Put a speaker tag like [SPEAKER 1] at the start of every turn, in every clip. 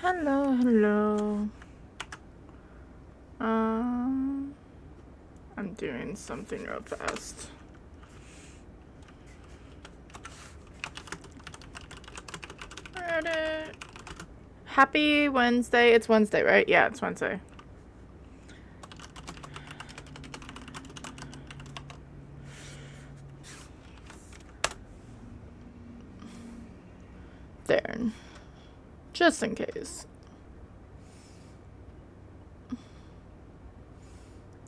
[SPEAKER 1] Hello, hello. I'm doing something real fast. Reddit. Happy Wednesday. It's Wednesday, right? Yeah, it's Wednesday. There. Just in case.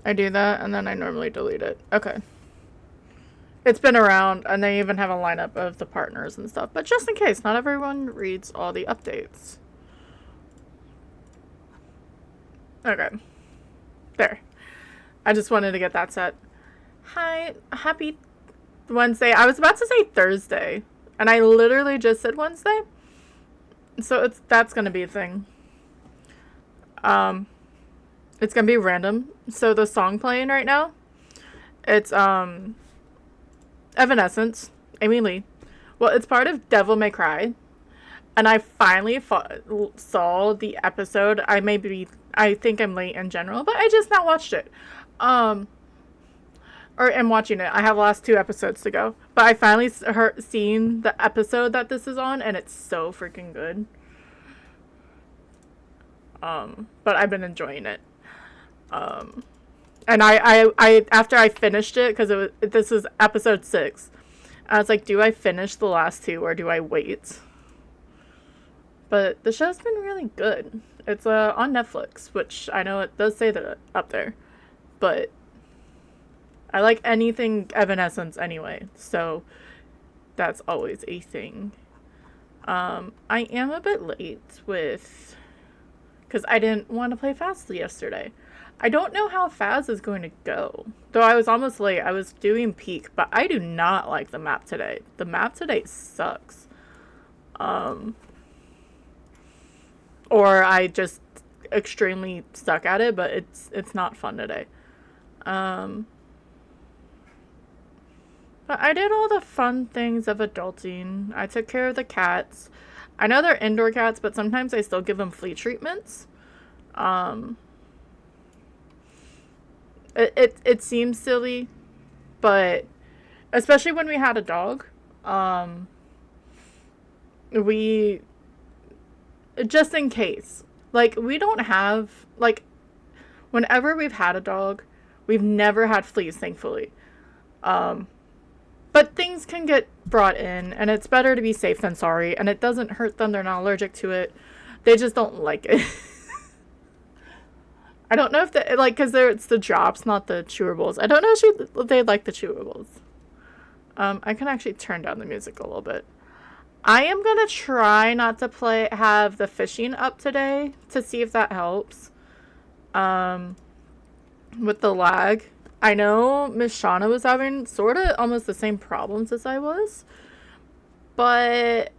[SPEAKER 1] I do that and then I normally delete it. Okay. It's been around and they even have a lineup of the partners and stuff. But just in case, not everyone reads all the updates. Okay. There. I just wanted to get that set. Hi. Happy Wednesday. I was about to say Thursday. And I literally just said Wednesday. So that's gonna be a thing. It's gonna be random. So the song playing right now, it's Evanescence, Amy Lee. Well, it's part of Devil May Cry, and I finally saw the episode. I think I'm late in general, but I just now watched it. Or am watching it. I have the last 2 episodes to go, but I finally seen the episode that this is on, and it's so freaking good. But I've been enjoying it. And I after I finished it, because this is episode 6, I was like, do I finish the last 2 or do I wait? But the show's been really good. It's on Netflix, which I know it does say that up there, but I like anything Evanescence anyway, so that's always a thing. I am a bit late because I didn't want to play Fastly yesterday. I don't know how Phas is going to go. Though I was almost late. I was doing peak, but I do not like the map today. The map today sucks. Or I just extremely suck at it, but it's not fun today. But I did all the fun things of adulting. I took care of the cats. I know they're indoor cats, but sometimes I still give them flea treatments. It seems silly, but especially when we had a dog, we just in case, like, we don't have, like, whenever we've had a dog, we've never had fleas, thankfully. But things can get brought in, and it's better to be safe than sorry, and it doesn't hurt them. They're not allergic to it. They just don't like it. I don't know if because it's the drops, not the chewables. I don't know if they like the chewables. I can actually turn down the music a little bit. I am gonna try not to have the fishing up today to see if that helps. With the lag. I know Miss Shauna was having sort of almost the same problems as I was, but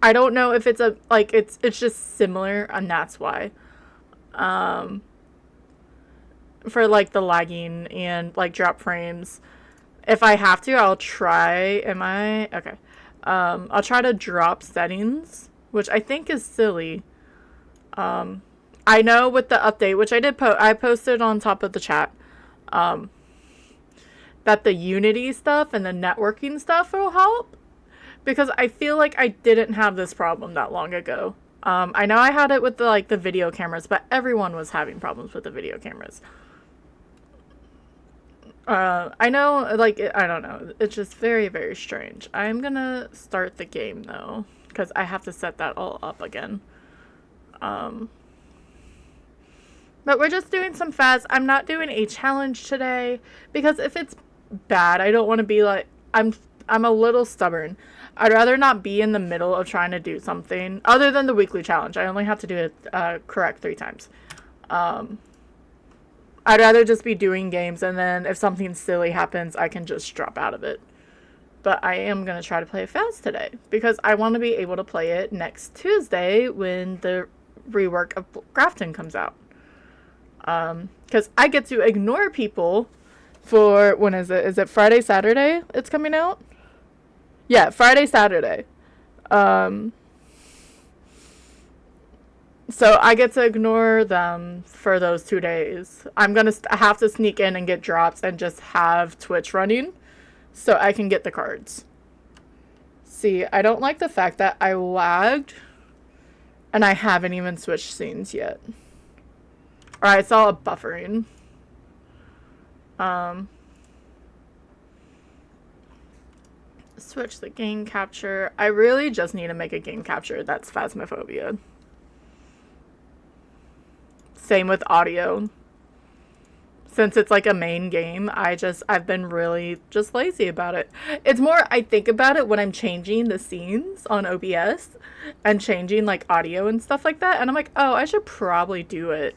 [SPEAKER 1] I don't know if it's it's just similar, and that's why. For like the lagging and like drop frames. If I have to, I'll try. Okay? I'll try to drop settings, which I think is silly. I know with the update, which I posted on top of the chat, that the Unity stuff and the networking stuff will help, because I feel like I didn't have this problem that long ago. I know I had it with the video cameras, but everyone was having problems with the video cameras. I know, I don't know. It's just very, very strange. I'm gonna start the game, though, because I have to set that all up again. But we're just doing some Phas. I'm not doing a challenge today, because if it's bad, I don't want to be like... I'm a little stubborn. I'd rather not be in the middle of trying to do something other than the weekly challenge. I only have to do it correct 3 times. I'd rather just be doing games, and then if something silly happens, I can just drop out of it. But I am going to try to play Phas today, because I want to be able to play it next Tuesday when the rework of Grafton comes out. Because I get to ignore people for... When is it? Is it Friday, Saturday it's coming out? Yeah, Friday, Saturday. So I get to ignore them for those 2 days. I'm gonna have to sneak in and get drops and just have Twitch running so I can get the cards. See, I don't like the fact that I lagged and I haven't even switched scenes yet. Alright, it's all buffering. Switch the game capture. I really just need to make a game capture that's Phasmophobia. Same with audio. Since it's like a main game, I've been really just lazy about it. It's more, I think about it when I'm changing the scenes on OBS and changing like audio and stuff like that. And I'm like, oh, I should probably do it.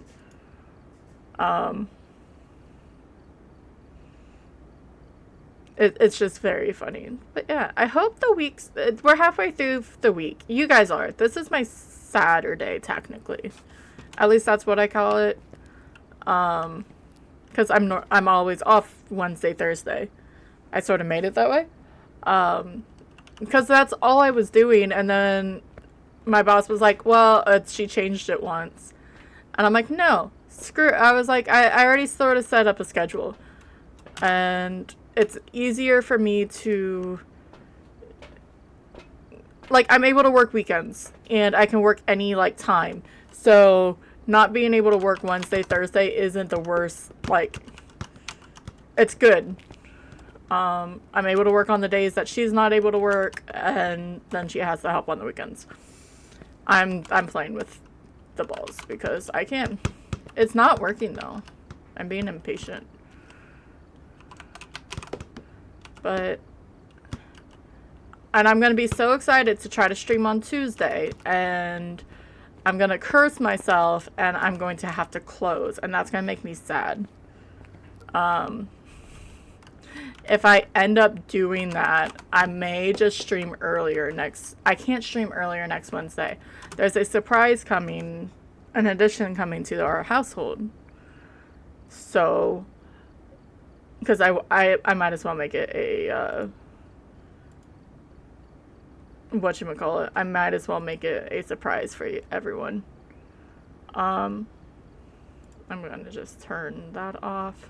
[SPEAKER 1] It's just very funny. But yeah, I hope we're halfway through the week. You guys are. This is my Saturday, technically. At least that's what I call it. Because I'm always off Wednesday, Thursday. I sort of made it that way. Because that's all I was doing. And then my boss was like, well, she changed it once. And I'm like, no, screw it. I was like, I already sort of set up a schedule. And it's easier for me to, like, I'm able to work weekends. And I can work any, like, time. So not being able to work Wednesday, Thursday isn't the worst. Like, it's good. I'm able to work on the days that she's not able to work, and then she has to help on the weekends. I'm playing with the balls because I can. It's not working though. I'm being impatient. And I'm gonna be so excited to try to stream on Tuesday, and I'm gonna curse myself, and I'm going to have to close, and that's gonna make me sad. If I end up doing that, I may just stream earlier I can't stream earlier next Wednesday. There's a surprise coming, an addition coming to our household. So, because I might as well make it a, whatchamacallit, I might as well make it a surprise for everyone. I'm gonna just turn that off.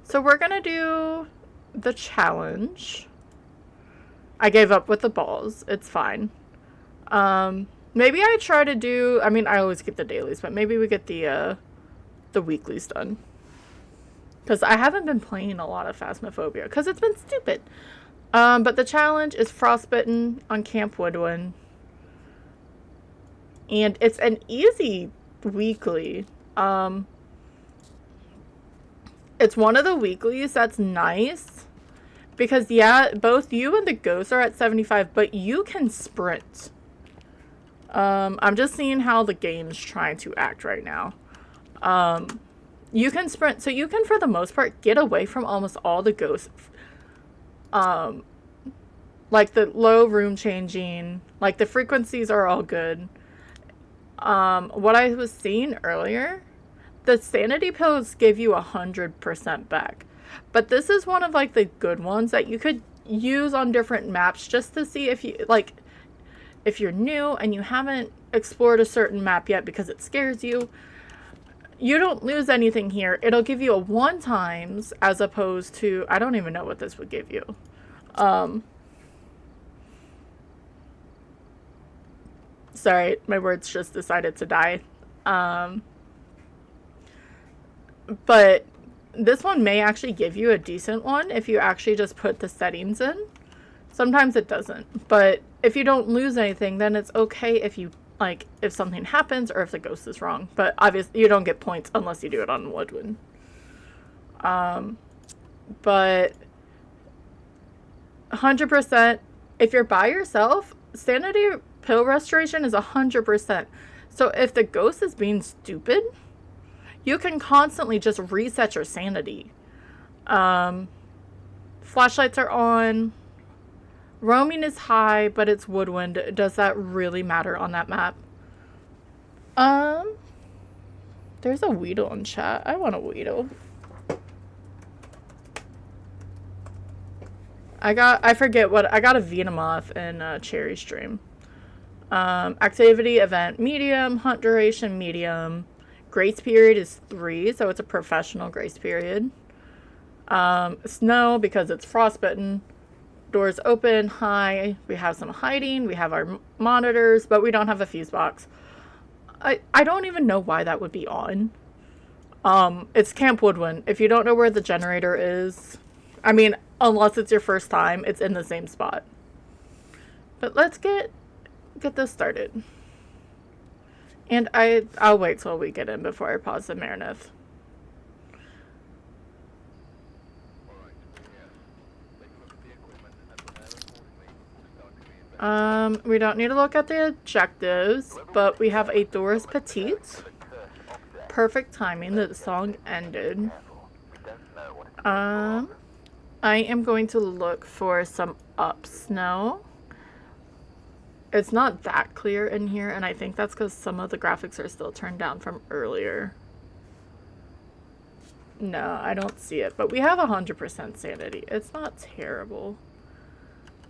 [SPEAKER 1] So we're gonna do the challenge. I gave up with the balls. It's fine. Maybe I try to do, I mean, I always get the dailies, but maybe we get the weeklies done. Because I haven't been playing a lot of Phasmophobia, because it's been stupid. But the challenge is Frostbitten on Camp Woodwind. And it's an easy weekly. It's one of the weeklies that's nice. Because, yeah, both you and the ghost are at 75, but you can sprint. I'm just seeing how the game's trying to act right now. You can sprint, so you can, for the most part, get away from almost all the ghosts. Like the low room changing, like the frequencies are all good. What I was seeing earlier, the sanity pills give you 100% back. But this is one of like the good ones that you could use on different maps just to see if you, like, if you're new and you haven't explored a certain map yet because it scares you, you don't lose anything here. It'll give you a 1 times as opposed to, I don't even know what this would give you. Sorry, my words just decided to die. But this one may actually give you a decent one if you actually just put the settings in. Sometimes it doesn't. But if you don't lose anything, then it's okay if you, like, if something happens or if the ghost is wrong. But obviously, you don't get points unless you do it on Woodwind. But 100%, if you're by yourself, sanity pill restoration is 100%. So if the ghost is being stupid, you can constantly just reset your sanity. Flashlights are on. Roaming is high, but it's Woodwind. Does that really matter on that map? There's a Weedle in chat. I want a Weedle. I got a Venomoth in Cherry Stream. Activity, event, medium. Hunt duration, medium. Grace period is 3, so it's a professional grace period. Snow, because it's frostbitten. Doors open, high. We have some hiding. We have our monitors, but we don't have a fuse box. I don't even know why that would be on. It's Camp Woodwind. If you don't know where the generator is, I mean, unless it's your first time, it's in the same spot. But let's get this started. And I'll wait till we get in before I pause the Marineth. We don't need to look at the objectives, but we have a Doris Petite. Perfect timing that the song ended. I am going to look for some up snow. It's not that clear in here, and I think that's because some of the graphics are still turned down from earlier. No, I don't see it, but we have 100% sanity. It's not terrible.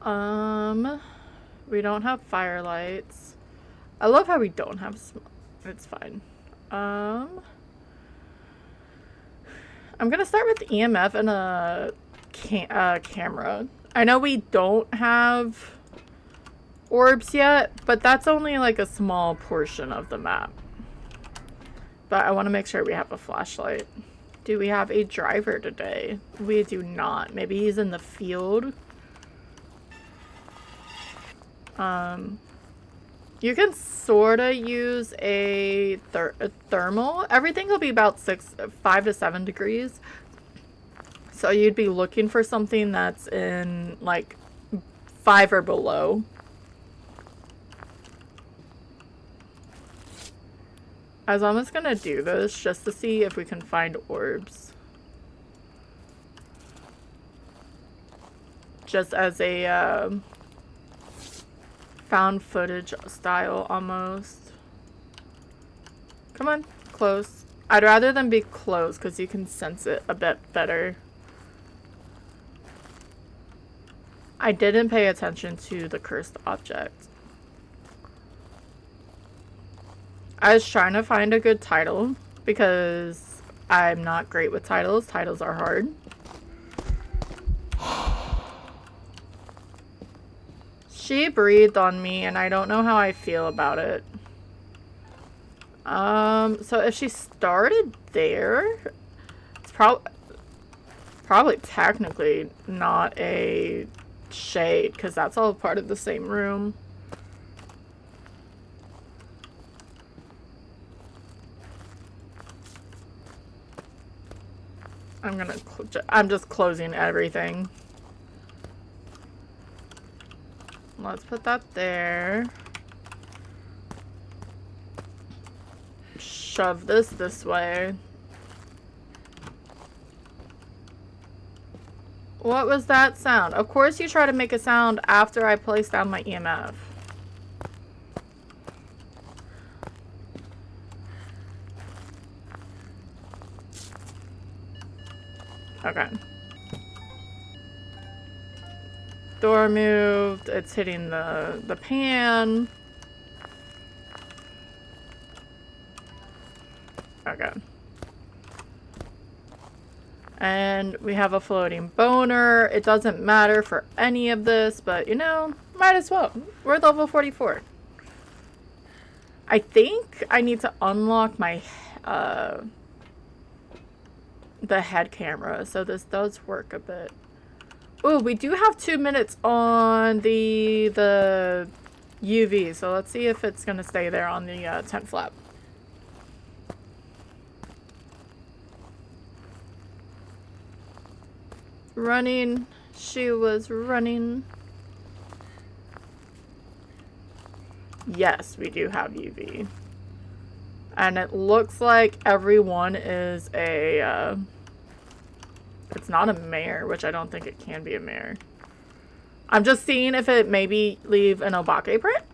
[SPEAKER 1] We don't have firelights. I love how we don't have smoke. It's fine. I'm gonna start with EMF and a camera. I know we don't have orbs yet, but that's only like a small portion of the map. But I want to make sure we have a flashlight. Do we have a driver today? We do not. Maybe he's in the field. You can sort of use a thermal. Everything will be about 5 to 7 degrees. So you'd be looking for something that's in like 5 or below. I was almost gonna do this just to see if we can find orbs. Just as a found footage style almost. Come on, close. I'd rather them be close because you can sense it a bit better. I didn't pay attention to the cursed object. I was trying to find a good title because I'm not great with titles. Titles are hard. She breathed on me and I don't know how I feel about it. So if she started there, it's probably technically not a shade because that's all part of the same room. I'm just closing everything. Let's put that there. Shove this way. What was that sound? Of course you try to make a sound after I place down my EMF. Okay. Door moved. It's hitting the pan. Okay. And we have a floating boner. It doesn't matter for any of this, but you know, might as well. We're level 44. I think I need to unlock my the head camera, so this does work a bit. Oh, we do have 2 minutes on the UV, so let's see if it's gonna stay there on the tent flap. Running. She was running. Yes, we do have UV. And it looks like everyone is a, it's not a mare, which I don't think it can be a mare. I'm just seeing if it maybe leave an Obake print.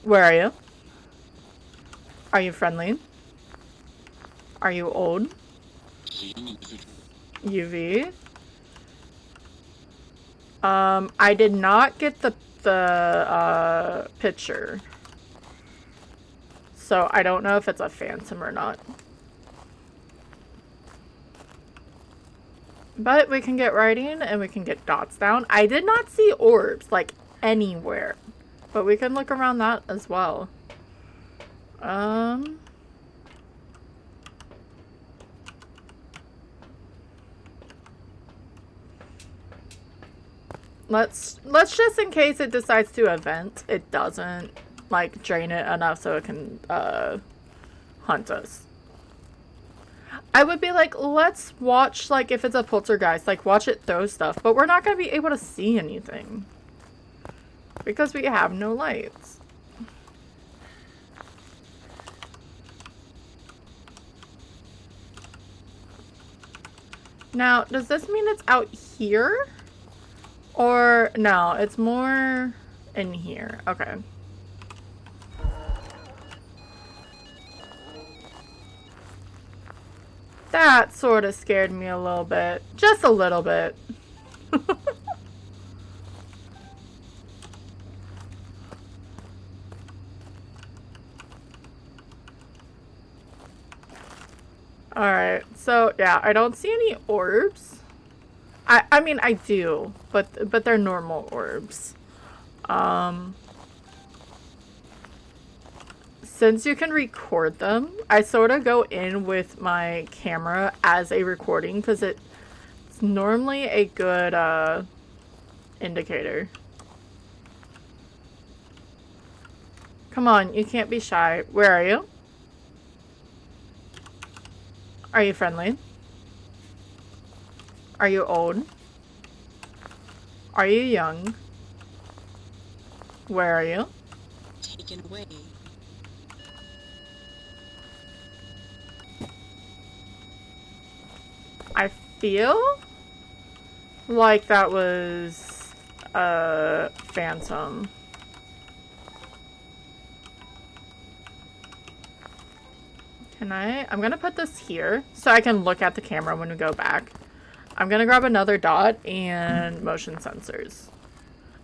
[SPEAKER 1] Where are you? Are you friendly? Are you old? UV. I did not get the the picture. So I don't know if it's a phantom or not. But we can get writing and we can get dots down. I did not see orbs, like, anywhere. But we can look around that as well. Let's just, in case it decides to event, it doesn't, like, drain it enough so it can, hunt us. I would be like, let's watch, like, if it's a poltergeist, like, watch it throw stuff. But we're not going to be able to see anything. Because we have no lights. Now, does this mean it's out here? Or, no, it's more in here. Okay. That sort of scared me a little bit. Just a little bit. Alright, so yeah, I don't see any orbs. I mean, I do, but they're normal orbs. Since you can record them, I sort of go in with my camera as a recording because it's normally a good indicator. Come on, you can't be shy. Where are you? Are you friendly? Are you old? Are you young? Where are you?
[SPEAKER 2] Taken away.
[SPEAKER 1] I feel like that was a phantom. I'm gonna put this here so I can look at the camera when we go back. I'm gonna grab another dot and motion sensors.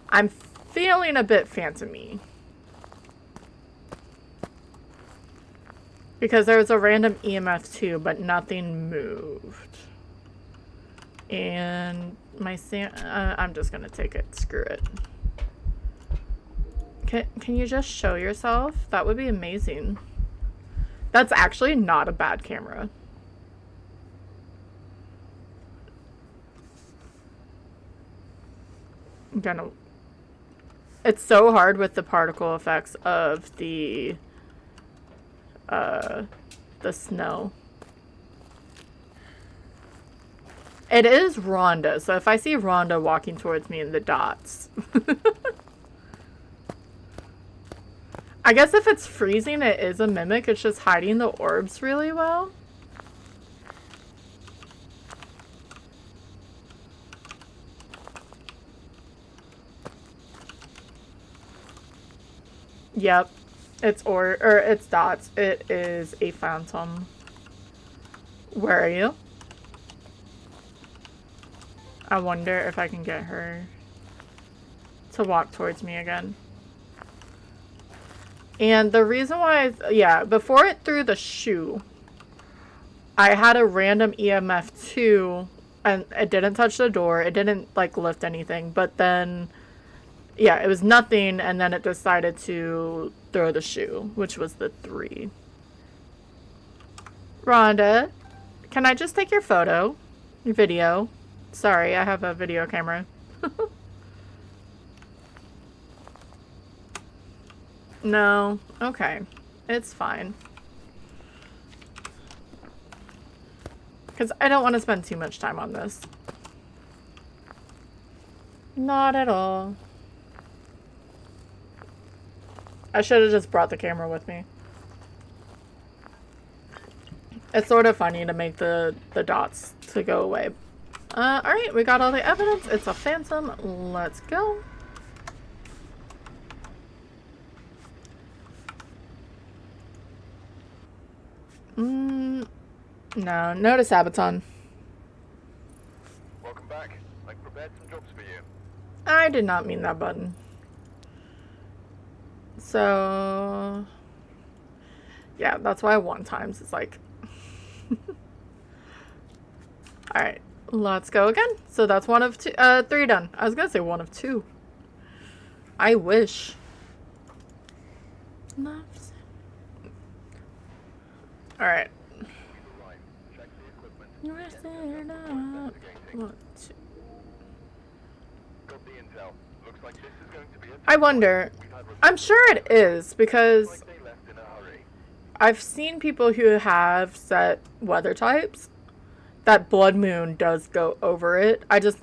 [SPEAKER 1] I'm feeling a bit phantom-y. Because there was a random EMF too, but nothing moved. And my I'm just gonna take it. Screw it. Can you just show yourself? That would be amazing. That's actually not a bad camera. I'm gonna... It's so hard with the particle effects of the snow. It is Rhonda, so if I see Rhonda walking towards me in the dots. I guess if it's freezing, it is a mimic. It's just hiding the orbs really well. Yep. It's dots. It is a phantom. Where are you? I wonder if I can get her to walk towards me again. And the reason why, yeah, before it threw the shoe, I had a random EMF too, and it didn't touch the door. It didn't, like, lift anything. But then, yeah, it was nothing, and then it decided to throw the shoe, which was the 3. Rhonda, can I just take your photo? Your video? Sorry, I have a video camera. No. Okay. It's fine. Because I don't want to spend too much time on this. Not at all. I should have just brought the camera with me. It's sort of funny to make the dots to go away. Alright, we got all the evidence. It's a phantom. Let's go. No to Sabaton.
[SPEAKER 3] Welcome back. I've prepared some jobs for you.
[SPEAKER 1] I did not mean that button. So, yeah, that's why 1 times is like... Alright, let's go again. So that's 1 of 2, 3 done. I was gonna say 1 of 2. I wish. Alright. I wonder. I'm sure it is, because I've seen people who have set weather types that blood moon does go over it. I just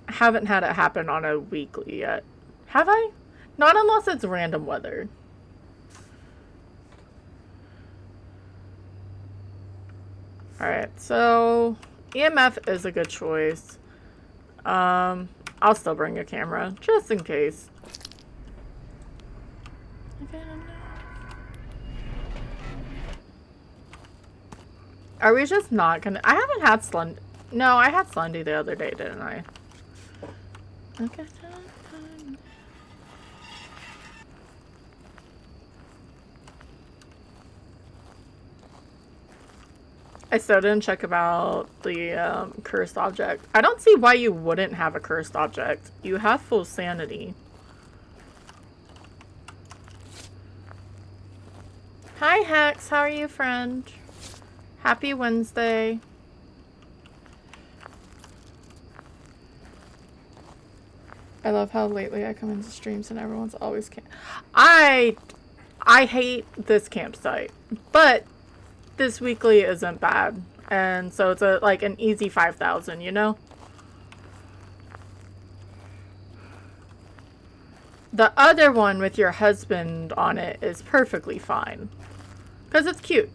[SPEAKER 1] haven't had it happen on a weekly yet. Have I? Not unless it's random weather. Alright, so EMF is a good choice. I'll still bring a camera, just in case. Are we just not gonna... I haven't had Slund... No, I had Slundy the other day, didn't I? Okay. I still didn't check about the cursed object. I don't see why you wouldn't have a cursed object. You have full sanity. Hi Hex, how are you, friend? Happy Wednesday. I love how lately I come into streams and everyone's always I hate this campsite, but this weekly isn't bad, and so it's like an easy 5,000, you know? The other one with your husband on it is perfectly fine, because it's cute.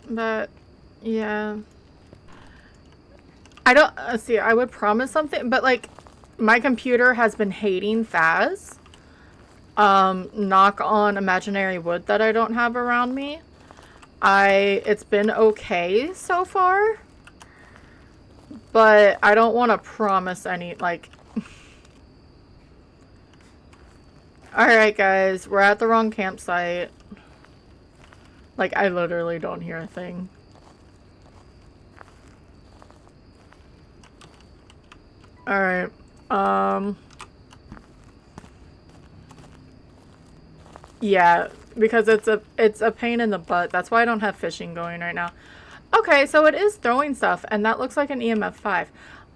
[SPEAKER 1] But, yeah. I don't, see, I would promise something, but, like, my computer has been hating Phas. Knock on imaginary wood that I don't have around me. It's been okay so far. But I don't want to promise any, like... Alright, guys, we're at the wrong campsite. Like, I literally don't hear a thing. Alright, yeah, because it's a pain in the butt. That's why I don't have fishing going right now. Okay, so it is throwing stuff, and that looks like an EMF 5.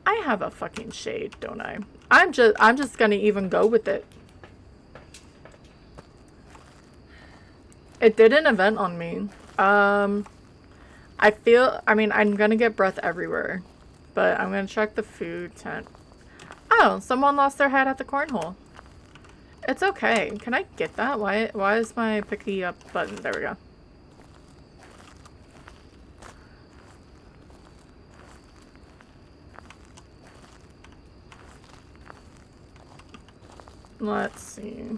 [SPEAKER 1] I have a fucking shade, don't I? I'm just gonna even go with it. It did an event on me. I mean, I'm gonna get breath everywhere, but I'm gonna check the food tent. Oh, someone lost their head at the cornhole. It's okay. Can I get that? Why is my picky up button? There we go. Let's see.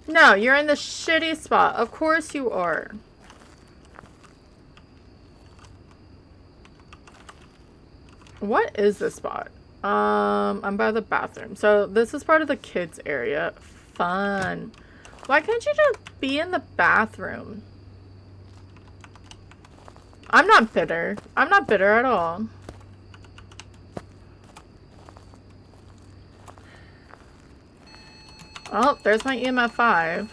[SPEAKER 1] No, you're in the shitty spot. Of course you are. What is this spot? I'm by the bathroom. So this is part of the kids area. Fun. Why can't you just be in the bathroom? I'm not bitter. I'm not bitter at all. Oh, there's my EMF 5.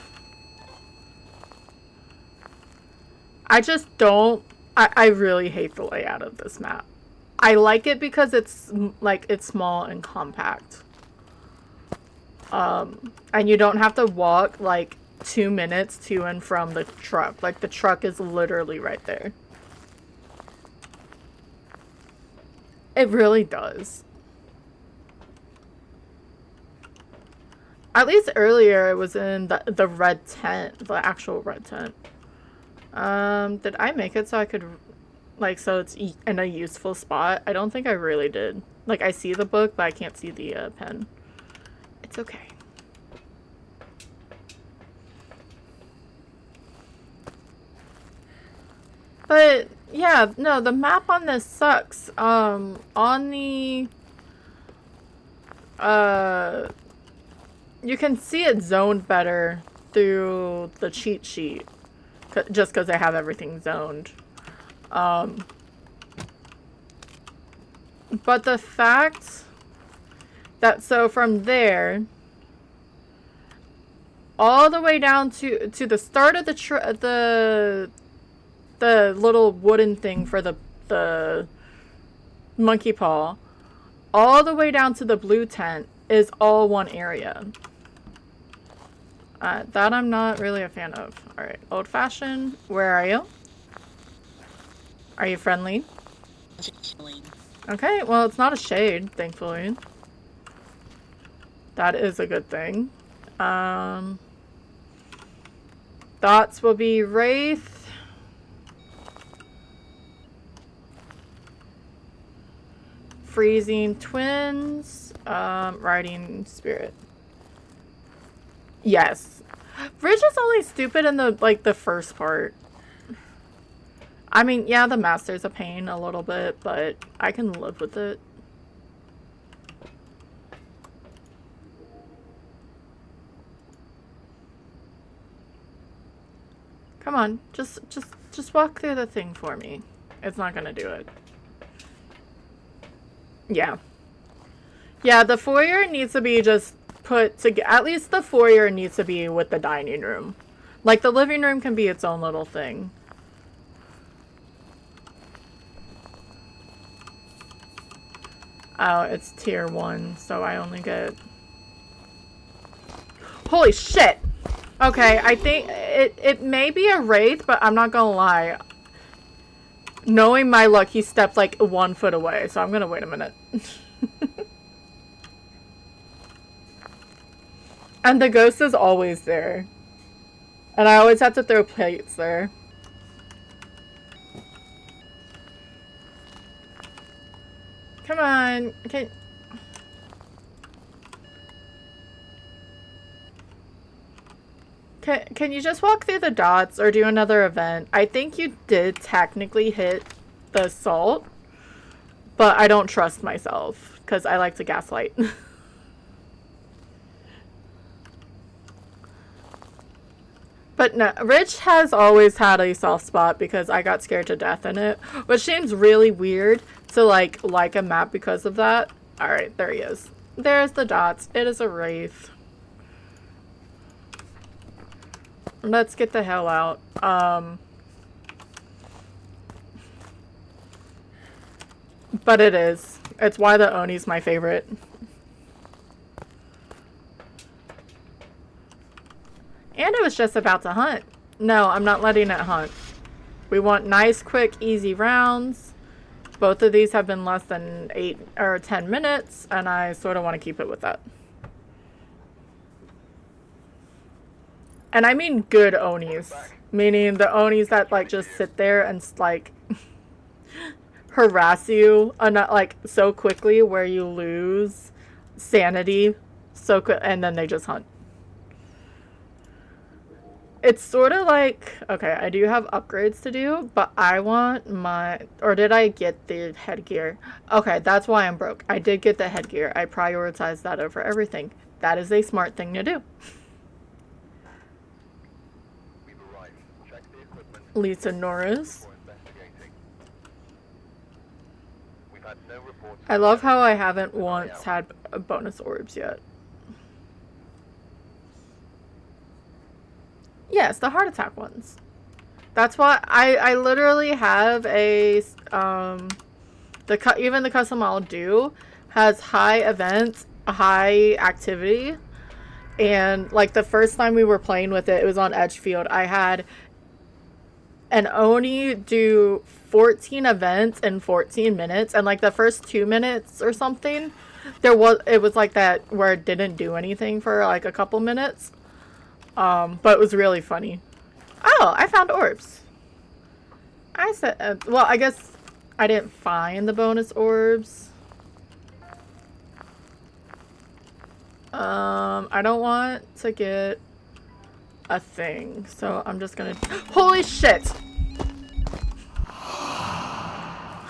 [SPEAKER 1] I just don't... I really hate the layout of this map. I like it because it's, like, it's small and compact. And you don't have to walk, like, 2 minutes to and from the truck. Like, the truck is literally right there. It really does. At least earlier it was in the red tent, the actual red tent. Did I make it so I could... Like, so it's in a useful spot. I don't think I really did. Like, I see the book, but I can't see the pen. It's okay. But, yeah, no, the map on this sucks. On the... you can see it zoned better through the cheat sheet. Just because I have everything zoned. But the fact that, so from there, all the way down to the start of the little wooden thing for the monkey paw, all the way down to the blue tent is all one area. That I'm not really a fan of. Alright, old fashioned, where are you? Are you friendly? Okay, well, it's not a shade, thankfully. That is a good thing. Thoughts will be Wraith. Freezing Twins. Riding Spirit. Yes. Ridge is only stupid in the first part. I mean, yeah, the Master's a pain a little bit, but I can live with it. Come on, just walk through the thing for me. It's not gonna do it. Yeah. Yeah, the foyer needs to be just put together. At least the foyer needs to be with the dining room. Like, the living room can be its own little thing. Oh, it's tier 1, so I only get... Holy shit! Okay, I think it may be a Wraith, but I'm not gonna lie. Knowing my luck, he stepped like 1 foot away, so I'm gonna wait a minute. And the ghost is always there. And I always have to throw plates there. Come on. Can you just walk through the dots or do another event? I think you did technically hit the assault, but I don't trust myself because I like to gaslight. But no, Rich has always had a soft spot because I got scared to death in it, which seems really weird to like a map because of that. Alright, there he is. There's the dots. It is a Wraith. Let's get the hell out. But it is. It's why the Oni's my favorite. And it was just about to hunt. No, I'm not letting it hunt. We want nice, quick, easy rounds. Both of these have been less than 8 or 10 minutes, and I sort of want to keep it with that. And I mean good Onis. Meaning the Onis that, like, just sit there and, like, harass you like, so quickly where you lose sanity so quick, and then they just hunt. It's sort of like, okay, I do have upgrades to do, but I want my, or did I get the headgear? Okay, that's why I'm broke. I did get the headgear. I prioritized that over everything. That is a smart thing to do. Lisa Norris. I love how I haven't once had bonus orbs yet. Yes, the heart attack ones. That's why I literally have a even the custom I'll do has high events, high activity, and like the first time we were playing with it, it was on Edgefield. I had an Oni do 14 events in 14 minutes, and like the first 2 minutes or something, it was like that where it didn't do anything for like a couple minutes. But it was really funny. Oh, I found orbs. I said, well, I guess I didn't find the bonus orbs. I don't want to get a thing, so I'm just gonna... Holy shit!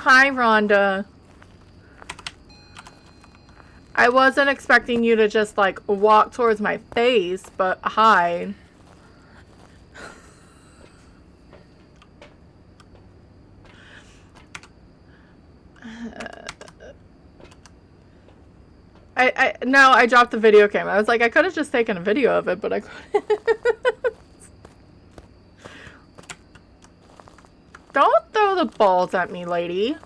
[SPEAKER 1] Hi, Rhonda. I wasn't expecting you to just, like, walk towards my face, but hi. No, I dropped the video camera. I was like, I could have just taken a video of it, but I couldn't. Don't throw the balls at me, lady.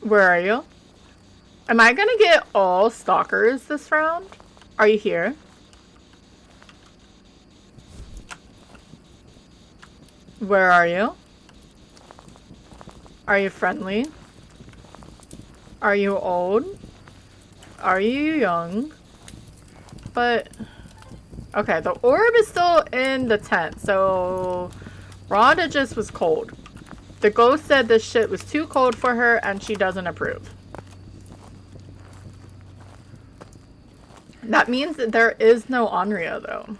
[SPEAKER 1] Where are you? Am I gonna get all stalkers this round? Are you here? Where are you? Are you friendly? Are you old? Are you young? But... Okay, the orb is still in the tent, so... Rhonda just was cold. The ghost said this shit was too cold for her and she doesn't approve. That means that there is no Onryo, though.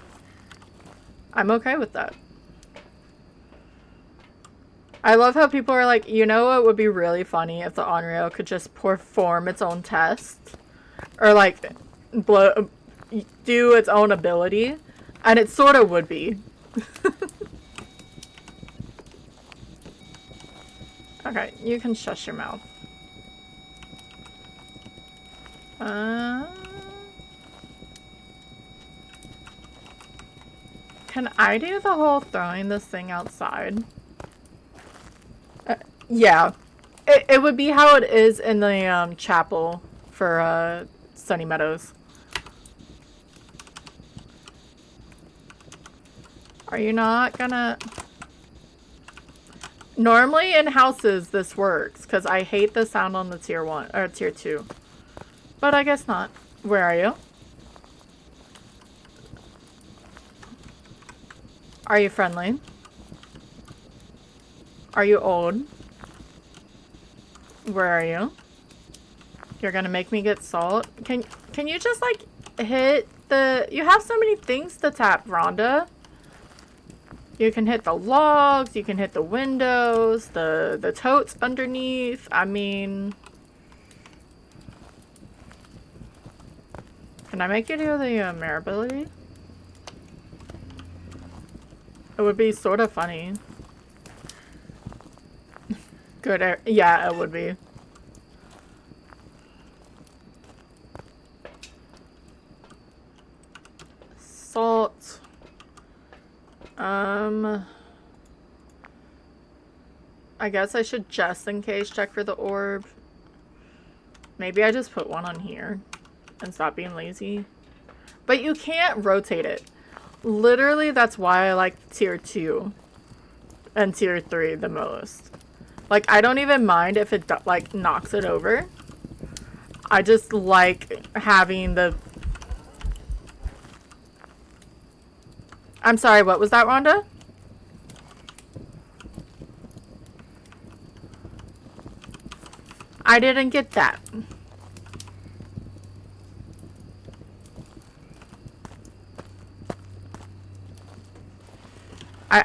[SPEAKER 1] I'm okay with that. I love how people are like, you know what would be really funny if the Onryo could just perform its own test? Or like, do its own ability? And it sort of would be. Okay, you can shush your mouth. Can I do the whole throwing this thing outside? Yeah. It would be how it is in the chapel for Sunny Meadows. Are you not gonna... Normally in houses this works, because I hate the sound on the tier 1, or tier 2. But I guess not. Where are you? Are you friendly? Are you old? Where are you? You're gonna make me get salt? Can you just like hit the... You have so many things to tap, Rhonda. You can hit the logs, you can hit the windows, the totes underneath. I mean... Can I make you do the mare ability? It would be sort of funny. Good, yeah, it would be. Salt. I guess I should just in case check for the orb. Maybe I just put one on here and stop being lazy. But you can't rotate it. Literally, that's why I like tier 2 and tier 3 the most. Like, I don't even mind if it, like, knocks it over. I just like having the... I'm sorry, what was that, Rhonda? I didn't get that.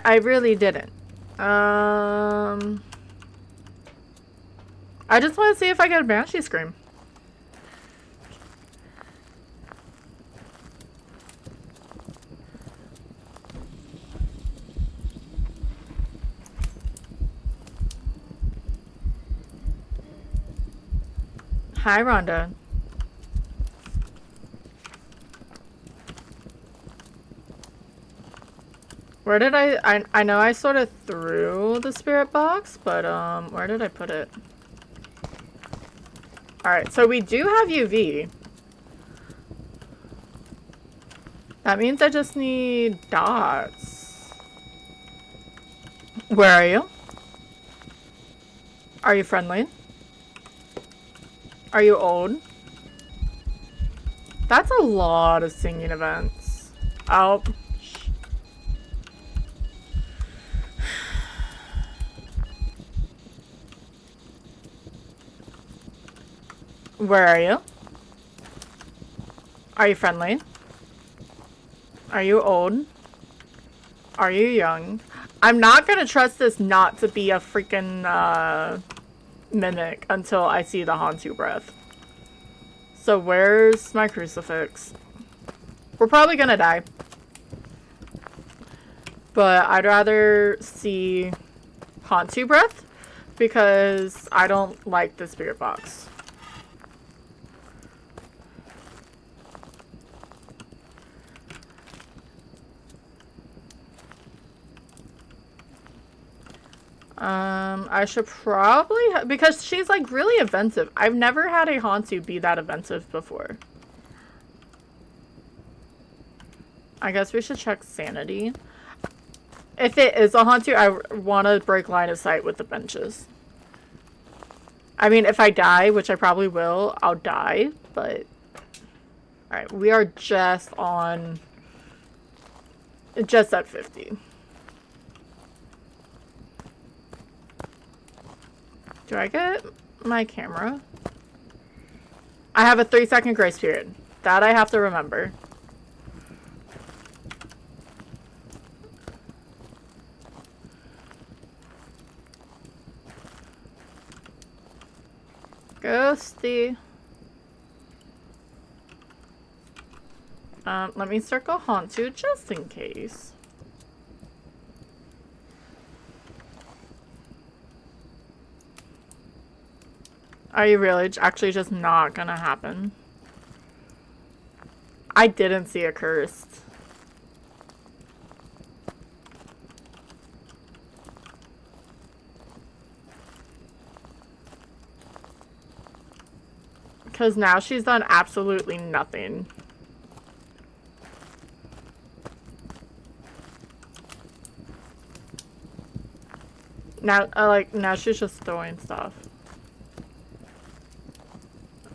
[SPEAKER 1] I really didn't. I just want to see if I get a Banshee Scream. Hi, Rhonda. Where did I know I sort of threw the spirit box, but where did I put it? Alright, so we do have UV. That means I just need dots. Where are you? Are you friendly? Are you old? That's a lot of singing events. Oh. Where are you? Are you friendly? Are you old? Are you young? I'm not gonna trust this not to be a freaking, mimic until I see the Hantu breath. So where's my crucifix? We're probably gonna die. But I'd rather see Hantu breath because I don't like the spirit box. I should probably because she's like really offensive. I've never had a Hantu be that offensive before. I guess we should check sanity. If it is a Hantu, I want to break line of sight with the benches. I mean, if I die, which I probably will, I'll die, but... Alright, we are just on... Just at 50. Do I get my camera? I have a 3-second grace period. That I have to remember. Ghosty. Let me circle Hantu just in case. Are you really actually just not gonna happen? I didn't see a cursed. Because now she's done absolutely nothing. Now, now she's just throwing stuff.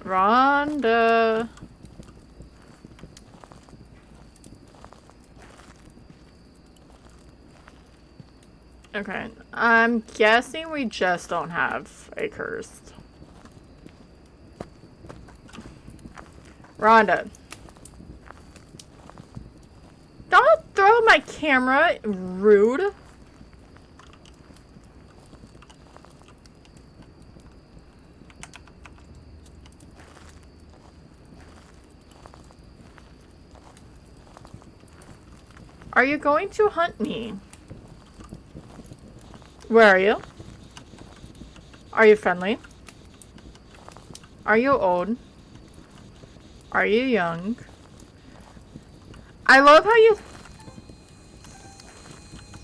[SPEAKER 1] Rhonda. Okay, I'm guessing we just don't have a cursed. Rhonda. Don't throw my camera, rude. Are you going to hunt me? Where are you? Are you friendly? Are you old? Are you young? I love how you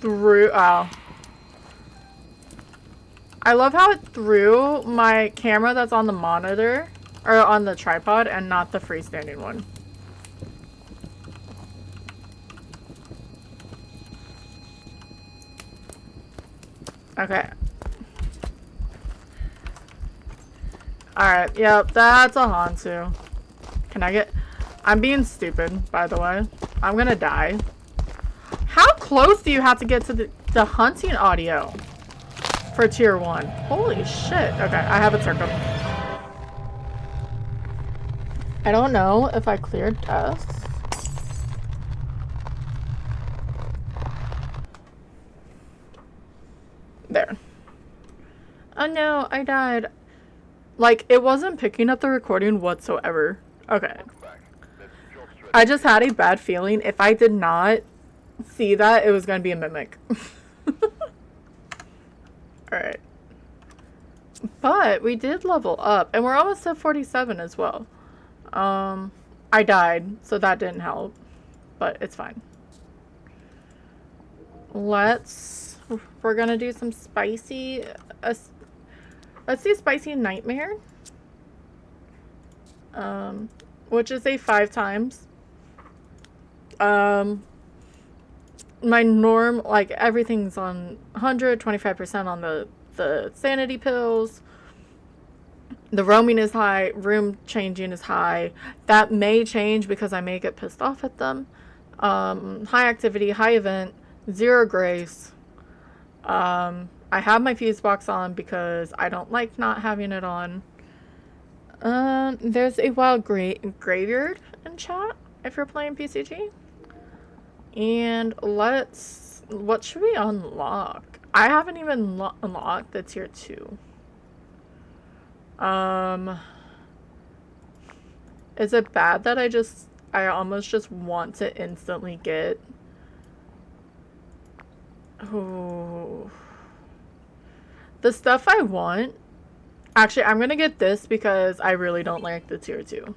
[SPEAKER 1] threw... Oh. I love how it threw my camera that's on the monitor, or on the tripod, and not the freestanding one. Okay. Alright, yep, that's a Hantu. Can I get... I'm being stupid, by the way. I'm gonna die. How close do you have to get to the hunting audio for tier 1? Holy shit. Okay, I have it circled. I don't know if I cleared tests. There. Oh no, I died. Like, it wasn't picking up the recording whatsoever. Okay. I just had a bad feeling. If I did not see that, it was going to be a mimic. Alright. But we did level up. And we're almost at 47 as well. I died, so that didn't help. But it's fine. We're going to do some spicy... let's do Spicy Nightmare. Which is a 5 times. My norm, like, everything's on 125% on the sanity pills. The roaming is high. Room changing is high. That may change because I may get pissed off at them. High activity, high event, 0 grace. I have my fuse box on because I don't like not having it on. There's a wild graveyard in chat if you're playing PCG. And what should we unlock? I haven't even unlocked the tier 2. Is it bad that I almost just want to instantly get... Oh. The stuff I want... Actually, I'm gonna get this because I really don't like the tier 2.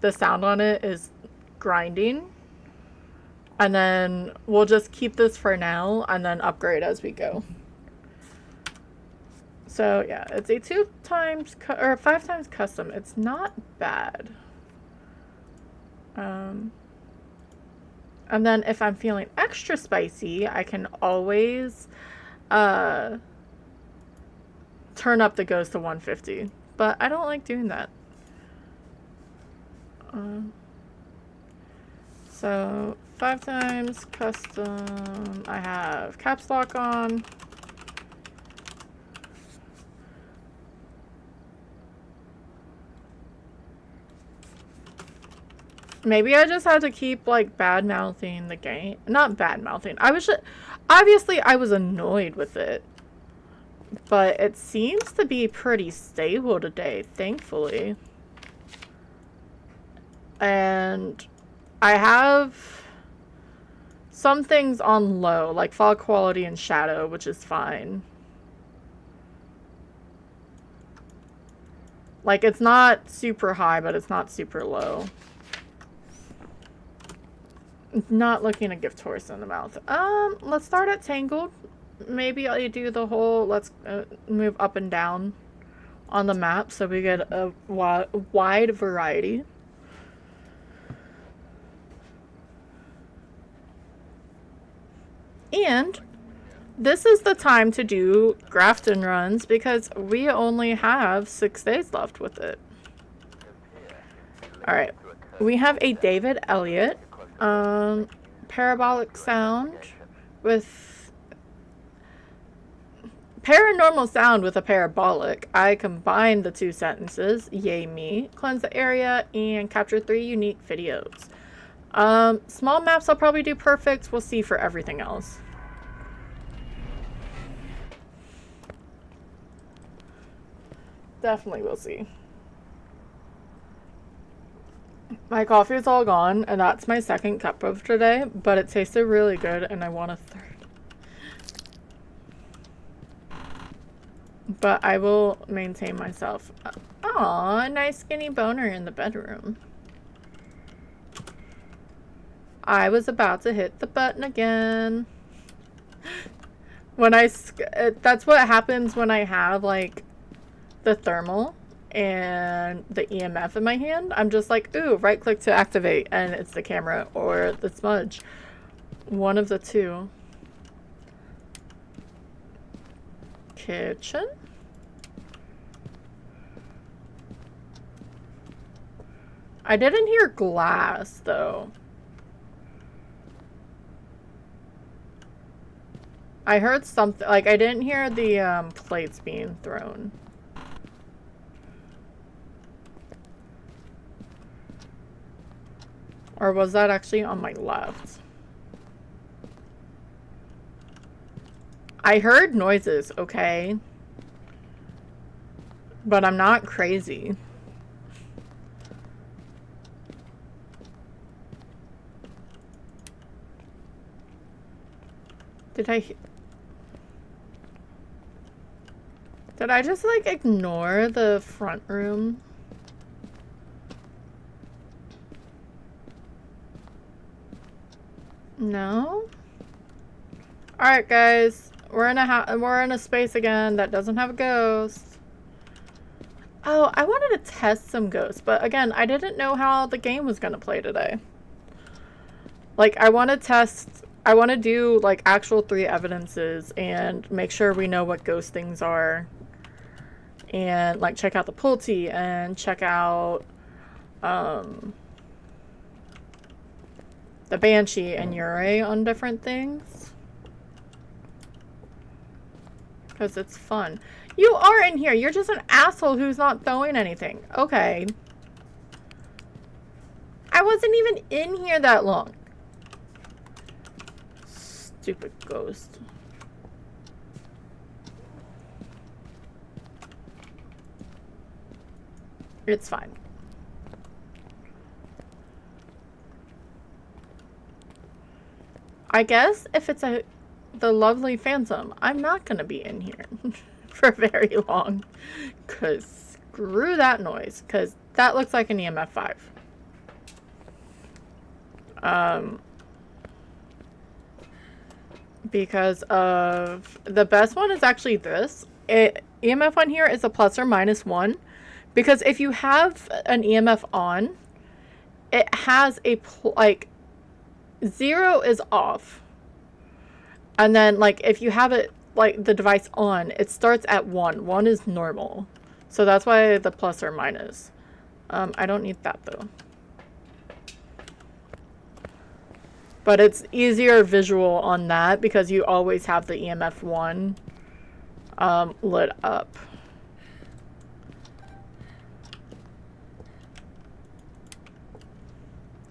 [SPEAKER 1] The sound on it is grinding. And then we'll just keep this for now and then upgrade as we go. So yeah, it's a 2 times or 5 times custom. It's not bad. And then if I'm feeling extra spicy, I can always turn up the ghost to 150. But I don't like doing that. So 5 times custom. I have caps lock on. Maybe I just had to keep like bad-mouthing the game. Not bad-mouthing. Obviously I was annoyed with it. But it seems to be pretty stable today, thankfully. And I have some things on low, like fog quality and shadow, which is fine. Like, it's not super high, but it's not super low. Not looking to give Taurus in the mouth. Let's start at Tangled. Maybe I'll do the whole, let's move up and down on the map so we get a wide variety. And this is the time to do Grafton runs because we only have 6 days left with it. Alright, we have a David Elliott parabolic sound with paranormal sound with a parabolic. I combined the 2 sentences, yay me, cleanse the area, and capture 3 unique videos. Small maps I'll probably do perfect. We'll see for everything else. Definitely we'll see. My coffee is all gone, and that's my 2nd cup of today, but it tasted really good, and I want a 3rd. But I will maintain myself. Aw, a nice skinny boner in the bedroom. I was about to hit the button again. That's what happens when I have, like, the thermal and the EMF in my hand. I'm just like, ooh, right click to activate, and it's the camera or the smudge. One of the two. Kitchen? I didn't hear glass, though. I heard something, like, I didn't hear the plates being thrown. Or was that actually on my left? I heard noises, okay? But I'm not crazy. Did I just, like, ignore the front room? No? Alright, guys. We're in a space again that doesn't have a ghost. Oh, I wanted to test some ghosts, but again, I didn't know how the game was gonna play today. Like, I want to do, like, actual 3 evidences and make sure we know what ghost things are. And, like, check out the Pulte and check out, the Banshee and Yurei on different things. Because it's fun. You are in here. You're just an asshole who's not throwing anything. Okay. I wasn't even in here that long. Stupid ghost. It's fine. I guess if it's the lovely Phantom, I'm not gonna be in here for very long. Cause screw that noise. Cause that looks like an EMF 5. Because of the best one is actually this. EMF on here is a plus or minus 1. Because if you have an EMF on, it has a, like, 0 is off. And then, like, if you have it, like, the device on, it starts at 1. 1 is normal. So that's why the plus or minus. I don't need that, though. But it's easier visual on that because you always have the EMF 1 lit up.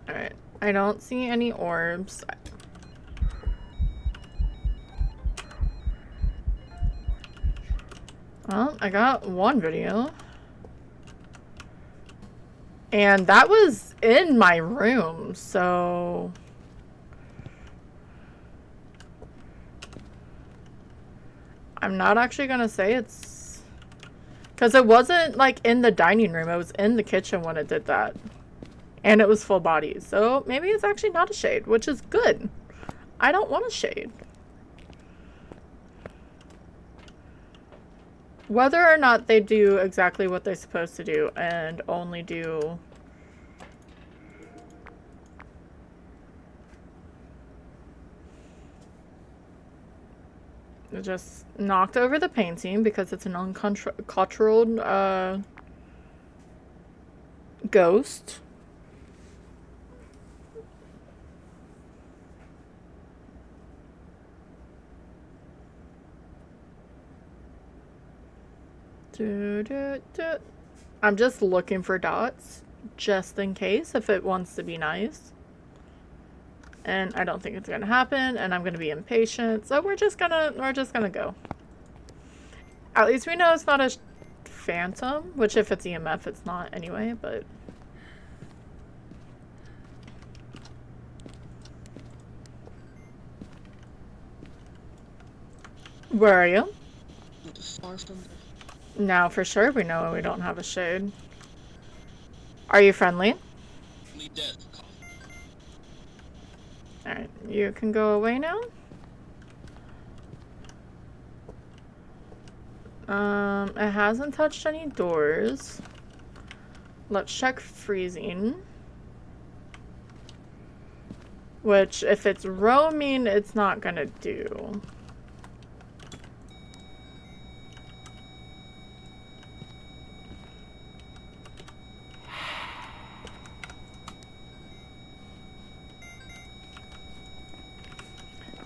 [SPEAKER 1] Alright, I don't see any orbs. Well, I got one video. And that was in my room, so... I'm not actually gonna say it's... Because it wasn't, like, in the dining room. It was in the kitchen when it did that. And it was full body. So maybe it's actually not a shade, which is good. I don't want a shade. Whether or not they do exactly what they're supposed to do and only do... Just knocked over the painting because it's an uncontrolled ghost. I'm just looking for dots, just in case, if it wants to be nice. And I don't think it's gonna happen, and I'm gonna be impatient, so we're just gonna go. At least we know it's not a phantom, which if it's EMF, it's not anyway, but... Where are you?
[SPEAKER 2] Far from there.
[SPEAKER 1] Now for sure we know we don't have a shade. Are you friendly? Alright, you can go away now. It hasn't touched any doors. Let's check freezing. Which, if it's roaming, it's not gonna do.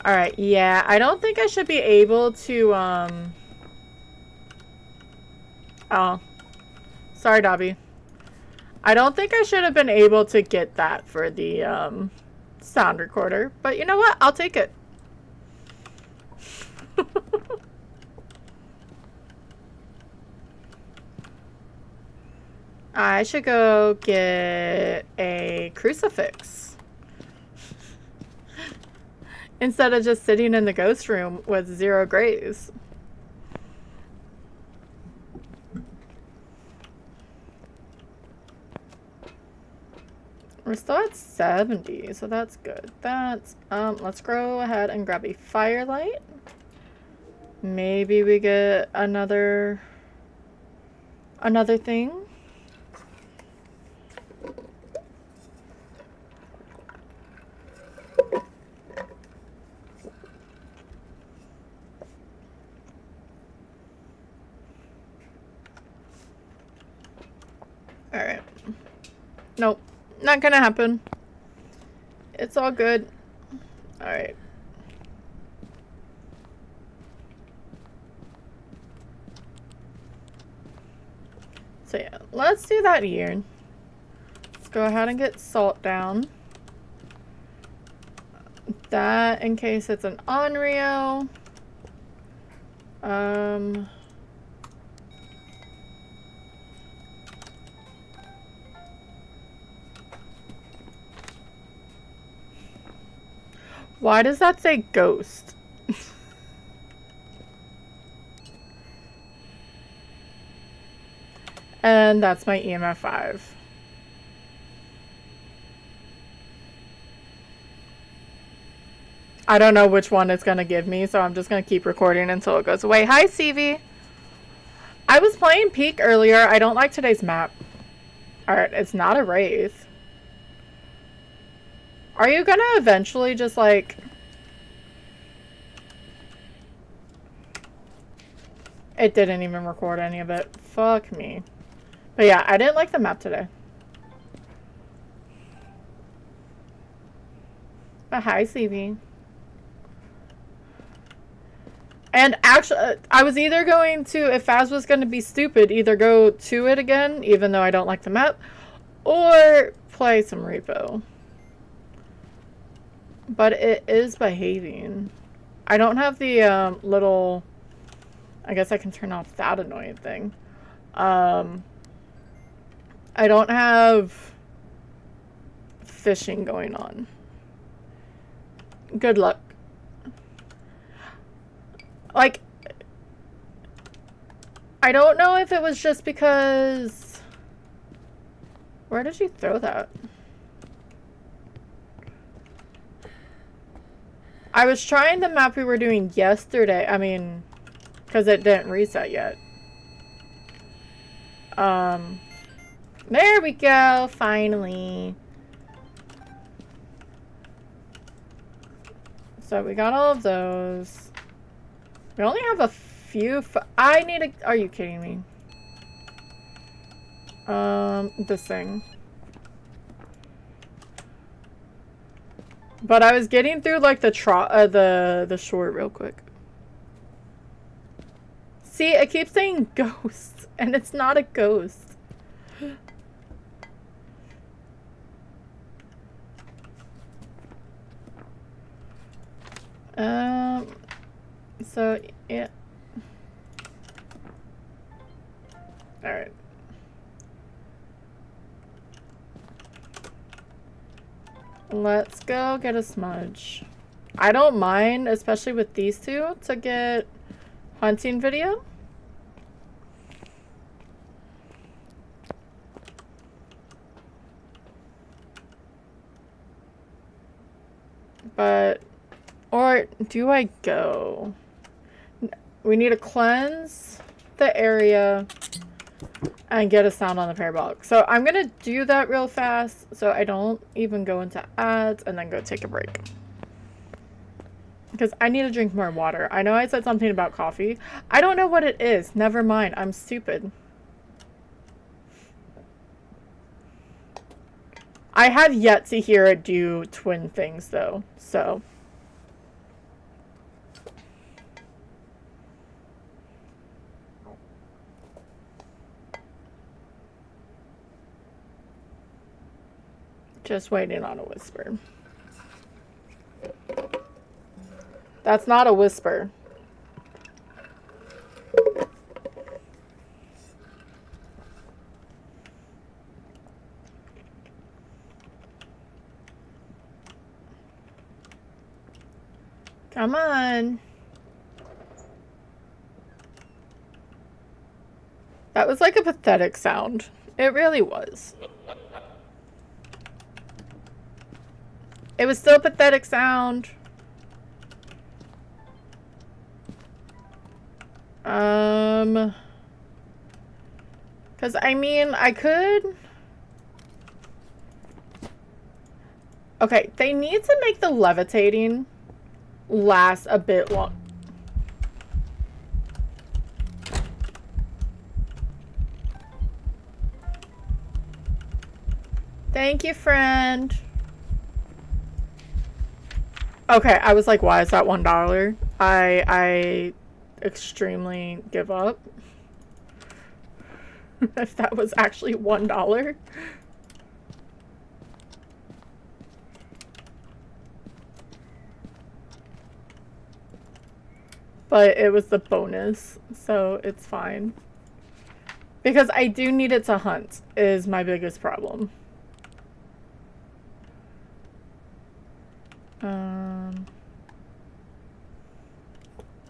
[SPEAKER 1] Alright, yeah, I don't think I should be able to, Oh. Sorry, Dobby. I don't think I should have been able to get that for the, sound recorder. But you know what? I'll take it. I should go get a crucifix. Instead of just sitting in the ghost room with 0 grays. We're still at 70, so that's good. That's, let's go ahead and grab a firelight. Maybe we get another thing. Alright. Nope. Not gonna happen. It's all good. Alright. So yeah, let's do that here. Let's go ahead and get salt down. That in case it's an Onryo. Why does that say ghost? And that's my EMF 5. I don't know which one it's gonna give me, so I'm just gonna keep recording until it goes away. Hi, CV! I was playing Peak earlier. I don't like today's map. Alright, it's not a Wraith. Are you gonna eventually just, like... It didn't even record any of it. Fuck me. But yeah, I didn't like the map today. But hi, CV. And actually, I was either going to, if Phas was going to be stupid, either go to it again, even though I don't like the map, or play some repo. But it is behaving. I don't have the little... I guess I can turn off that annoying thing. I don't have fishing going on. Good luck. Like, I don't know if it was just because... Where did you throw that? I was trying the map we were doing yesterday. I mean, because it didn't reset yet. There we go, finally. So we got all of those. We only have a few. I need a. Are you kidding me? This thing. But I was getting through like the short real quick. See, it keeps saying ghost, and it's not a ghost. So yeah. All right. Let's go get a smudge. I don't mind, especially with these two, to get hunting video. But, or do I go? We need to cleanse the area and get a sound on the parabolic. So I'm gonna do that real fast so I don't even go into ads and then go take a break. Because I need to drink more water. I know I said something about coffee. I don't know what it is. Never mind. I'm stupid. I have yet to hear it do twin things though, so... Just waiting on a whisper. That's not a whisper. Come on. That was like a pathetic sound. It really was. It was still a pathetic sound. Because, I mean, I could... Okay, they need to make the levitating last a bit long. Thank you, friend. Okay, I was like, why is that $1? I extremely give up. If that was actually $1. But it was the bonus, so it's fine. Because I do need it to hunt, is my biggest problem.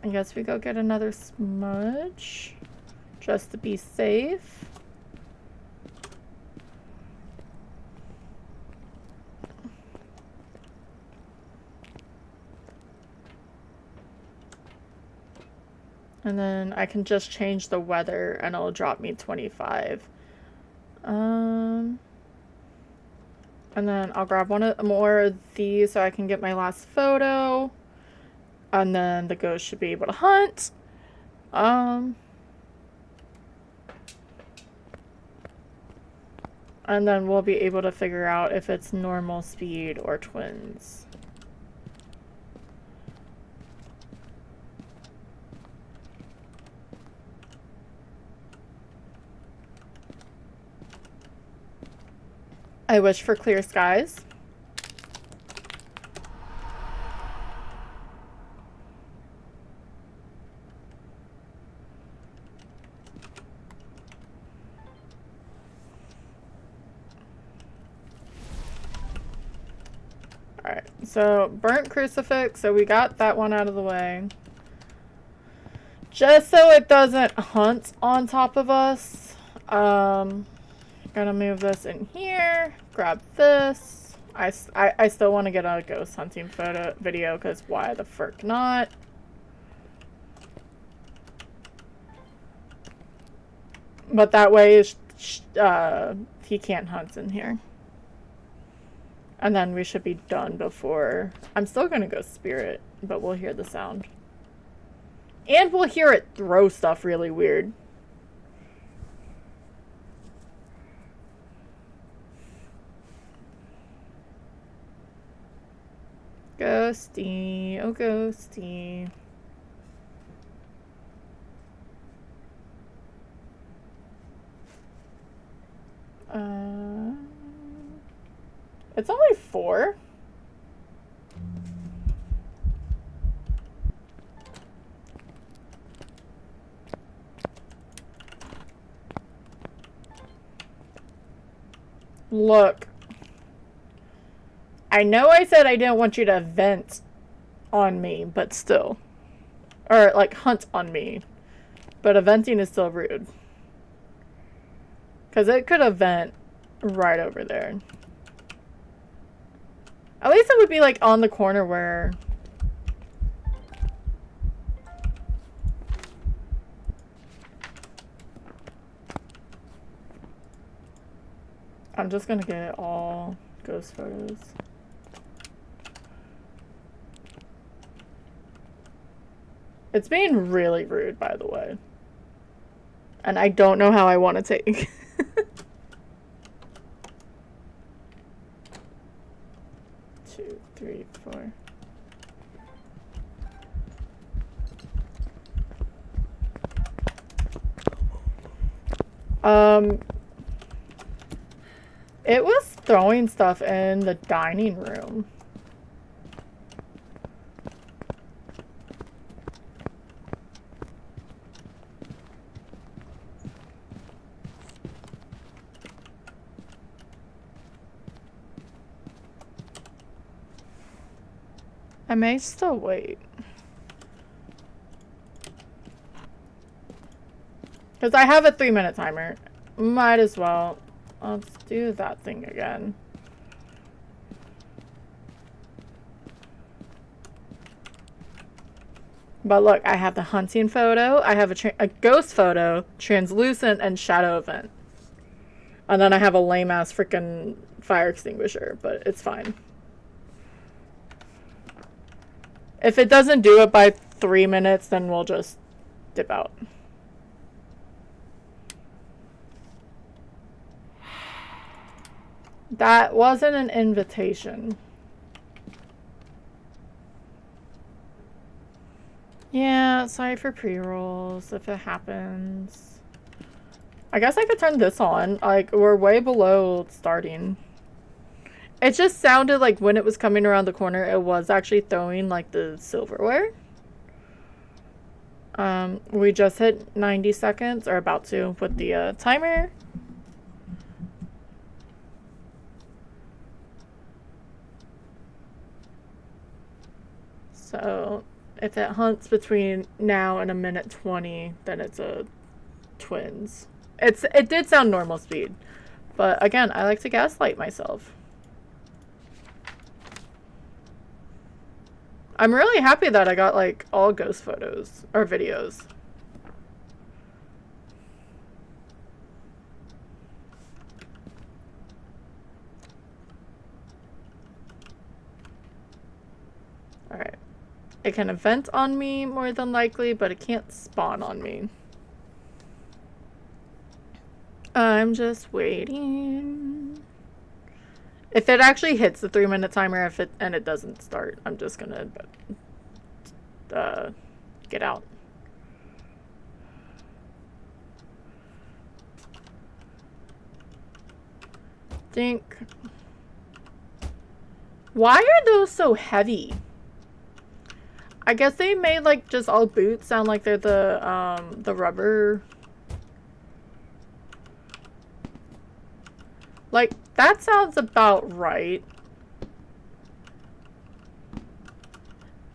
[SPEAKER 1] I guess we go get another smudge, just to be safe. And then I can just change the weather and it'll drop me 25. And then I'll grab more of these so I can get my last photo. And then the ghost should be able to hunt. And then we'll be able to figure out if it's normal speed or twins. I wish for clear skies. Alright, so burnt crucifix, so we got that one out of the way. Just so it doesn't hunt on top of us, gonna move this in here, grab this. I still want to get a ghost hunting video, because why the frick not? But that way, he can't hunt in here. And then we should be done before... I'm still gonna go spirit, but we'll hear the sound. And we'll hear it throw stuff really weird. Ghosty. Oh, ghosty. It's only 4. Look. I know I said I didn't want you to vent on me, but still. Or, like, hunt on me. But a venting is still rude. Because it could have vent right over there. At least it would be, like, on the corner where... I'm just gonna get all ghost photos. It's being really rude, by the way. And I don't know how I want to take. 2, 3, 4. It was throwing stuff in the dining room. I may still wait. Because I have a 3-minute timer. Might as well. Let's do that thing again. But look, I have the hunting photo, I have a ghost photo, translucent, and shadow event. And then I have a lame-ass freaking fire extinguisher, but it's fine. If it doesn't do it by 3 minutes, then we'll just dip out. That wasn't an invitation. Yeah, sorry for pre-rolls if it happens. I guess I could turn this on. Like, we're way below starting. It just sounded like when it was coming around the corner, it was actually throwing, like, the silverware. We just hit 90 seconds, or about to, with the timer. So, if it hunts between now and a minute 20, then it's a twins. It did sound normal speed, but again, I like to gaslight myself. I'm really happy that I got like all ghost photos or videos. Alright. It can event on me more than likely, but it can't spawn on me. I'm just waiting. If it actually hits the 3-minute timer, and it doesn't start, I'm just gonna get out. Dink. Why are those so heavy? I guess they made like just all boots sound like they're the rubber. Like, that sounds about right.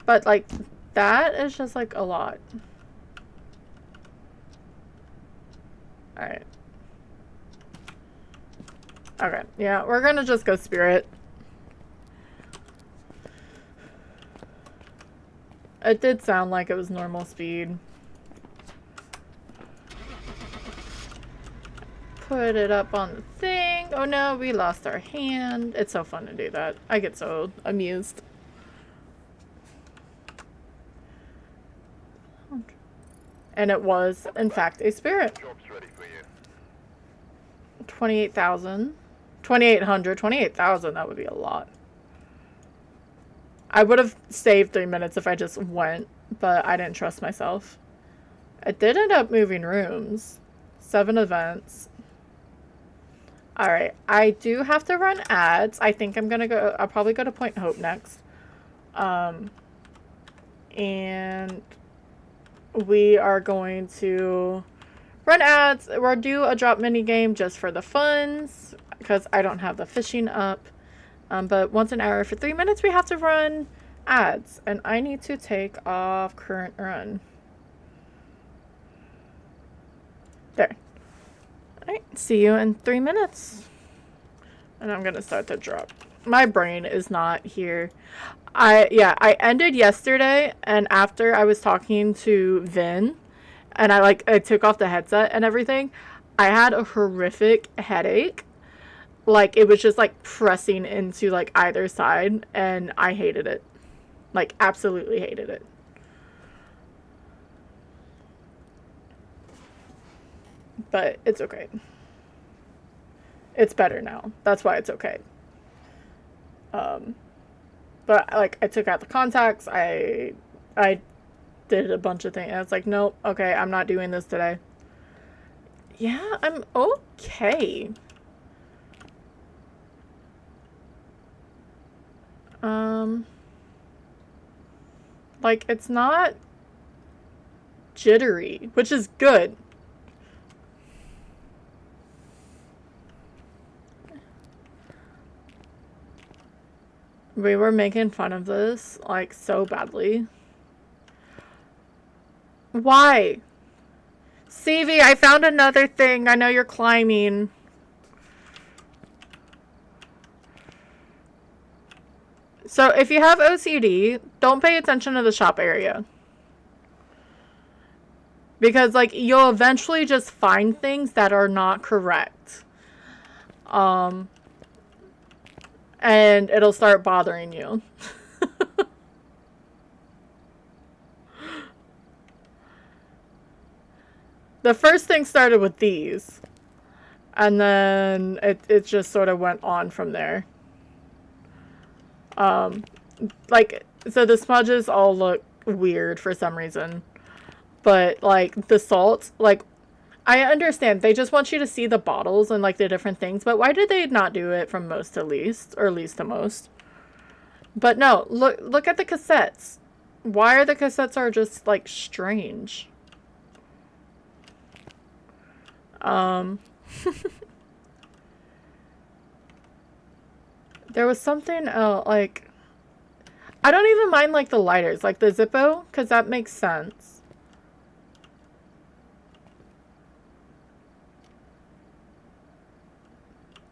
[SPEAKER 1] But, like, that is just, like, a lot. Alright. Okay, yeah, we're gonna just go spirit. It did sound like it was normal speed. Put it up on the thing. Oh no, we lost our hand. It's so fun to do that. I get so amused. And it was, in fact, a spirit. 28,000. 2,800. 28,000, that would be a lot. I would have saved 3 minutes if I just went, but I didn't trust myself. It did end up moving rooms. 7 events. Alright, I do have to run ads. I think I'm gonna go, I'll probably go to Point Hope next. And we are going to run ads. We'll do a drop mini game just for the funds, because I don't have the fishing up. But once an hour for 3 minutes, we have to run ads. And I need to take off current run. There. Alright, see you in 3 minutes. And I'm gonna start the drop. My brain is not here. I ended yesterday, and after I was talking to Vin, and I took off the headset and everything, I had a horrific headache. Like, it was just, like, pressing into, like, either side, and I hated it. Like, absolutely hated it. But it's okay. It's better now. That's why it's okay. But, like, I took out the contacts. I did a bunch of things. And it's like, nope, okay, I'm not doing this today. Yeah, I'm okay. Like, it's not jittery, which is good. We were making fun of this, like, so badly. Why? CV, I found another thing. I know you're climbing. So if you have OCD, don't pay attention to the shop area. Because, like, you'll eventually just find things that are not correct. And it'll start bothering you. The first thing started with these. And then it just sort of went on from there. Like, so the smudges all look weird for some reason. But, like, the salt, like, I understand. They just want you to see the bottles and, like, the different things. But why did they not do it from most to least? Or least to most? But no, look at the cassettes. Why are the cassettes are just, like, strange? There was something else, like... I don't even mind, like, the lighters. Like, the Zippo, because that makes sense.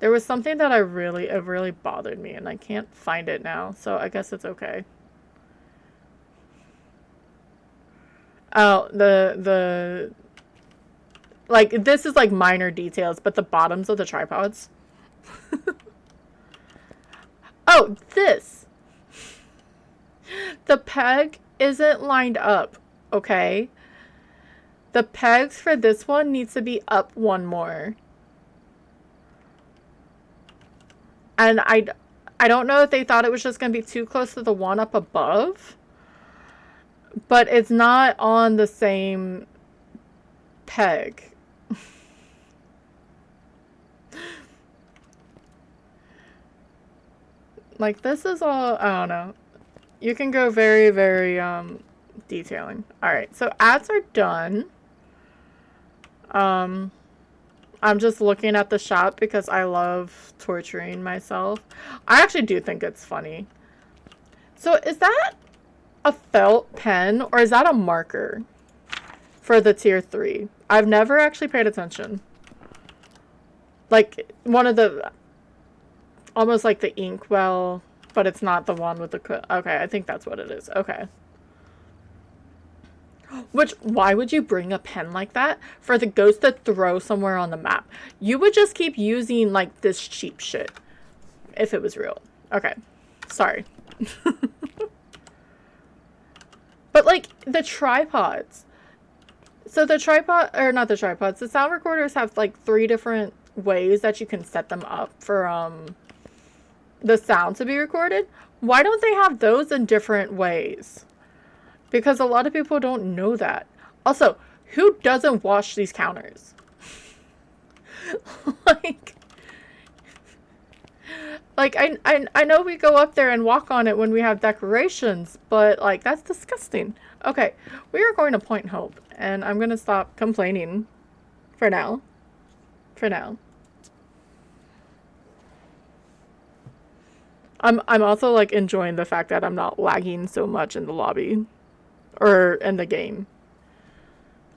[SPEAKER 1] There was something that it really bothered me, and I can't find it now, so I guess it's okay. Oh, like, this is, like, minor details, but the bottoms of the tripods. Oh, this! The peg isn't lined up, okay? The pegs for this one needs to be up one more. And I don't know if they thought it was just going to be too close to the one up above. But it's not on the same peg. Like, this is all, I don't know. You can go very, very, detailing. Alright, so ads are done. I'm just looking at the shop because I love torturing myself. I actually do think it's funny. So is that a felt pen or is that a marker for the tier 3? I've never actually paid attention. Like one of the, almost like the inkwell, but it's not the one with the, okay, I think that's what it is. Okay. Which, why would you bring a pen like that for the ghost to throw somewhere on the map? You would just keep using, like, this cheap shit. If it was real. Okay. Sorry. But, like, the tripods. So the tripod, or not the tripods, the sound recorders have, like, 3 different ways that you can set them up for, the sound to be recorded. Why don't they have those in different ways? Because a lot of people don't know that. Also, who doesn't wash these counters? like I know we go up there and walk on it when we have decorations, but like that's disgusting. Okay, we are going to Point Hope, and I'm gonna stop complaining for now. For now. I'm also like enjoying the fact that I'm not lagging so much in the lobby. Or in the game.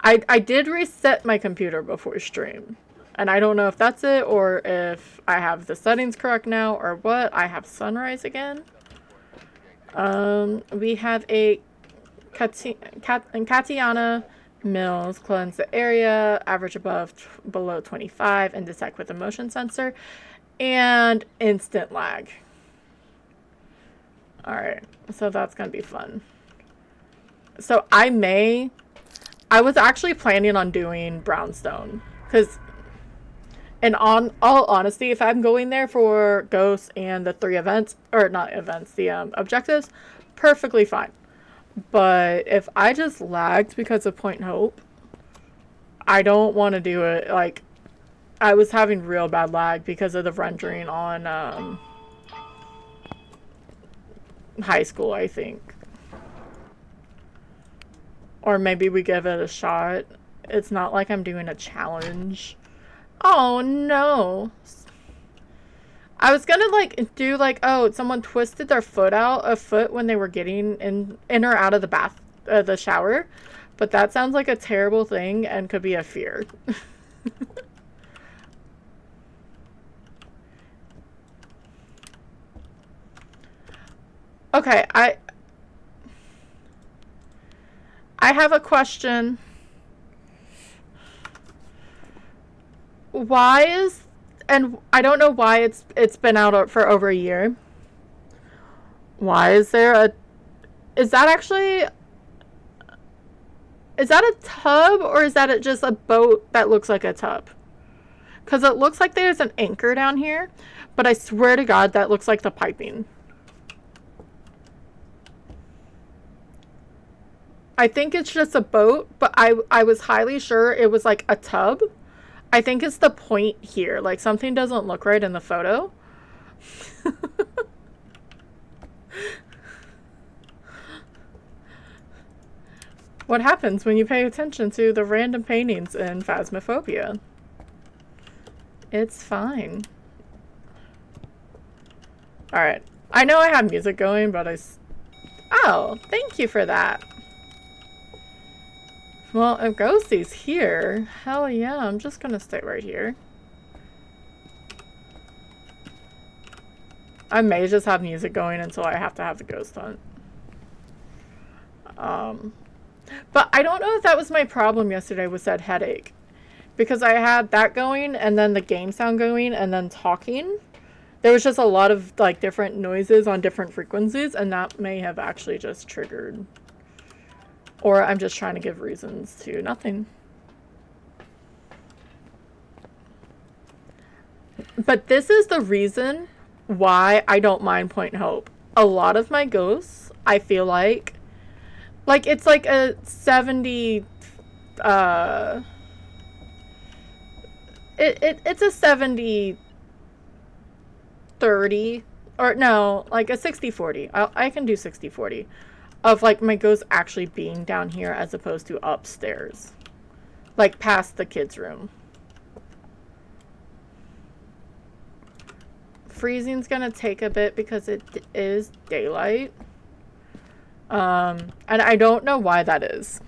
[SPEAKER 1] I did reset my computer before stream. And I don't know if that's it or if I have the settings correct now or what. I have sunrise again. We have a Katiana Mills cleanse the area, average below 25, and detect with a motion sensor. And instant lag. Alright, so that's going to be fun. So I was actually planning on doing Brownstone. Because, and on all honesty, if I'm going there for Ghosts and the 3 events, or not events, the objectives, perfectly fine. But if I just lagged because of Point Hope, I don't want to do it. Like, I was having real bad lag because of the rendering on high school, I think. Or maybe we give it a shot. It's not like I'm doing a challenge. Oh, no. I was gonna, like, do, like, oh, someone twisted their foot when they were getting in or out of the shower. But that sounds like a terrible thing and could be a fear. Okay, I have a question. Why is, and I don't know why it's been out for over a year. Why is there is that a tub or is that just a boat that looks like a tub? Because it looks like there's an anchor down here, but I swear to God that looks like the piping. I think it's just a boat, but I was highly sure it was like a tub. I think it's the point here. Like something doesn't look right in the photo. What happens when you pay attention to the random paintings in Phasmophobia? It's fine. Alright. I know I have music going, but Oh, thank you for that. Well, if Ghosty's here, hell yeah, I'm just gonna stay right here. I may just have music going until I have to have the ghost hunt. But I don't know if that was my problem yesterday with that headache. Because I had that going, and then the game sound going, and then talking. There was just a lot of, like, different noises on different frequencies, and that may have actually just triggered. Or I'm just trying to give reasons to nothing. But this is the reason why I don't mind Point Hope. A lot of my ghosts, I feel like it's like a 70, it's a 70, 30, or no, like a 60-40. I can do 60-40 of like my ghosts actually being down here as opposed to upstairs, like past the kids' room. Freezing's gonna take a bit because it is daylight. And I don't know why that is.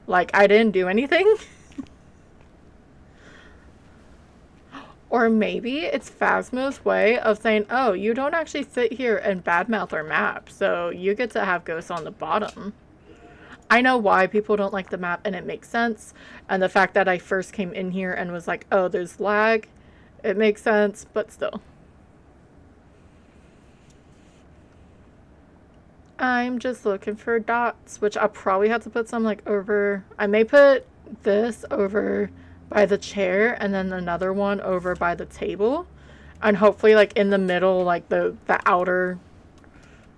[SPEAKER 1] Like, I didn't do anything. Or maybe it's Phasmo's way of saying, oh, you don't actually sit here and badmouth our map, so you get to have ghosts on the bottom. I know why people don't like the map, and it makes sense. And the fact that I first came in here and was like, oh, there's lag, it makes sense, but still. I'm just looking for dots, which I'll probably have to put some like over. I may put this over by the chair and then another one over by the table. And hopefully like in the middle, like the outer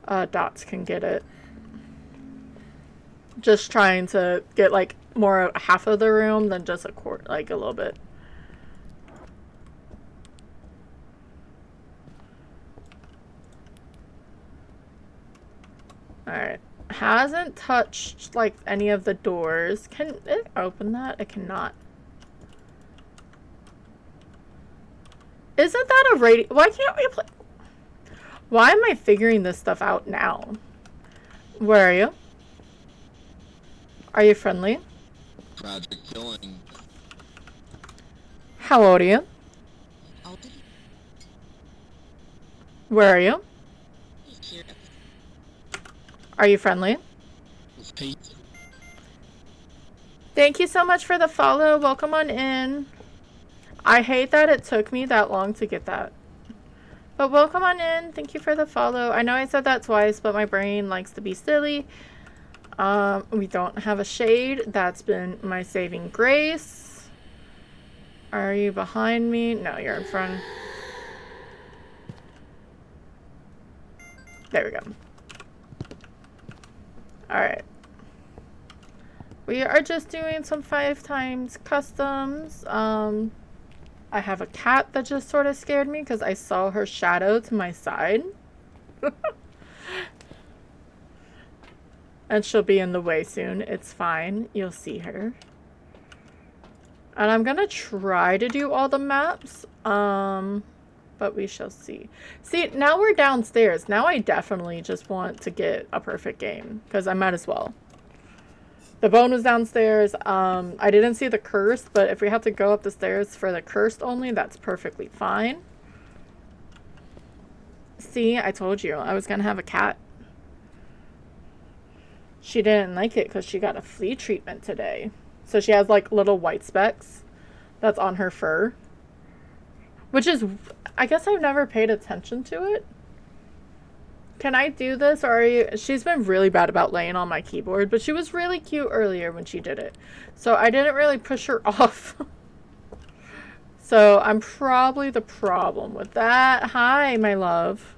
[SPEAKER 1] dots can get it. Just trying to get like more half of the room than just a quarter, like a little bit. Alright. Hasn't touched, like, any of the doors. Can it open that? It cannot. Isn't that a radio? Why can't we play? Why am I figuring this stuff out now? Where are you? Are you friendly?
[SPEAKER 2] Tragic killing.
[SPEAKER 1] How old are you? Where are you?
[SPEAKER 2] Here.
[SPEAKER 1] Are you friendly?
[SPEAKER 2] Pete.
[SPEAKER 1] Thank you so much for the follow. Welcome on in. I hate that it took me that long to get that. But welcome on in. Thank you for the follow. I know I said that twice, but my brain likes to be silly. We don't have a shade. That's been my saving grace. Are you behind me? No, you're in front. There we go. Alright. We are just doing some 5x customs. I have a cat that just sort of scared me because I saw her shadow to my side. And she'll be in the way soon. It's fine. You'll see her. And I'm gonna try to do all the maps. But we shall see. See, now we're downstairs. Now I definitely just want to get a perfect game. Because I might as well. The bone was downstairs. I didn't see the cursed, but if we have to go up the stairs for the cursed only, that's perfectly fine. See, I told you I was gonna have a cat. She didn't like it because she got a flea treatment today. So she has like little white specks that's on her fur. Which is, I guess I've never paid attention to it. Can I do this? Or are you? She's been really bad about laying on my keyboard, but she was really cute earlier when she did it. So I didn't really push her off. So I'm probably the problem with that. Hi, my love.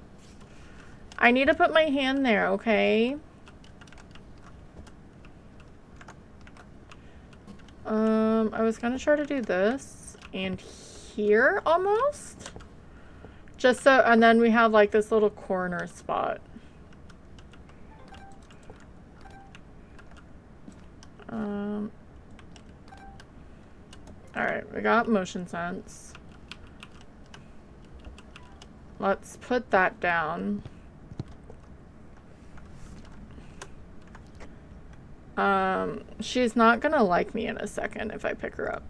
[SPEAKER 1] I need to put my hand there, okay? I was gonna try to do this and here almost. Just so, and then we have like this little corner spot. Alright, we got motion sense. Let's put that down. She's not gonna like me in a second if I pick her up.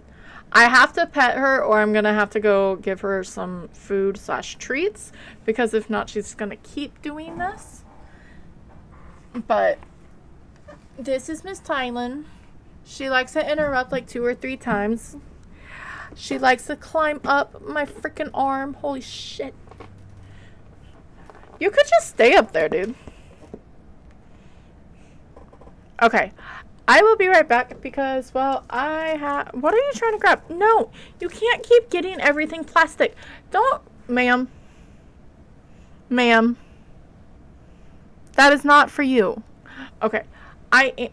[SPEAKER 1] I have to pet her or I'm gonna have to go give her some food / treats, because if not, she's gonna keep doing this. But this is Miss Tylan. She likes to interrupt like 2 or 3 times. She likes to climb up my freaking arm. Holy shit. You could just stay up there, dude. Okay. I will be right back because, well, what are you trying to grab? No, you can't keep getting everything plastic. Don't, ma'am. Ma'am. That is not for you. Okay. I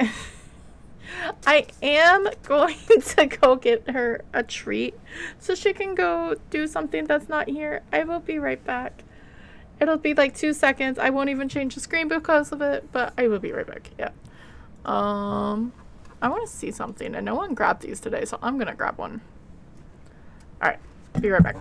[SPEAKER 1] am going to go get her a treat so she can go do something that's not here. I will be right back. It'll be like 2 seconds. I won't even change the screen because of it, but I will be right back. Yeah. I want to see something, and no one grabbed these today, so I'm gonna grab one. Alright, be right back.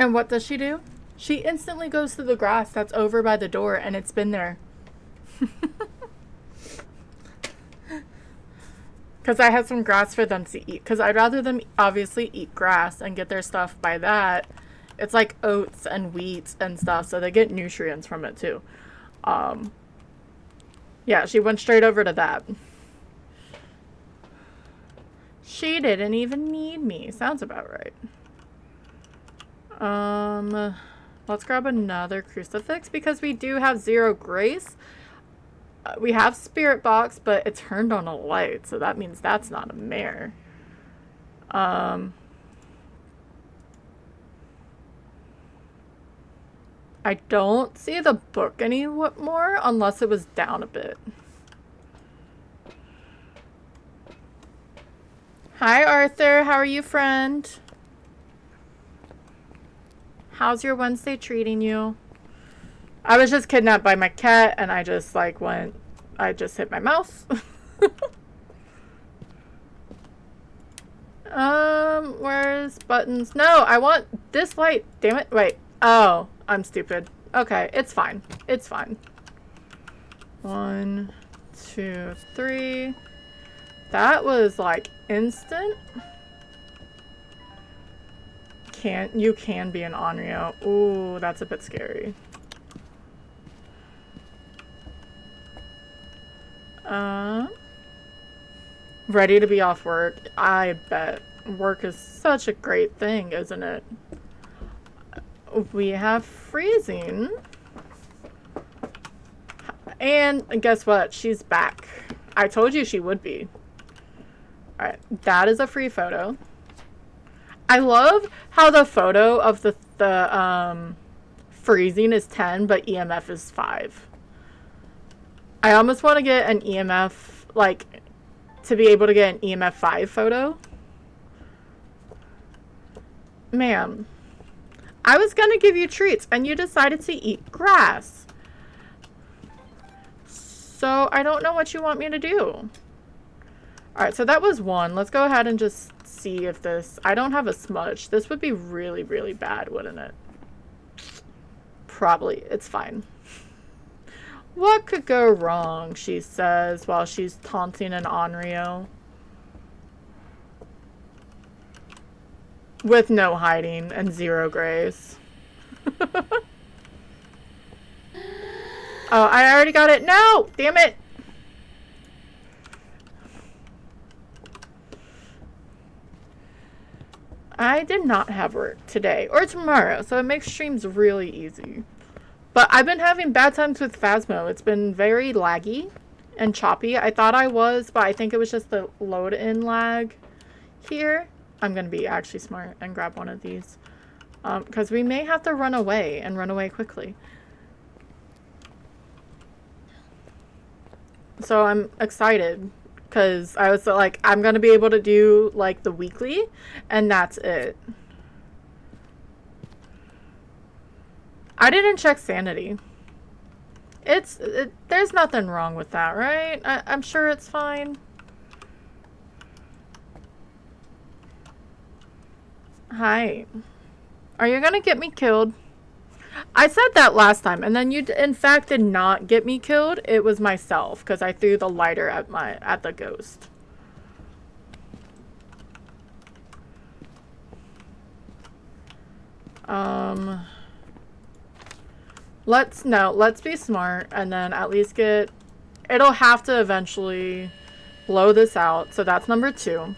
[SPEAKER 1] And what does she do? She instantly goes to the grass that's over by the door, and it's been there. Because I have some grass for them to eat. Because I'd rather them obviously eat grass and get their stuff by that. It's like oats and wheat and stuff, so they get nutrients from it too. Yeah, she went straight over to that. She didn't even need me. Sounds about right. Let's grab another crucifix because we do have 0 grace. We have spirit box, but it turned on a light, so that means that's not a mare. I don't see the book anymore unless it was down a bit. Hi, Arthur. How are you, friend? How's your Wednesday treating you? I was just kidnapped by my cat and I just like I just hit my mouse. Where's buttons? No, I want this light. Damn it. Wait. Oh, I'm stupid. Okay, it's fine. It's fine. 1, 2, 3. That was like instant. You can be an Onryo. Ooh, that's a bit scary. Ready to be off work. I bet work is such a great thing, isn't it? We have freezing. And guess what? She's back. I told you she would be. Alright, that is a free photo. I love how the photo of the freezing is 10, but EMF is 5. I almost want to get an EMF, like, to be able to get an EMF 5 photo. Ma'am, I was gonna give you treats, and you decided to eat grass. So I don't know what you want me to do. Alright, so that was one. Let's go ahead and just see if this... I don't have a smudge. This would be really, really bad, wouldn't it? Probably. It's fine. What could go wrong, she says, while she's taunting an Onryo. With no hiding and 0 grace. Oh, I already got it. No! Damn it! I did not have work today or tomorrow, so it makes streams really easy. But I've been having bad times with Phasmo. It's been very laggy and choppy. I thought I was, but I think it was just the load-in lag here. I'm going to be actually smart and grab one of these. Because we may have to run away and run away quickly. So I'm excited because I was like, I'm going to be able to do like the weekly and that's it. I didn't check sanity. There's nothing wrong with that, right? I'm sure it's fine. Hi. Are you going to get me killed? I said that last time, and then you, in fact, did not get me killed. It was myself, because I threw the lighter at the ghost. Let's be smart, and then at least get... It'll have to eventually blow this out, so that's number 2.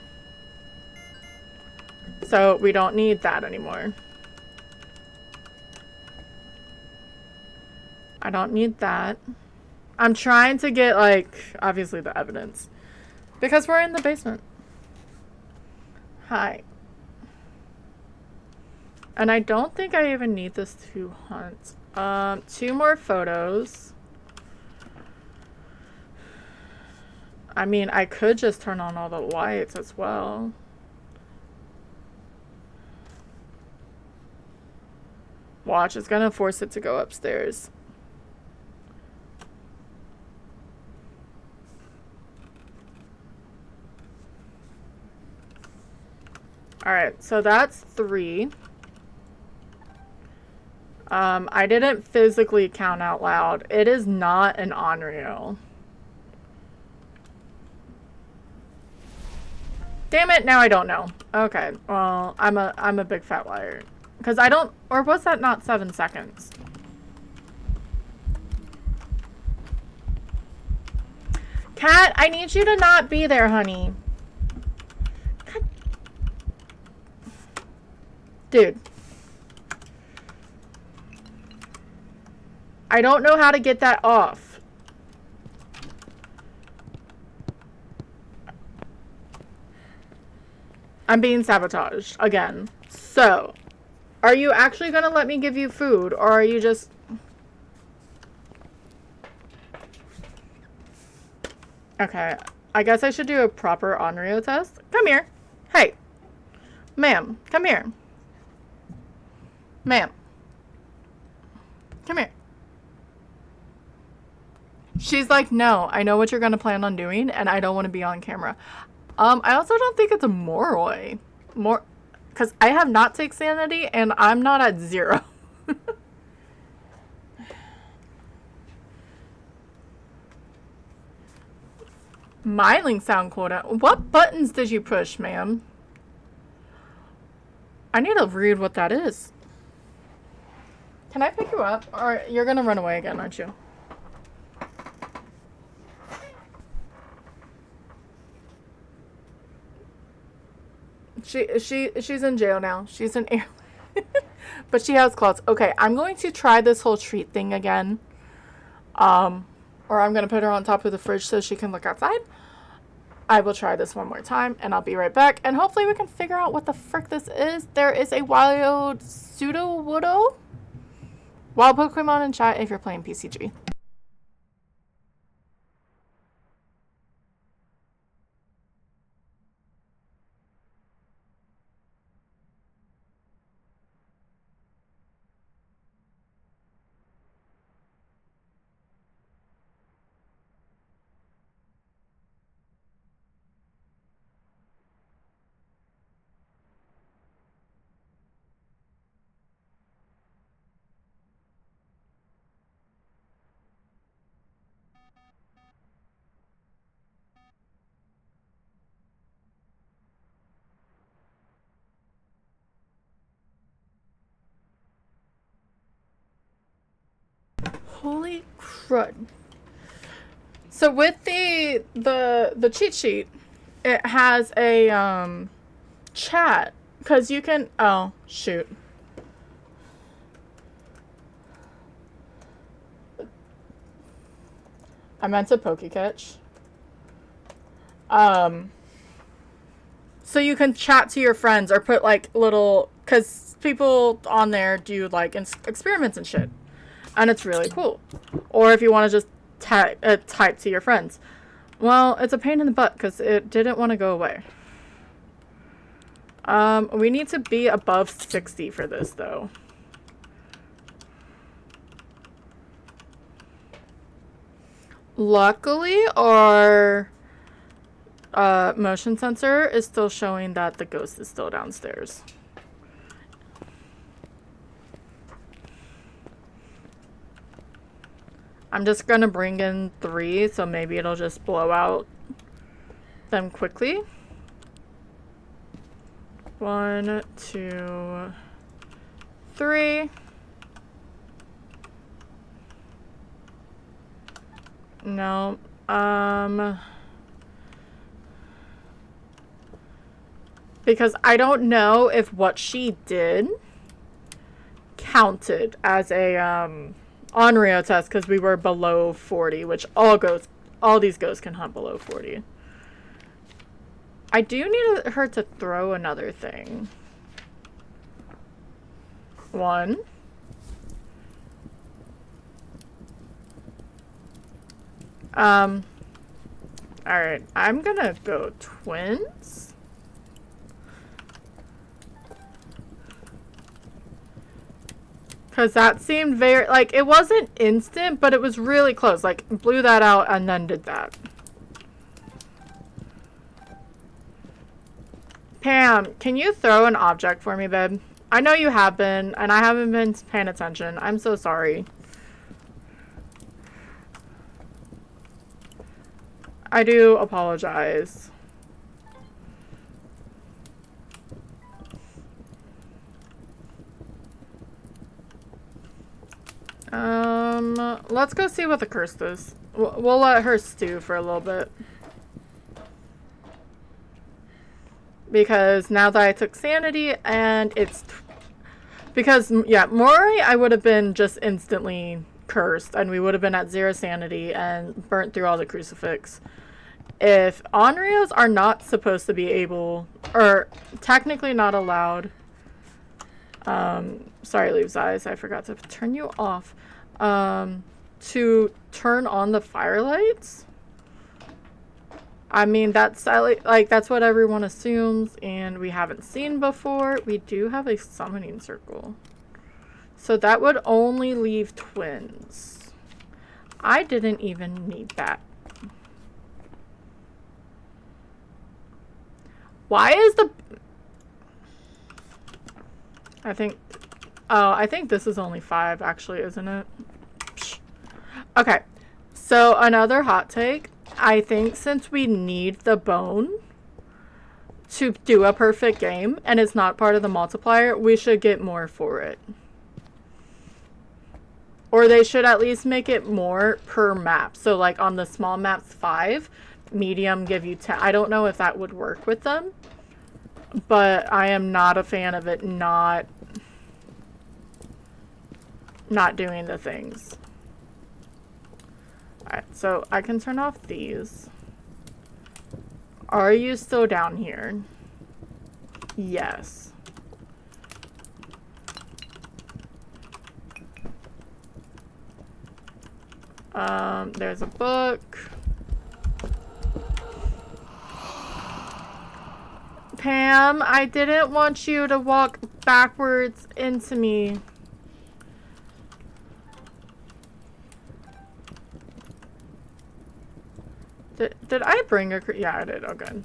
[SPEAKER 1] So we don't need that anymore. I don't need that. I'm trying to get, like, obviously the evidence. Because we're in the basement. Hi. And I don't think I even need this to hunt. 2 more photos. I mean, I could just turn on all the lights as well. Watch, it's gonna force it to go upstairs. Alright, so that's 3. I didn't physically count out loud. It is not an Onryo. Damn it, now I don't know. Okay, well, I'm a big fat liar. Because I don't... Or was that not 7 seconds? Cat, I need you to not be there, honey. God. Dude. I don't know how to get that off. I'm being sabotaged again. So, are you actually going to let me give you food, or are you just... Okay, I guess I should do a proper Onryo test. Come here. Hey. Ma'am, come here. Ma'am. Come here. She's like, no, I know what you're going to plan on doing, and I don't want to be on camera. I also don't think it's a Moroi. Because I have not taken sanity, and I'm not at 0. Miling sound quota. What buttons did you push, ma'am? I need to read what that is. Can I pick you up? Or you're going to run away again, aren't you? She's in jail now. She's in air. But she has claws. Okay, I'm going to try this whole treat thing again. Or I'm going to put her on top of the fridge so she can look outside. I will try this one more time, and I'll be right back. And hopefully we can figure out what the frick this is. There is a wild Sudowoodo. Wild Pokemon in chat if you're playing PCG. crud. So with the cheat sheet, it has a chat, because you can, oh shoot, I meant to Pokecatch. So you can chat to your friends or put like little, because people on there do like experiments and shit, and it's really cool. Or if you want to just type to your friends. Well, it's a pain in the butt because it didn't want to go away. We need to be above 60 for this though. Luckily, our motion sensor is still showing that the ghost is still downstairs. I'm just gonna bring in 3, so maybe it'll just blow out them quickly. 1, 2, 3. No. Because I don't know if what she did counted as a Onryo test, because we were below 40, which all these ghosts can hunt below 40. I do need her to throw another thing. 1. Alright, I'm gonna go twins. Because that seemed very, like, it wasn't instant, but it was really close. Like, blew that out and then did that. Pam, can you throw an object for me, babe? I know you have been, and I haven't been paying attention. I'm so sorry. I do apologize. Let's go see what the curse is. We'll let her stew for a little bit. Because now that I took sanity and it's... Because, yeah, Mori, I would have been just instantly cursed and we would have been at 0 sanity and burnt through all the crucifix. If Onryos are not supposed to be able, or technically not allowed, sorry, Leaves Eyes, I forgot to turn you off, to turn on the firelights. I mean, that's like that's what everyone assumes, and we haven't seen before. We do have a summoning circle, so that would only leave twins. I didn't even need that. Why is the... I think this is only 5, actually, isn't it? Psh. Okay, so another hot take. I think since we need the bone to do a perfect game, and it's not part of the multiplier, we should get more for it. Or they should at least make it more per map. So, like, on the small maps, 5, medium give you 10. I don't know if that would work with them, but I am not a fan of it not doing the things. Alright, so I can turn off these. Are you still down here? Yes. There's a book. Pam, I didn't want you to walk backwards into me. Did I bring her? Yeah, I did. Oh, good.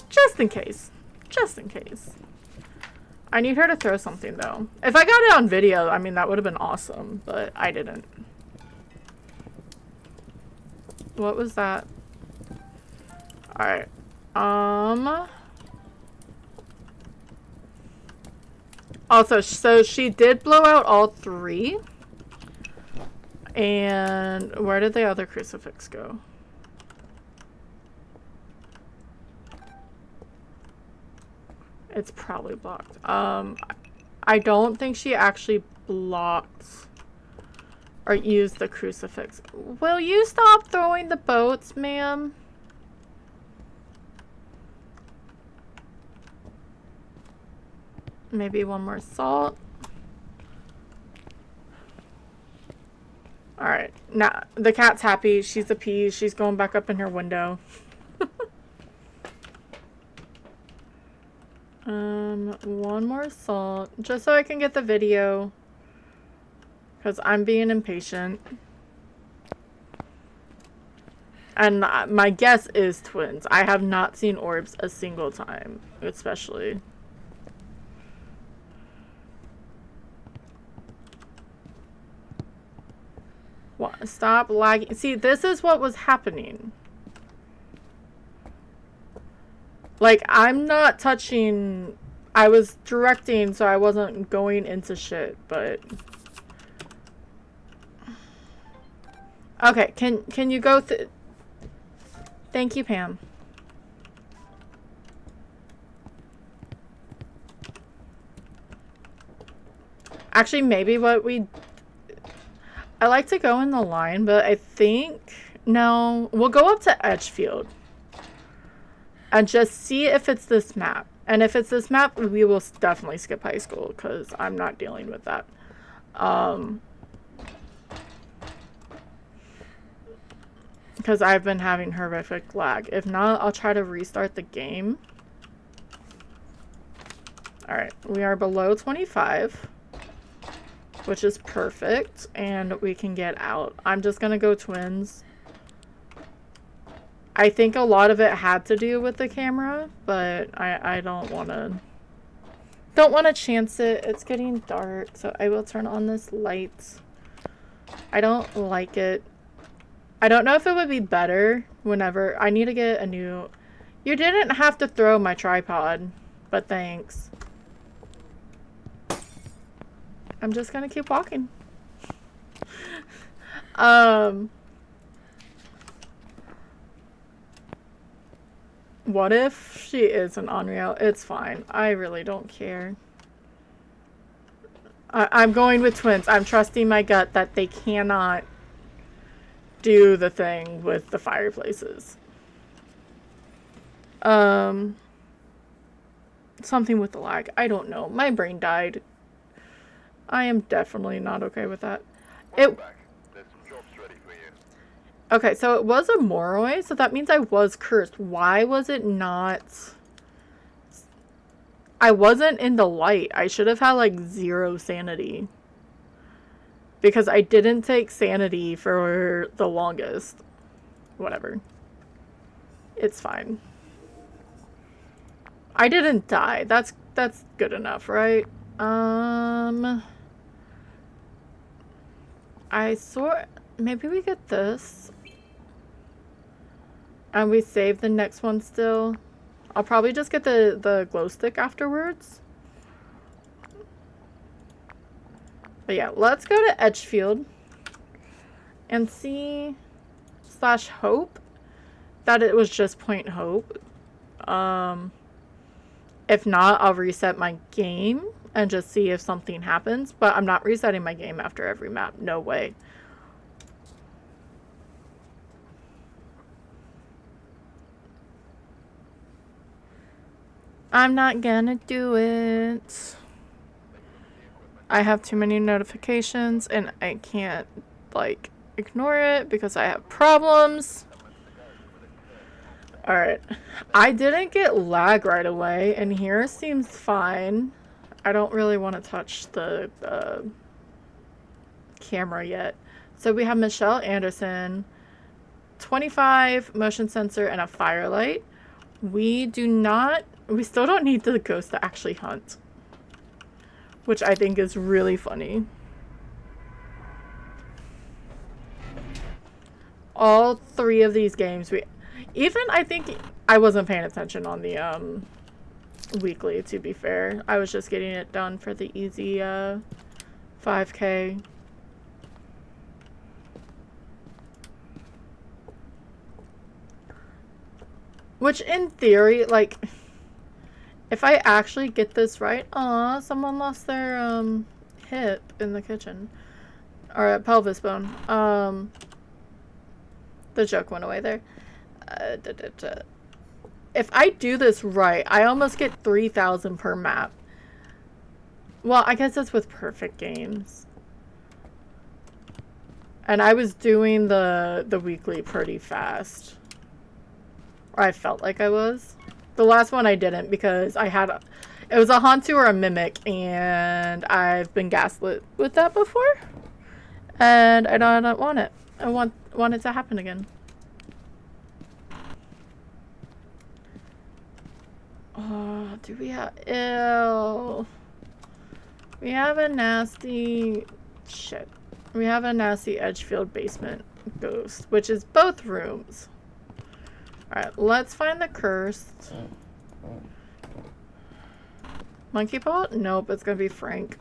[SPEAKER 1] Just in case. Just in case. I need her to throw something, though. If I got it on video, I mean, that would have been awesome, but I didn't. What was that? Alright. Also, so she did blow out all 3. And where did the other crucifix go? It's probably blocked. I don't think she actually blocked or used the crucifix. Will you stop throwing the boats, ma'am? Maybe one more salt. Alright, now the cat's happy. She's appeased. She's going back up in her window. One more salt. Just so I can get the video. Because I'm being impatient. And my guess is twins. I have not seen orbs a single time. Especially. What? Stop lagging. See, this is what was happening. Like, I'm not touching... I was directing, so I wasn't going into shit, but... Okay, can you go through... Thank you, Pam. Actually, maybe what we... I like to go in the line, but I think... No, we'll go up to Edgefield. And just see if it's this map. And if it's this map, we will definitely skip high school, because I'm not dealing with that. Because I've been having horrific lag. If not, I'll try to restart the game. Alright, we are below 25. Which is perfect. And we can get out. I'm just going to go twins. I think a lot of it had to do with the camera, but I don't want to chance it. It's getting dark, so I will turn on this light. I don't like it. I don't know if it would be better whenever I need to get a new... You didn't have to throw my tripod, but thanks. I'm just gonna keep walking. What if she isn't unreal? It's fine. I really don't care. I'm going with twins. I'm trusting my gut that they cannot do the thing with the fireplaces. Something with the lag. I don't know. My brain died. I am definitely not okay with that. Okay, so it was a Moroi, so that means I was cursed. Why was it not... I wasn't in the light. I should have had, like, 0 sanity. Because I didn't take sanity for the longest. Whatever. It's fine. I didn't die. That's good enough, right? I saw... Maybe we get this. And we save the next one still. I'll probably just get the glow stick afterwards. But yeah, let's go to Edgefield. And see... / hope that it was just Point Hope. If not, I'll reset my game and just see if something happens. But I'm not resetting my game after every map. No way. I'm not gonna do it. I have too many notifications and I can't, like, ignore it because I have problems. Alright. I didn't get lag right away and here seems fine. I don't really want to touch the camera yet. So we have Michelle Anderson, 25, motion sensor, and a firelight. We still don't need the ghost to actually hunt. Which I think is really funny. All 3 of these games, I think I wasn't paying attention on the weekly, to be fair. I was just getting it done for the easy 5K. Which in theory, like, if I actually get this right, aw, someone lost their hip in the kitchen. Or a pelvis bone. The joke went away there. If I do this right, I almost get 3,000 per map. Well, I guess that's with perfect games. And I was doing the weekly pretty fast. Or I felt like I was. The last one I didn't because it was a Hantu or a Mimic, and I've been gaslit with that before. And I don't want it. I want it to happen again. Oh, do we have... Ew. We have a nasty... Shit. We have a nasty Edgefield basement ghost, which is both rooms. Alright, let's find the cursed. Monkey paw? Nope, it's gonna be Frank.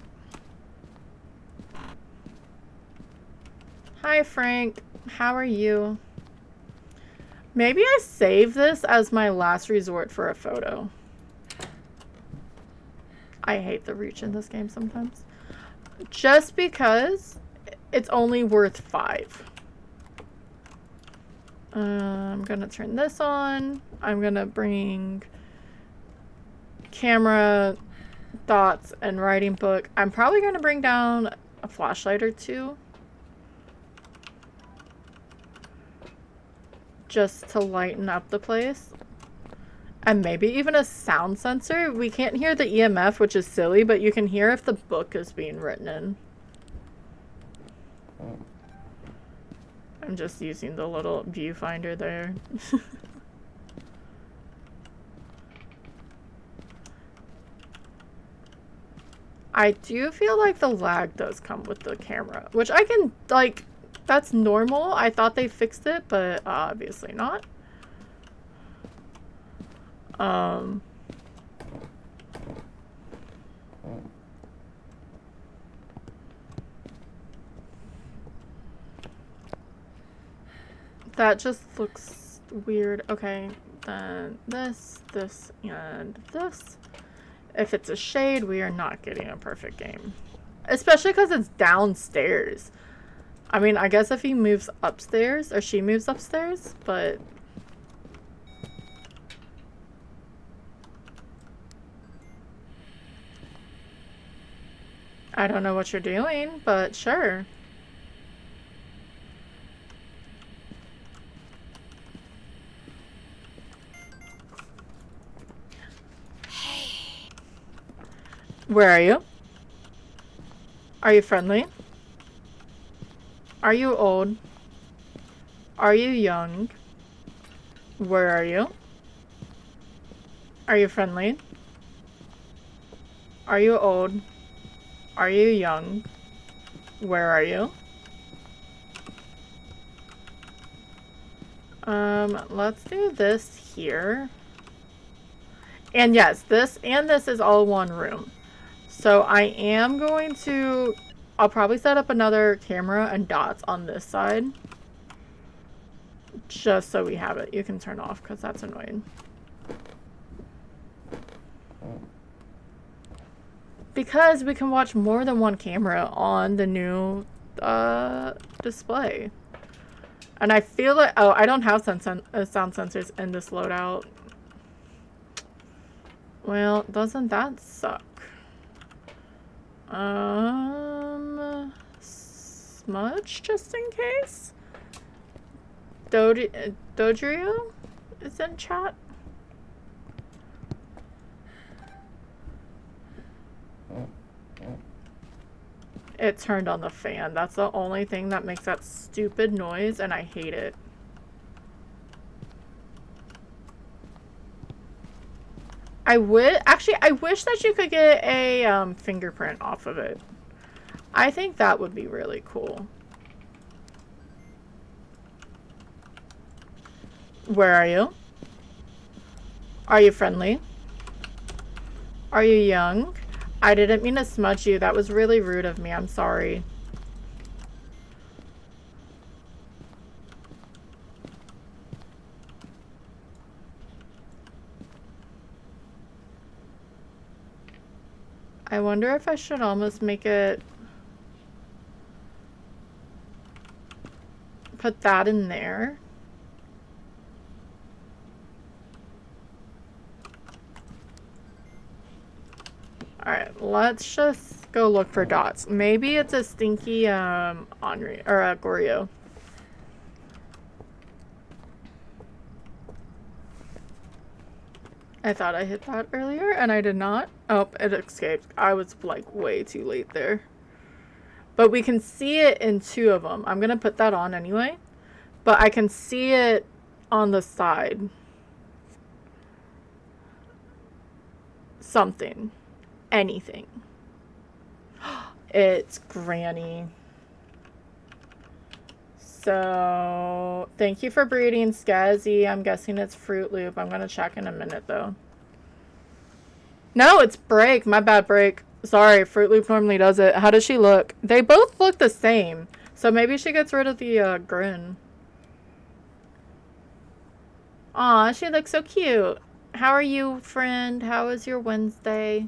[SPEAKER 1] Hi, Frank. How are you? Maybe I save this as my last resort for a photo. I hate the reach in this game sometimes. Just because it's only worth 5. I'm gonna turn this on. I'm gonna bring camera, dots, and writing book. I'm probably gonna bring down a flashlight or 2. Just to lighten up the place. And maybe even a sound sensor. We can't hear the EMF, which is silly, but you can hear if the book is being written in. I'm just using the little viewfinder there. I do feel like the lag does come with the camera, which I can, like, that's normal. I thought they fixed it, but obviously not. That just looks weird. Okay, then this, and this. If it's a shade, we are not getting a perfect game. Especially because it's downstairs. I mean, I guess if he moves upstairs, or she moves upstairs, but... I don't know what you're doing, but sure. Where are you? Are you friendly? Are you old? Are you young? Where are you? Are you friendly? Are you old? Are you young? Where are you? Let's do this here. And yes, this and this is all one room. So I am going to... I'll probably set up another camera and dots on this side. Just so we have it. You can turn off because that's annoying. Because we can watch more than one camera on the new display. And I feel like... Oh, I don't have sound sensors in this loadout. Well, doesn't that suck? Smudge, just in case? Dodrio is in chat. It turned on the fan. That's the only thing that makes that stupid noise, and I hate it. I wish that you could get a fingerprint off of it. I think that would be really cool. Where are you? Are you friendly? Are you young? I didn't mean to smudge you. That was really rude of me. I'm sorry. I wonder if I should almost make it... Put that in there. Alright, let's just go look for dots. Maybe it's a stinky, Henri, or a Goryo. I thought I hit that earlier, and I did not. Oh, it escaped. I was, like, way too late there. But we can see it in two of them. I'm gonna put that on anyway. But I can see it on the side. Something. Anything. It's Granny. So, thank you for breeding, Skazzy. I'm guessing it's Fruit Loop. I'm gonna check in a minute, though. No, it's Break. My bad, Break. Sorry, Fruit Loop normally does it. How does she look? They both look the same. So maybe she gets rid of the grin. Aw, she looks so cute. How are you, friend? How was your Wednesday?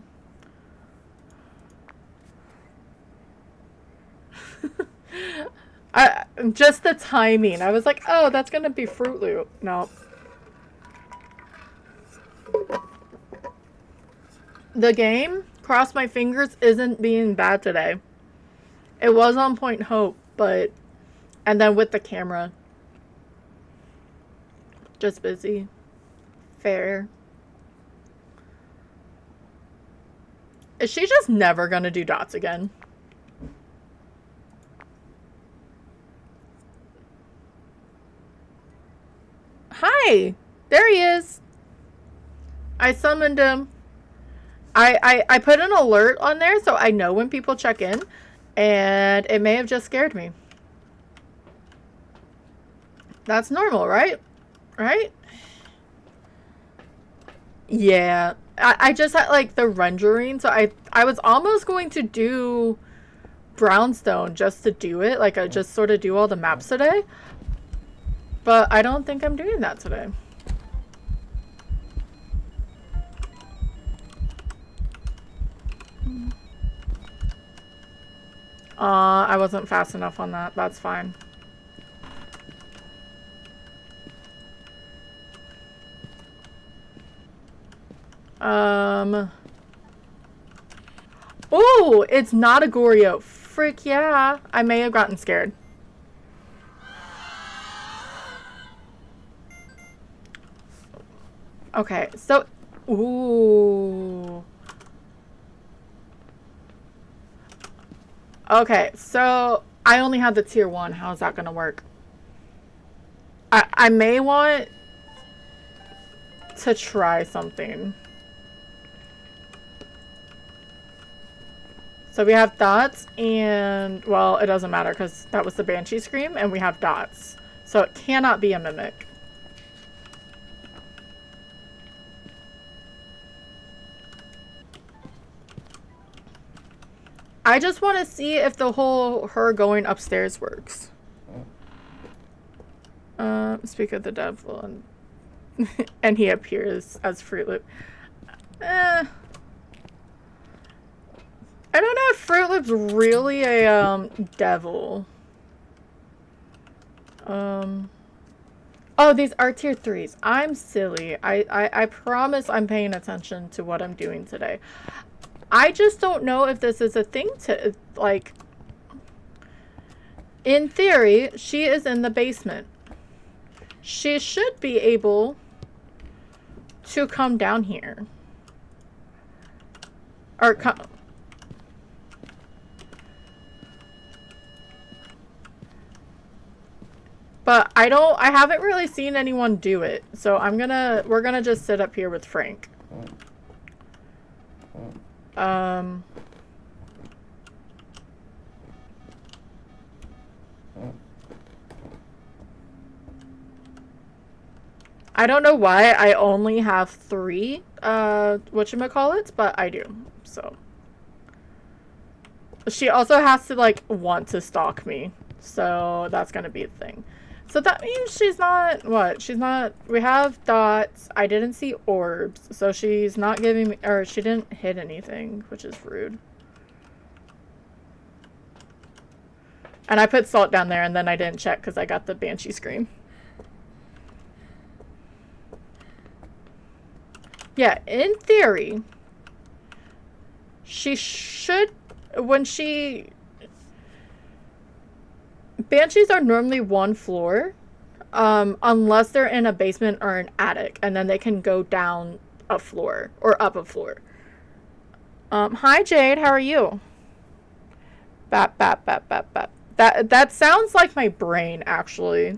[SPEAKER 1] Just the timing. I was like, oh, that's gonna be Fruit Loop. No. The game, cross my fingers, isn't being bad today. It was on Point Hope, but... And then with the camera. Just busy. Fair. Is she just never gonna do dots again? Hi! There he is! I summoned him. I put an alert on there so I know when people check in. And it may have just scared me. That's normal, right? Right? Yeah. I just had, like, the rendering. So I was almost going to do Brownstone just to do it. Like, I just sort of do all the maps today. But I don't think I'm doing that today. I wasn't fast enough on that. That's fine. Oh, it's not a Goryo. Frick yeah. I may have gotten scared. Okay, so... Ooh. Okay, so I only have the tier 1. How is that going to work? I may want to try something. So we have dots and, well, it doesn't matter because that was the Banshee Scream and we have dots. So it cannot be a Mimic. I just want to see if the whole her going upstairs works. Speak of the devil and and he appears as Fruit Loop. I don't know if Fruit Loop's really a devil. Oh, these are tier 3s. I'm silly. I promise I'm paying attention to what I'm doing today. I just don't know if this is a thing to, like... In theory, she is in the basement. She should be able to come down here. Or come... But I haven't really seen anyone do it. So we're gonna just sit up here with Frank. I don't know why I only have 3, whatchamacallits, but I do, so. She also has to, like, want to stalk me, so that's gonna be a thing. So that means she's not, what? She's not, we have dots. I didn't see orbs. So she's not giving me, or she didn't hit anything, which is rude. And I put salt down there and then I didn't check because I got the banshee scream. Yeah, in theory, she should, when she, banshees are normally one floor, unless they're in a basement or an attic, and then they can go down a floor or up a floor. Hi Jade, how are you? Bap bap bap bap bap. That sounds like my brain actually.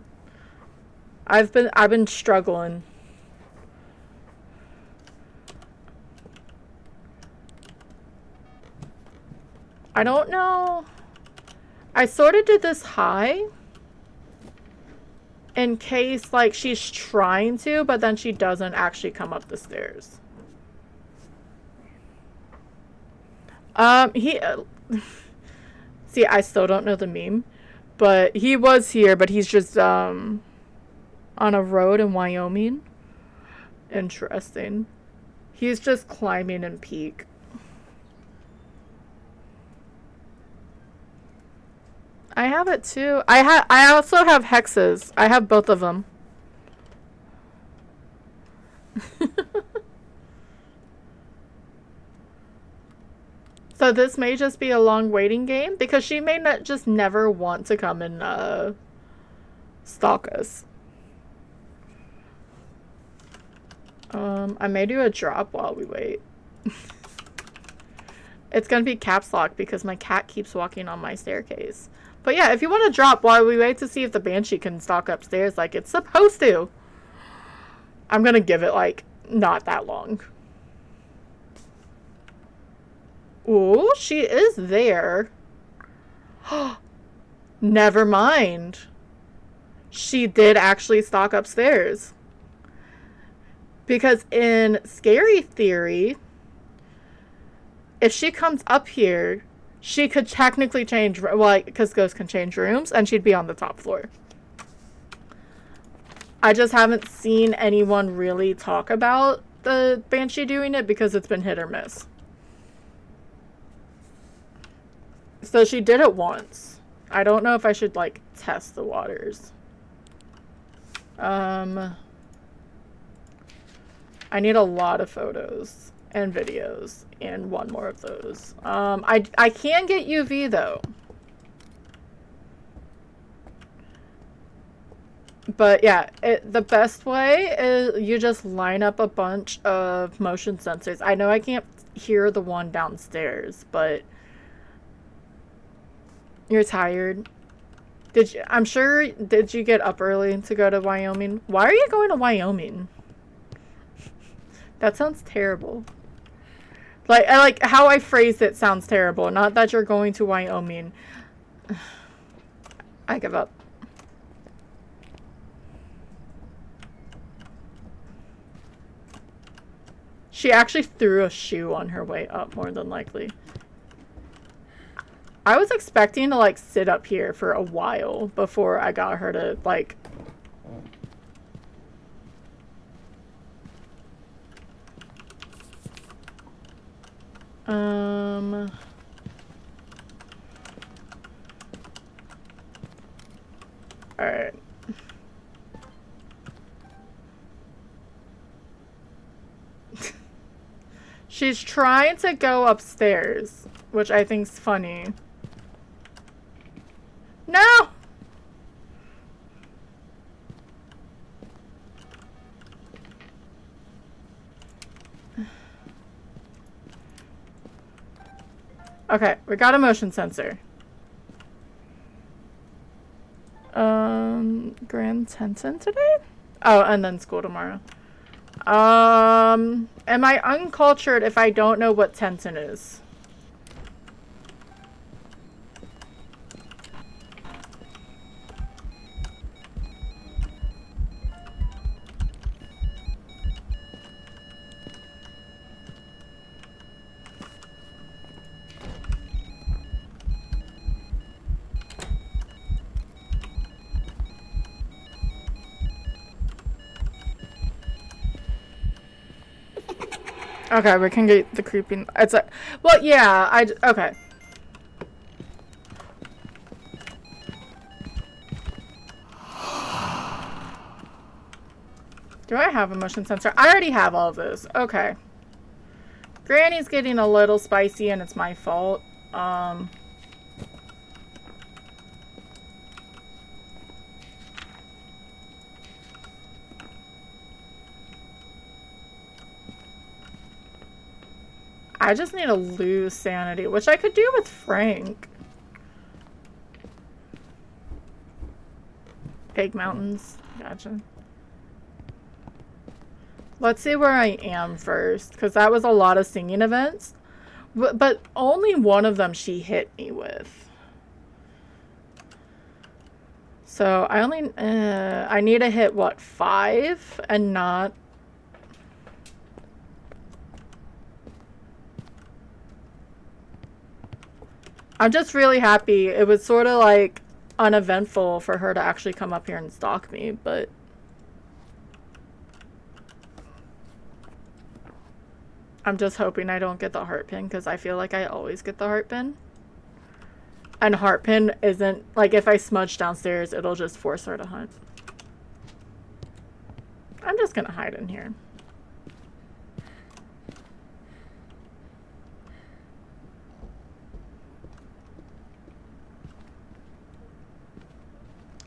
[SPEAKER 1] I've been struggling. I don't know. I sort of did this high in case like she's trying to, but then she doesn't actually come up the stairs. He see, I still don't know the meme, but he was here, but he's just on a road in Wyoming. Interesting. He's just climbing in peak. I have it too. I also have hexes. I have both of them. So this may just be a long waiting game because she may not just never want to come and stalk us. I may do a drop while we wait. It's gonna be caps lock because my cat keeps walking on my staircase. But yeah, if you want to drop while we wait to see if the banshee can stalk upstairs like it's supposed to. I'm gonna give it like not that long. Ooh, she is there. Never mind. She did actually stalk upstairs. Because in Scary Theory, if she comes up here, she could technically change, well, because ghosts can change rooms, and she'd be on the top floor. I just haven't seen anyone really talk about the banshee doing it because it's been hit or miss. So she did it once. I don't know if I should, like, test the waters. I need a lot of photos and videos and one more of those. I can get UV though. But yeah, the best way is you just line up a bunch of motion sensors. I know I can't hear the one downstairs, but you're tired. I'm sure, did you get up early to go to Wyoming? Why are you going to Wyoming? That sounds terrible. Like, I like how I phrased it sounds terrible. Not that you're going to Wyoming. I give up. She actually threw a shoe on her way up, more than likely. I was expecting to, like, sit up here for a while before I got her to, like... Alright. She's trying to go upstairs, which I think's funny. No! Okay, we got a motion sensor. Grand Tenton today? Oh, and then school tomorrow. Am I uncultured if I don't know what Tenton is? Okay, we can get the creeping. It's a. Well, yeah. Okay. Do I have a motion sensor? I already have all of those. Okay. Granny's getting a little spicy, and it's my fault. I just need to lose sanity, which I could do with Frank. Pig Mountains. Gotcha. Let's see where I am first, because that was a lot of singing events. But only one of them she hit me with. So I only... I need to hit, what, 5? And not... I'm just really happy. It was sort of like uneventful for her to actually come up here and stalk me, but... I'm just hoping I don't get the heart pin, because I feel like I always get the heart pin. And heart pin isn't... Like, if I smudge downstairs, it'll just force her to hunt. I'm just gonna hide in here.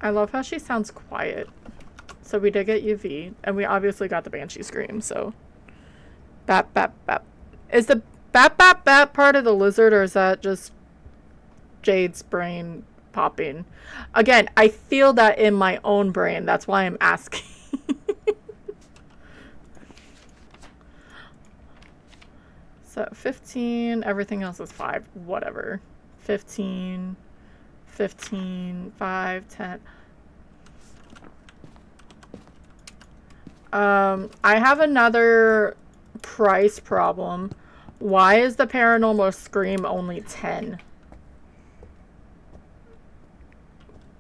[SPEAKER 1] I love how she sounds quiet. So we did get UV, and we obviously got the Banshee Scream, so... Bap, bap, bap. Is the bap, bap, bap part of the lizard, or is that just Jade's brain popping? Again, I feel that in my own brain. That's why I'm asking. So, 15. Everything else is 5. Whatever. 15. 15. 5. 10. I have another... price problem. Why is the paranormal scream only 10?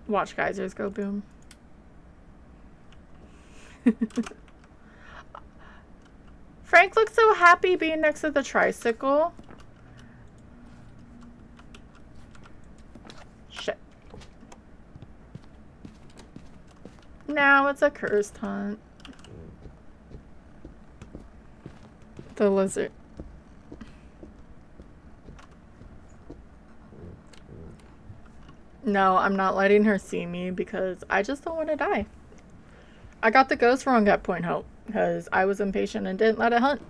[SPEAKER 1] Watch geysers go boom. Frank looks so happy being next to the tricycle. Shit. Now it's a cursed hunt. The lizard. No, I'm not letting her see me because I just don't want to die. I got the ghost wrong at Point Hope because I was impatient and didn't let it hunt.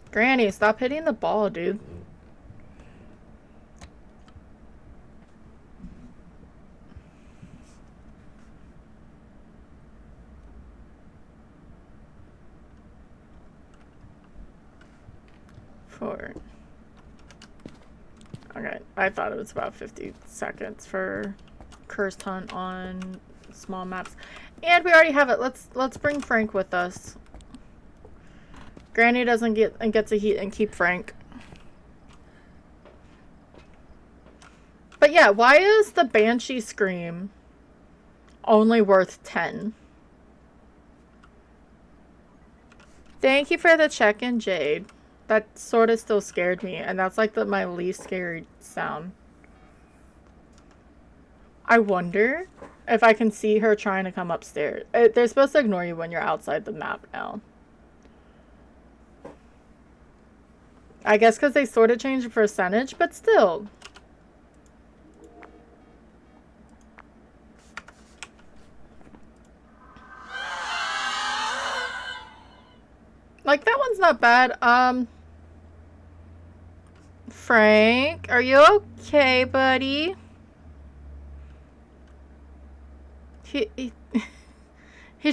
[SPEAKER 1] Granny, stop hitting the ball, dude. Okay, I thought it was about 50 seconds for cursed hunt on small maps. And we already have it. Let's bring Frank with us. Granny doesn't get to heat and keep Frank. But yeah, why is the Banshee Scream only worth 10? Thank you for the check-in, Jade. That sort of still scared me, and that's like my least scary sound. I wonder if I can see her trying to come upstairs. They're supposed to ignore you when you're outside the map now. I guess because they sort of changed the percentage, but still. Like, that one's not bad. Frank, are you okay, buddy? He's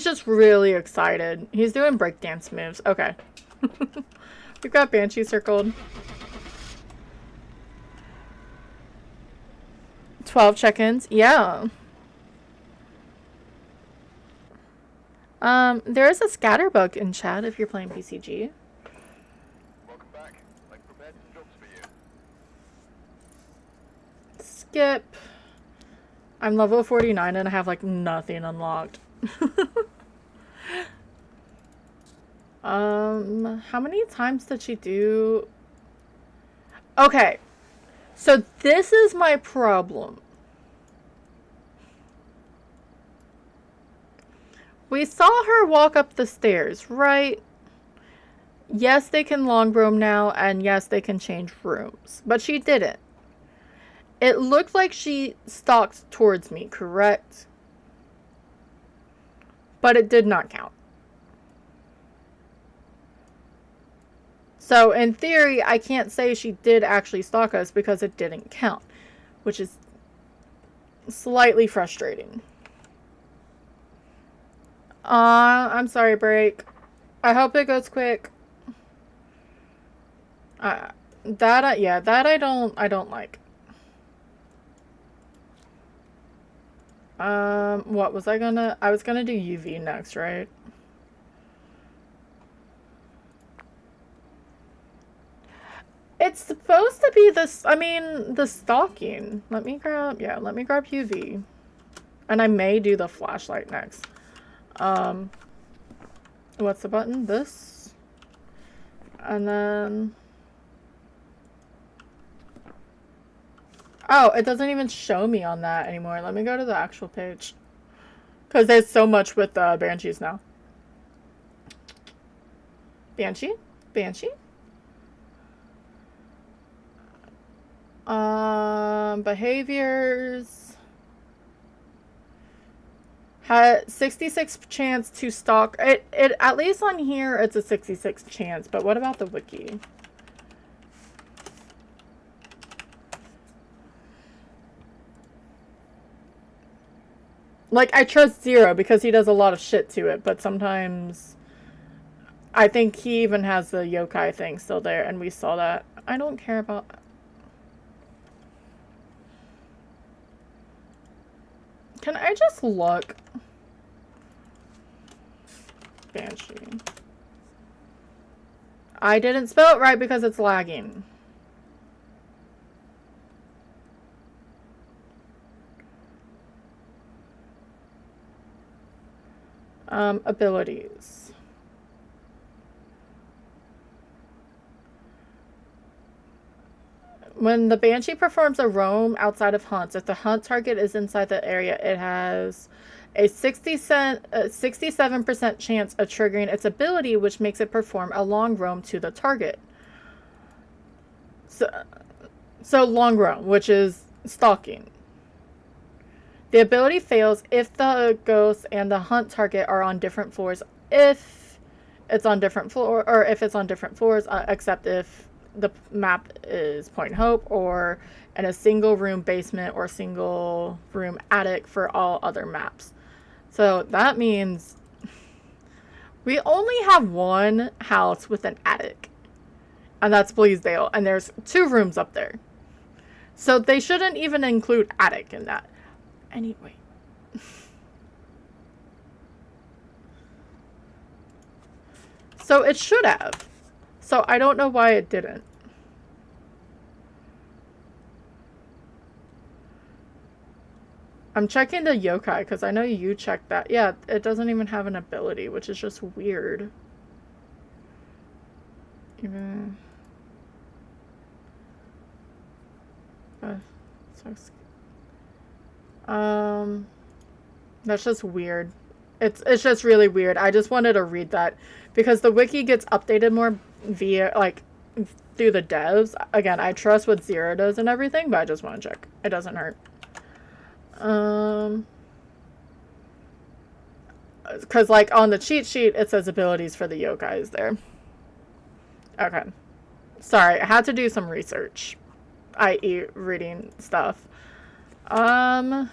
[SPEAKER 1] just really excited. He's doing breakdance moves. Okay. We've got Banshee circled. 12 check-ins. Yeah. There is a scatterbug in chat if you're playing PCG.
[SPEAKER 3] Welcome back. I've prepared some jobs for you.
[SPEAKER 1] skip. I'm level 49 and I have like nothing unlocked. How many times did she do? Okay, so this is my problem. We saw her walk up the stairs, right? Yes, they can long roam now, and yes, they can change rooms. But she didn't. It looked like she stalked towards me, correct? But it did not count. So, in theory, I can't say she did actually stalk us because it didn't count, which is slightly frustrating. I'm sorry, break. I hope it goes quick. That I don't like. What was I gonna? I was gonna do UV next, right? It's supposed to be this. I mean, the stalking. Let me grab UV, and I may do the flashlight next. What's the button? This, and then. Oh, it doesn't even show me on that anymore. Let me go to the actual page. Because there's so much with Banshees now. Banshee? Banshee? Behaviors. Had 66 chance to stalk. It at least on here it's a 66 chance, but what about the wiki? Like, I trust Zero because he does a lot of shit to it, but sometimes I think he even has the yokai thing still there, and we saw that. I don't care about... Can I just look? Banshee. I didn't spell it right because it's lagging. Abilities. When the Banshee performs a roam outside of hunts, if the hunt target is inside the area, it has a 67% chance of triggering its ability, which makes it perform a long roam to the target. So long roam, which is stalking. The ability fails if the ghost and the hunt target are on different floors. If it's on different floors, except if the map is Point Hope or in a single room basement or single room attic for all other maps. So that means we only have one house with an attic, and that's Bleasdale, and there's 2 rooms up there. So they shouldn't even include attic in that. Anyway. So it should have. So I don't know why it didn't. I'm checking the yokai because I know you checked that. Yeah, it doesn't even have an ability, which is just weird. Even... that's just weird. It's just really weird. I just wanted to read that because the wiki gets updated more via, like, through the devs. Again, I trust what Zero does and everything, but I just want to check. It doesn't hurt. Because, like, on the cheat sheet, it says abilities for the yokais there. Okay. Sorry, I had to do some research, i.e. reading stuff. I'm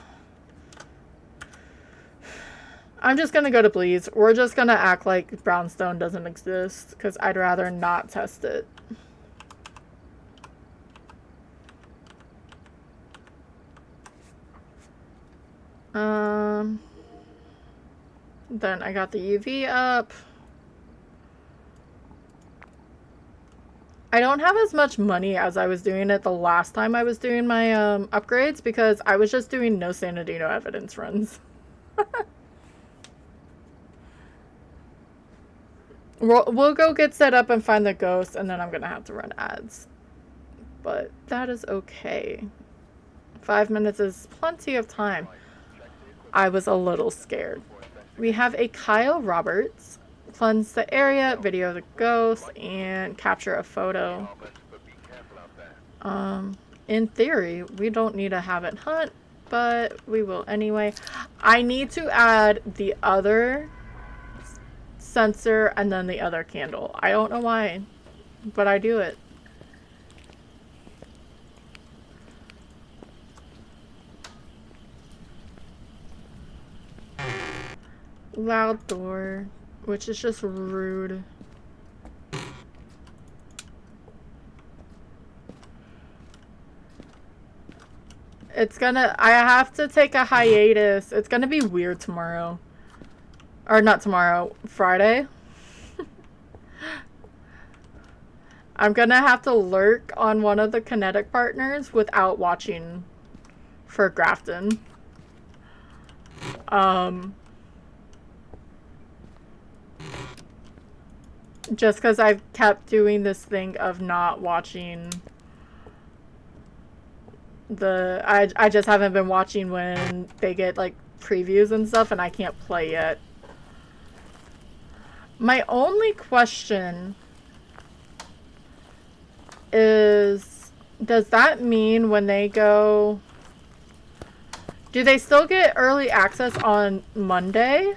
[SPEAKER 1] just gonna go to Bleeds. We're just gonna act like Brownstone doesn't exist, because I'd rather not test it. Then I got the UV up. I don't have as much money as I was doing it the last time I was doing my upgrades because I was just doing no sanity, no evidence runs. We'll go get set up and find the ghost, and then I'm gonna have to run ads. But that is okay. 5 minutes is plenty of time. I was a little scared. We have a Kyle Roberts. Cleanse the area, video the ghost, and capture a photo. In theory, we don't need a habit hunt, but we will anyway. I need to add the other sensor and then the other candle. I don't know why, but I do it. Loud door, which is just rude. I have to take a hiatus. It's gonna be weird tomorrow. Or not tomorrow, Friday. I'm gonna have to lurk on one of the kinetic partners without watching for Grafton. Just because I've kept doing this thing of not watching I just haven't been watching when they get like previews and stuff, and I can't play yet. My only question is, does that mean when they go, do they still get early access on Monday?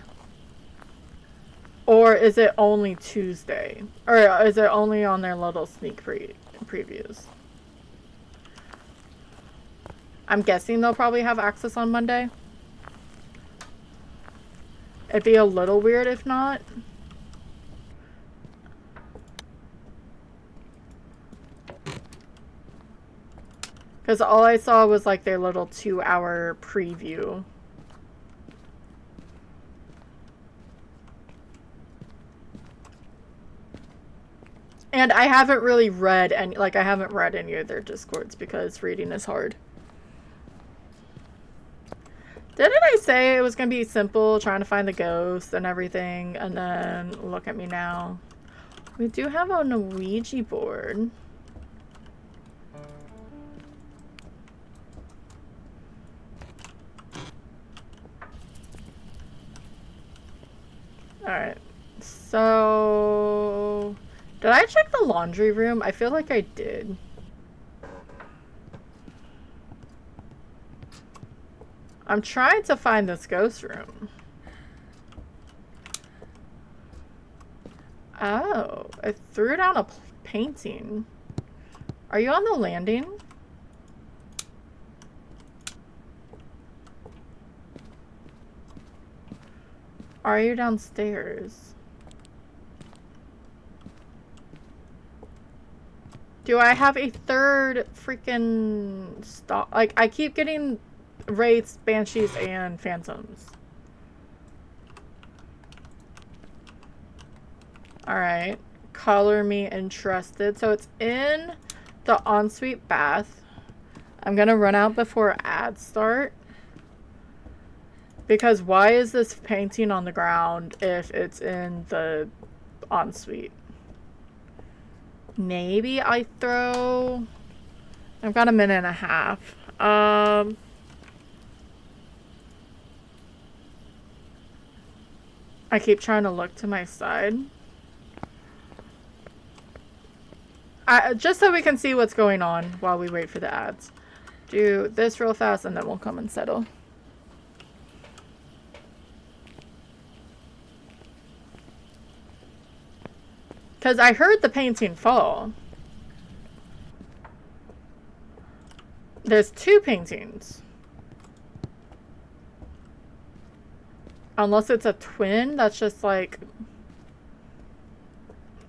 [SPEAKER 1] Or is it only Tuesday? Or is it only on their little sneak previews? I'm guessing they'll probably have access on Monday. It'd be a little weird if not. Because all I saw was like their little 2-hour preview. And I haven't really read any, like I haven't read any of their Discords because reading is hard. Didn't I say it was going to be simple, trying to find the ghost and everything? And then, look at me now. We do have a Ouija board. Alright. So... did I check the laundry room? I feel like I did. I'm trying to find this ghost room. Oh, I threw down a painting. Are you on the landing? Are you downstairs? Do I have a third freaking stop? Like, I keep getting wraiths, banshees, and phantoms. Alright. Color me interested. So it's in the ensuite bath. I'm gonna run out before ads start. Because why is this painting on the ground if it's in the ensuite? Maybe I throw... I've got a minute and a half. I keep trying to look to my side. Just so we can see what's going on while we wait for the ads. Do this real fast and then we'll come and settle. Because I heard the painting fall. There's 2 paintings. Unless it's a twin, that's just like...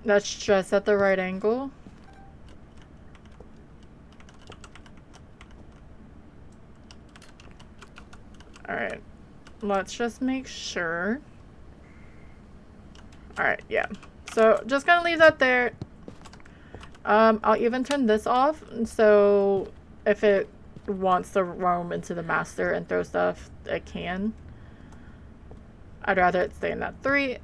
[SPEAKER 1] that's just at the right angle. Alright. Let's just make sure. Alright, yeah. So, just gonna leave that there. I'll even turn this off, so if it wants to roam into the master and throw stuff, it can. I'd rather it stay in that 3.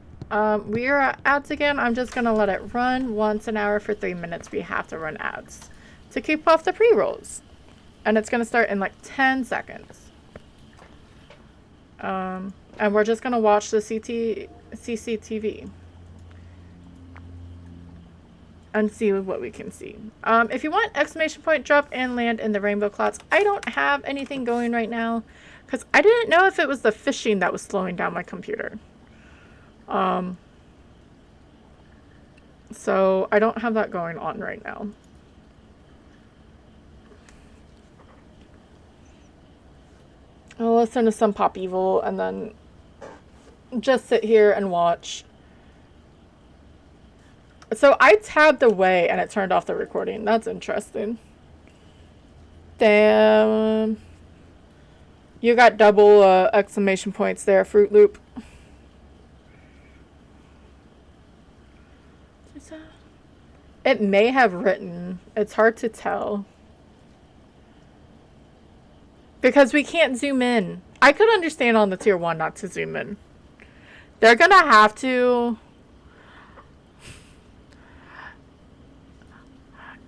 [SPEAKER 1] We are at ads again. I'm just going to let it run once an hour for 3 minutes. We have to run ads to keep off the pre-rolls. And it's going to start in like 10 seconds. And we're just going to watch the CCTV. And see what we can see. If you want exclamation point, drop and land in the rainbow clouds. I don't have anything going right now because I didn't know if it was the fishing that was slowing down my computer. So I don't have that going on right now. I'll listen to some Pop Evil and then just sit here and watch. So I tabbed away and it turned off the recording. That's interesting. Damn. You got double exclamation points there, Fruit Loop. It may have written. It's hard to tell. Because we can't zoom in. I could understand on the tier 1 not to zoom in. They're gonna have to...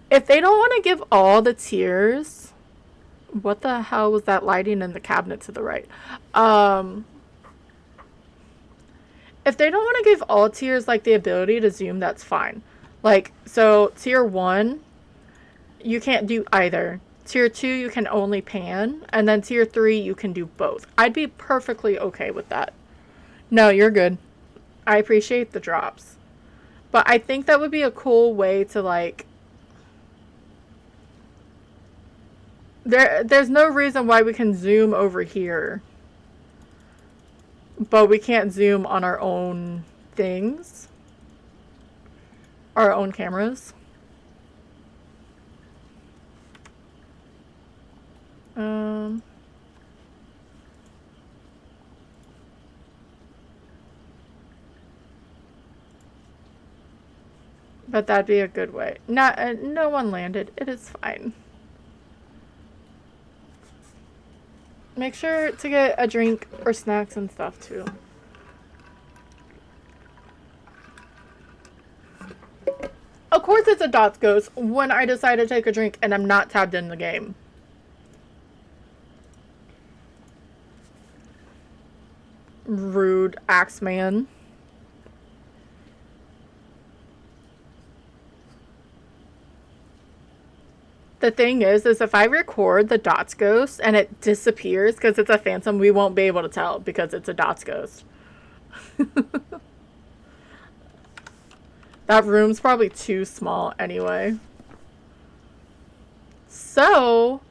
[SPEAKER 1] If they don't want to give all the tiers, what the hell was that lighting in the cabinet to the right? If they don't want to give all tiers like the ability to zoom, that's fine. Like, so tier 1, you can't do either. Tier 2, you can only pan, and then tier 3, you can do both. I'd be perfectly okay with that. No, you're good. I appreciate the drops. But I think that would be a cool way to, like... There's no reason why we can zoom over here. But we can't zoom on our own things. Our own cameras. But that'd be a good way. No one landed. It is fine. Make sure to get a drink or snacks and stuff too. Of course it's a dots ghost when I decide to take a drink and I'm not tabbed in the game. Rude Axeman. The thing is if I record the dots ghost and it disappears because it's a phantom, we won't be able to tell because it's a dots ghost. That room's probably too small anyway. So,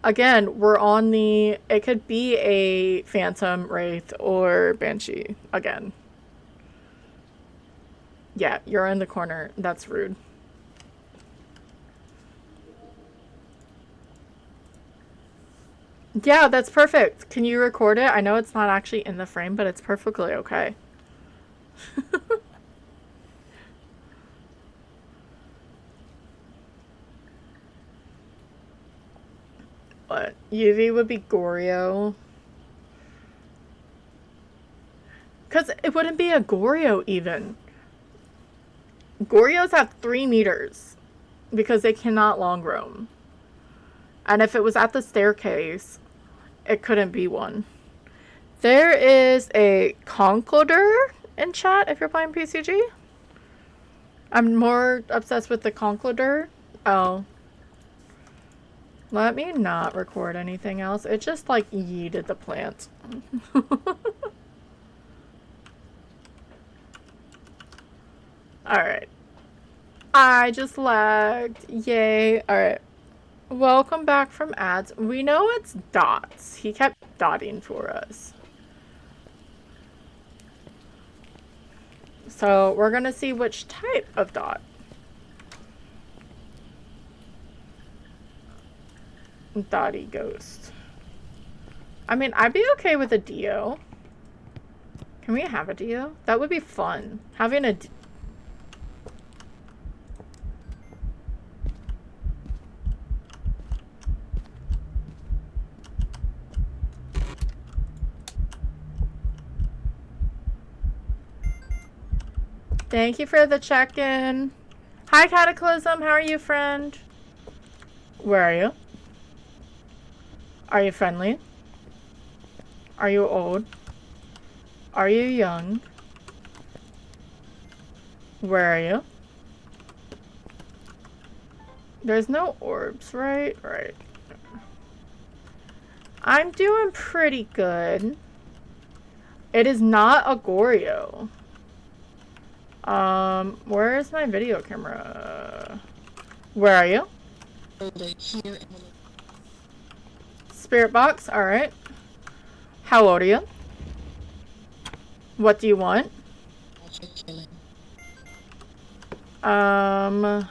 [SPEAKER 1] again, we're on the... It could be a phantom, wraith, or banshee again. Yeah, you're in the corner. That's rude. Yeah, that's perfect. Can you record it? I know it's not actually in the frame, but it's perfectly okay. What? UV would be Goryo. Because it wouldn't be a Goryo even. Goryos have 3 meters. Because they cannot long roam. And if it was at the staircase... It couldn't be one. There is a Conclader in chat if you're playing PCG. I'm more obsessed with the Conclader. Oh. Let me not record anything else. It just like yeeted the plant. Alright. I just lagged. Yay. Alright. Welcome back from ads. We know it's dots. He kept dotting for us. So we're gonna see which type of dot. Dotty ghost. I mean, I'd be okay with a Dio. Can we have a Dio? That would be fun. Having a... Thank you for the check-in. Hi, Cataclysm. How are you, friend? Where are you? Are you friendly? Are you old? Are you young? Where are you? There's no orbs, right? Right. I'm doing pretty good. It is not a Goryo. Where is my video camera? Where are you? Spirit box, alright. How old are you? What do you want? I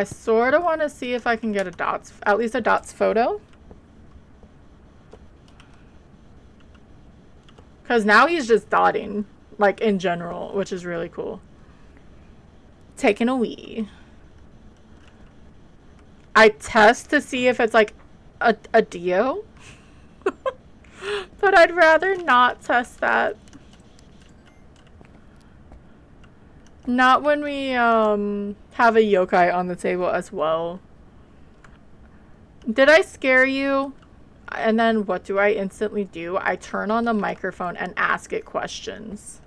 [SPEAKER 1] sort of want to see if I can get a dots, at least a dots photo. Because now he's just dotting, like, in general, which is really cool. Taking a wee. I test to see if it's, like, a Dio. But I'd rather not test that. Not when we, have a yokai on the table as well. Did I scare you? And then what do I instantly do? I turn on the microphone and ask it questions.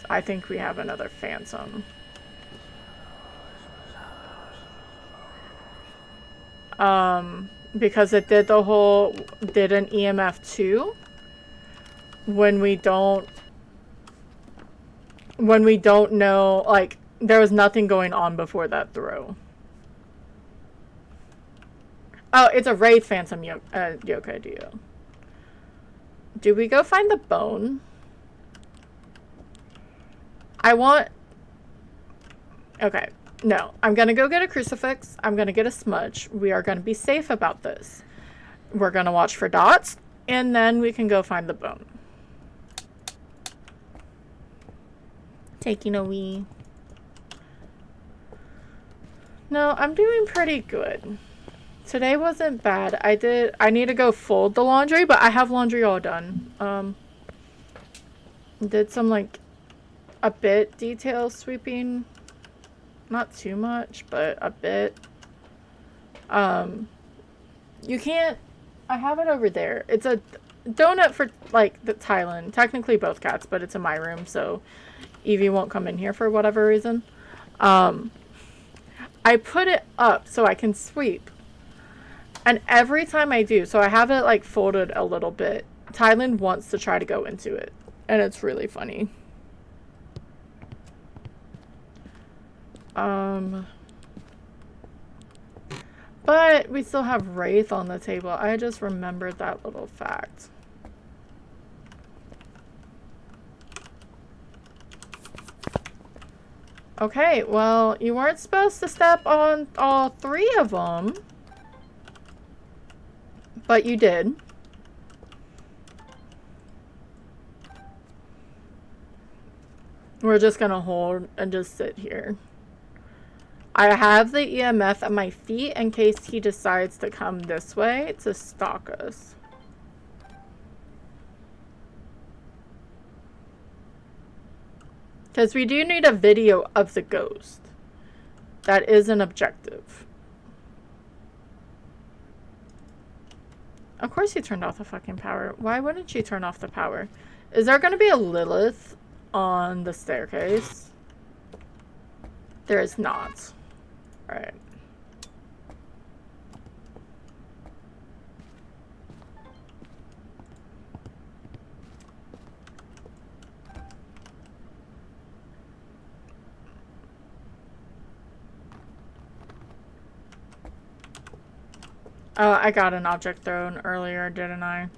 [SPEAKER 1] I think we have another phantom. Because it did the whole, did an EMF 2 when we don't know, like, there was nothing going on before that throw. Oh, it's a Wraith Phantom yokai Dio. Do we go find the bone? I want... Okay. No. I'm gonna go get a crucifix. I'm gonna get a smudge. We are gonna be safe about this. We're gonna watch for dots, and then we can go find the bone. Taking a wee. No, I'm doing pretty good. Today wasn't bad. I need to go fold the laundry, but I have laundry all done. Did some, like, a bit detail sweeping. Not too much, but a bit. You can't... I have it over there. It's a donut for, like, the Thailand. Technically both cats, but it's in my room, so Evie won't come in here for whatever reason. I put it up so I can sweep. And every time I do, so I have it, like, folded a little bit, Thailand wants to try to go into it. And it's really funny. But we still have Wraith on the table. I just remembered that little fact. Okay, well, you weren't supposed to step on all three of them. But you did. We're just gonna hold and just sit here. I have the EMF at my feet in case he decides to come this way to stalk us. Because we do need a video of the ghost. That is an objective. Of course you turned off the fucking power. Why wouldn't you turn off the power? Is there going to be a Lilith on the staircase? There is not. Alright. Oh, I got an object thrown earlier, didn't I?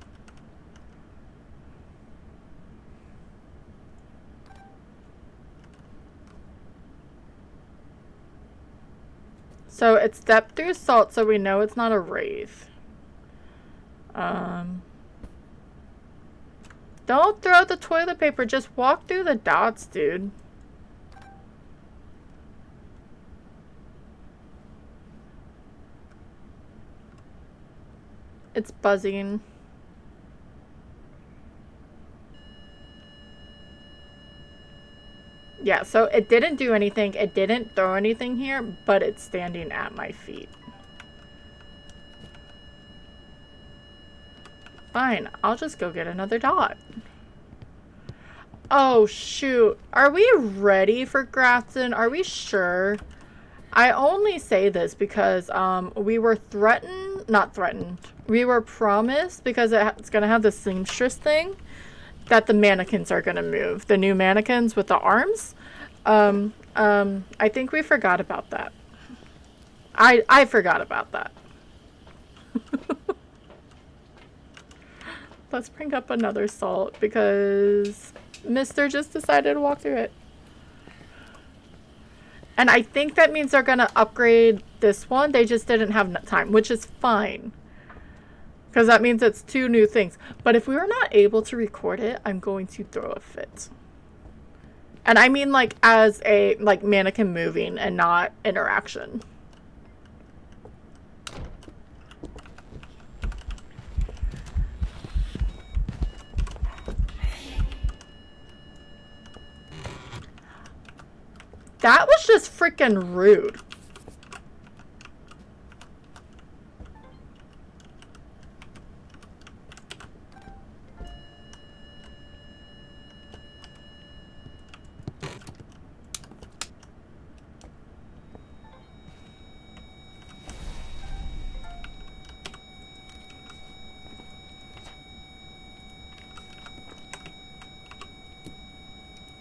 [SPEAKER 1] So it's stepped through salt, so we know it's not a wraith. Don't throw the toilet paper, just walk through the dots, dude. It's buzzing. Yeah, so it didn't do anything. It didn't throw anything here, but it's standing at my feet. Fine, I'll just go get another dot. Oh, shoot. Are we ready for Grafton? Are we sure? I only say this because we were threatened, not threatened, we were promised, because it's going to have the seamstress thing, that the mannequins are going to move. The new mannequins with the arms. I think we forgot about that. I forgot about that. Let's bring up another salt because Mister just decided to walk through it. And I think that means they're going to upgrade this one. They just didn't have time, which is fine. Because that means it's 2 new things. But if we were not able to record it, I'm going to throw a fit. And I mean like as a like mannequin moving and not interaction. That was just freaking rude.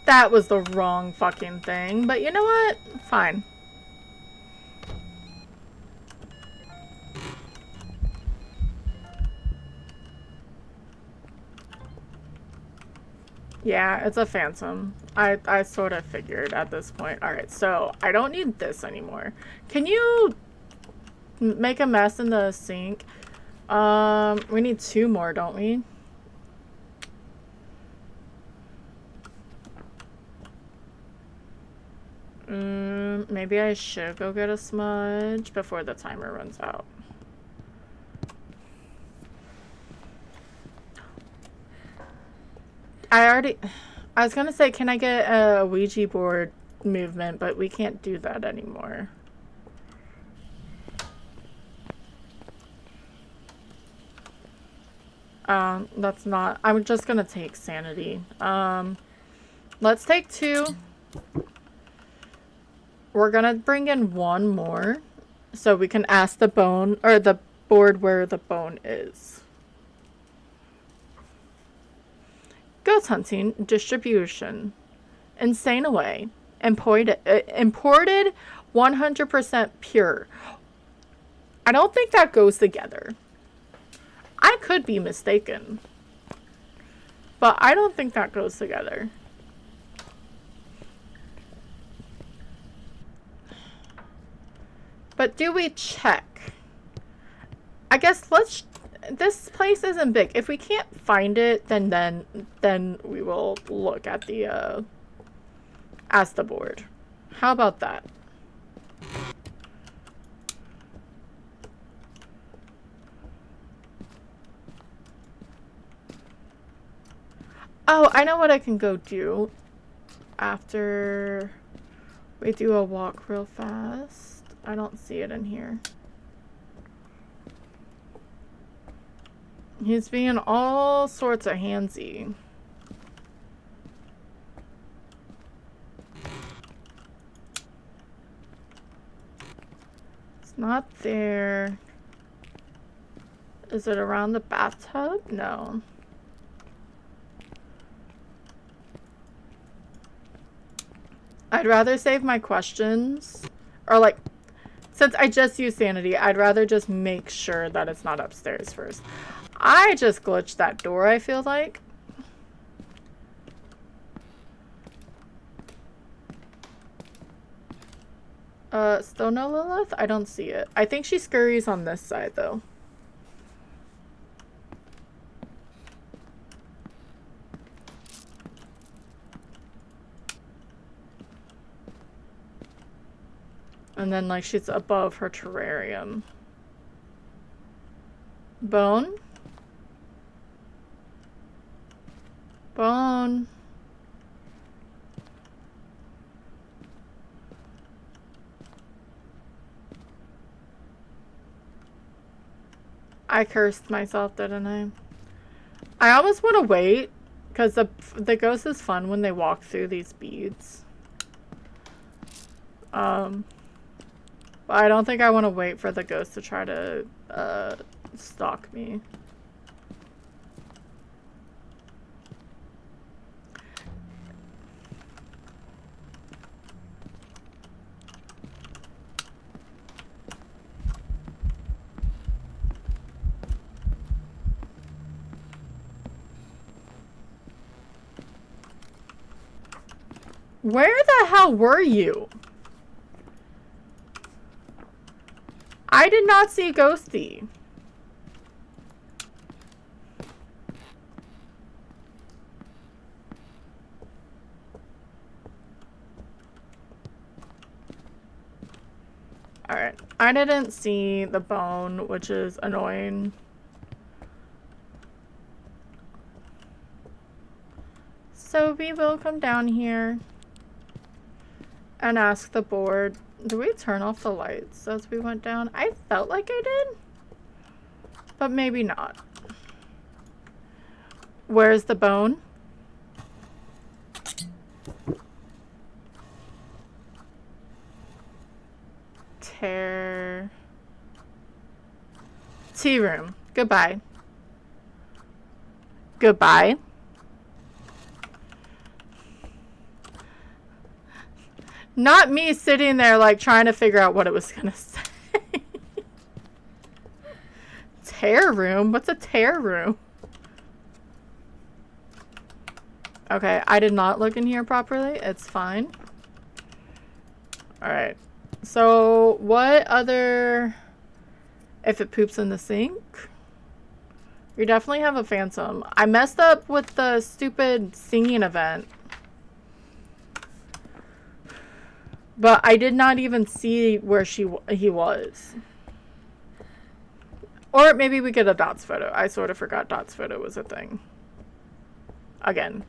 [SPEAKER 1] That was the wrong fucking thing, but you know what? Fine. Yeah, it's a phantom. I sort of figured at this point. Alright, so I don't need this anymore. Can you make a mess in the sink? We need 2 more, don't we? Maybe I should go get a smudge before the timer runs out. I was gonna say, can I get a Ouija board movement, but we can't do that anymore. That's not, I'm just gonna take sanity. Let's take 2. We're gonna bring in 1 more so we can ask the bone or the board where the bone is. Ghost hunting distribution. Insane away. Imported 100% pure. I don't think that goes together. I could be mistaken. But I don't think that goes together. But do we check? I guess let's... This place isn't big. If we can't find it, then we will look at the ask the board. How about that? Oh, I know what I can go do after we do a walk real fast. I don't see it in here. He's being all sorts of handsy. It's not there. Is it around the bathtub? No. I'd rather save my questions. Or like, since I just used sanity, I'd rather just make sure that it's not upstairs first. I just glitched that door, I feel like. Still no Lilith? I don't see it. I think she scurries on this side, though. And then, like, she's above her terrarium. Bone? Bone. I cursed myself, didn't I? I almost want to wait, because the ghost is fun when they walk through these beads. But I don't think I want to wait for the ghost to try to stalk me. Where the hell were you? I did not see Ghosty. Alright. I didn't see the bone, which is annoying. So we will come down here and ask the board. Did we turn off the lights as we went down? I felt like I did, but maybe not. Where's the bone? Tea room. Goodbye. Goodbye. Not me sitting there like trying to figure out what it was gonna say. Tear room? What's a tear room? Okay, I did not look in here properly. It's fine. Alright. So, what other... If it poops in the sink? We definitely have a phantom. I messed up with the stupid singing event. But I did not even see where he was. Or maybe we get a Dot's photo. I sort of forgot Dot's photo was a thing. Again.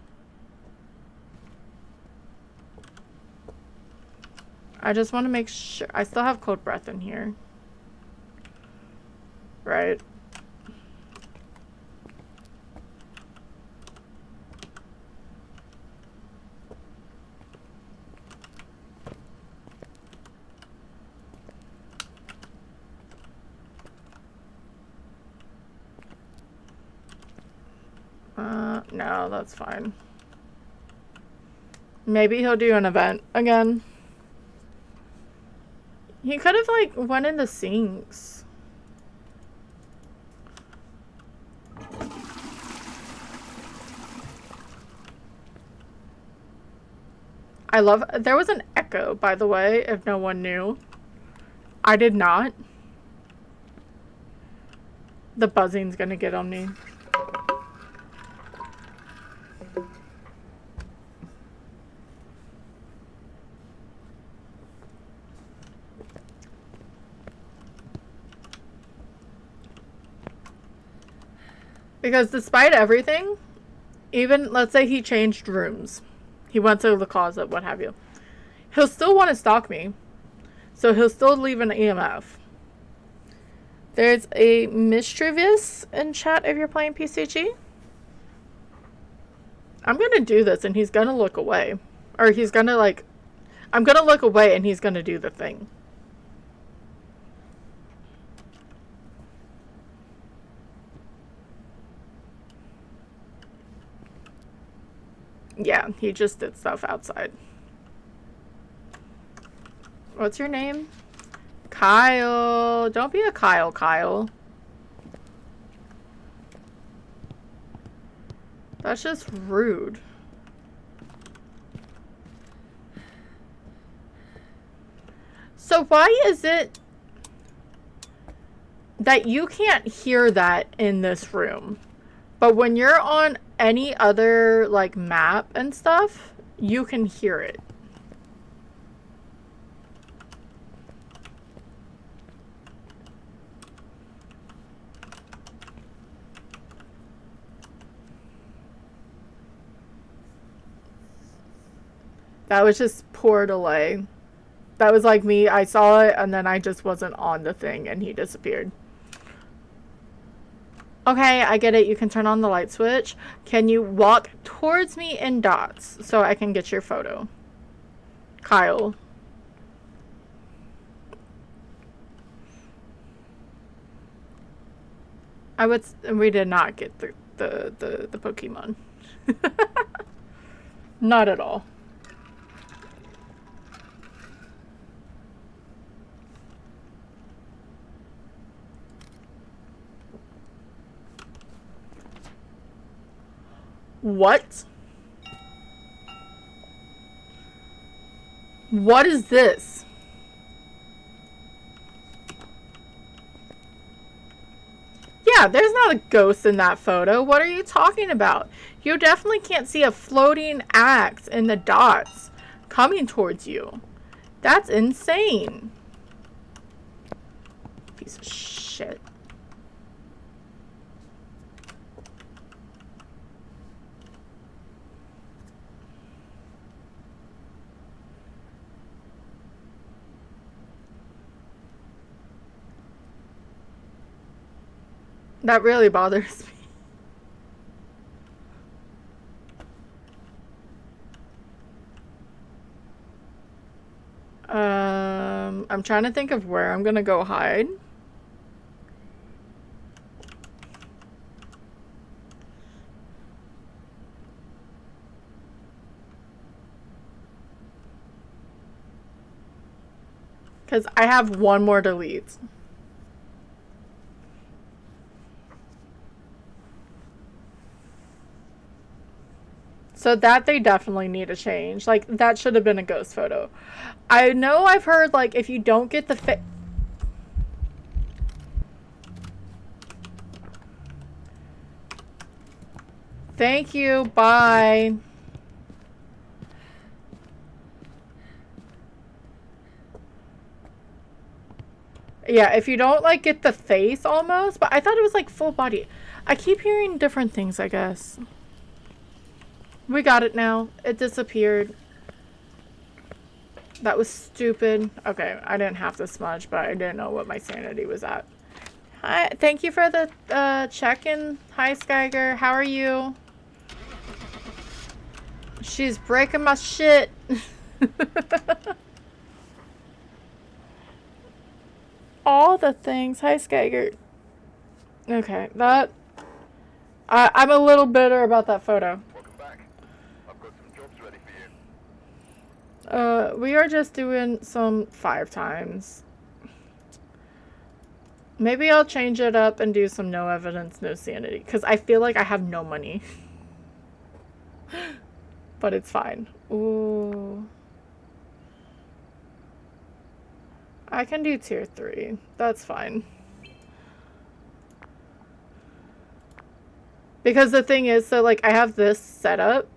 [SPEAKER 1] I just want to make sure. I still have cold breath in here. Right. No, that's fine. Maybe he'll do an event again. He could have, like, went in the sinks. I love... There was an echo, by the way, if no one knew. I did not. The buzzing's gonna get on me. Because despite everything, even, let's say he changed rooms. He went to the closet, what have you. He'll still want to stalk me. So he'll still leave an EMF. There's a mischievous in chat if you're playing PCG. I'm going to do this and he's going to look away. Or he's going to, like... I'm going to look away and he's going to do the thing. Yeah, he just did stuff outside. What's your name? Kyle. Don't be a Kyle, Kyle. That's just rude. So why is it that you can't hear that in this room? But when you're on any other, like, map and stuff, you can hear it. That was just poor delay. That was like me. I saw it and then I just wasn't on the thing and he disappeared. Okay, I get it. You can turn on the light switch. Can you walk towards me in dots so I can get your photo? Kyle. We did not get the Pokemon. Not at all. What? What is this? Yeah, there's not a ghost in that photo. What are you talking about? You definitely can't see a floating axe in the dots coming towards you. That's insane. Piece of shit. That really bothers me. I'm trying to think of where I'm gonna go hide. Because I have one more delete. So that they definitely need to change. Like, that should have been a ghost photo. I know I've heard, like, if you don't get the Thank you, bye. Yeah, if you don't, like, get the face almost, but I thought it was, like, full body. I keep hearing different things, I guess. We got it now. It disappeared. That was stupid. Okay, I didn't have to smudge, but I didn't know what my sanity was at. Hi, thank you for the check-in. Hi, Skyger. How are you? She's breaking my shit. All the things. Hi, Skyger. Okay, that... I'm a little bitter about that photo.
[SPEAKER 3] Welcome back. I've got some jobs ready for you.
[SPEAKER 1] We are just doing some 5 times. Maybe I'll change it up and do some no evidence, no sanity. Because I feel like I have no money. But it's fine. Ooh. I can do tier 3. That's fine. Because the thing is, so like I have this set up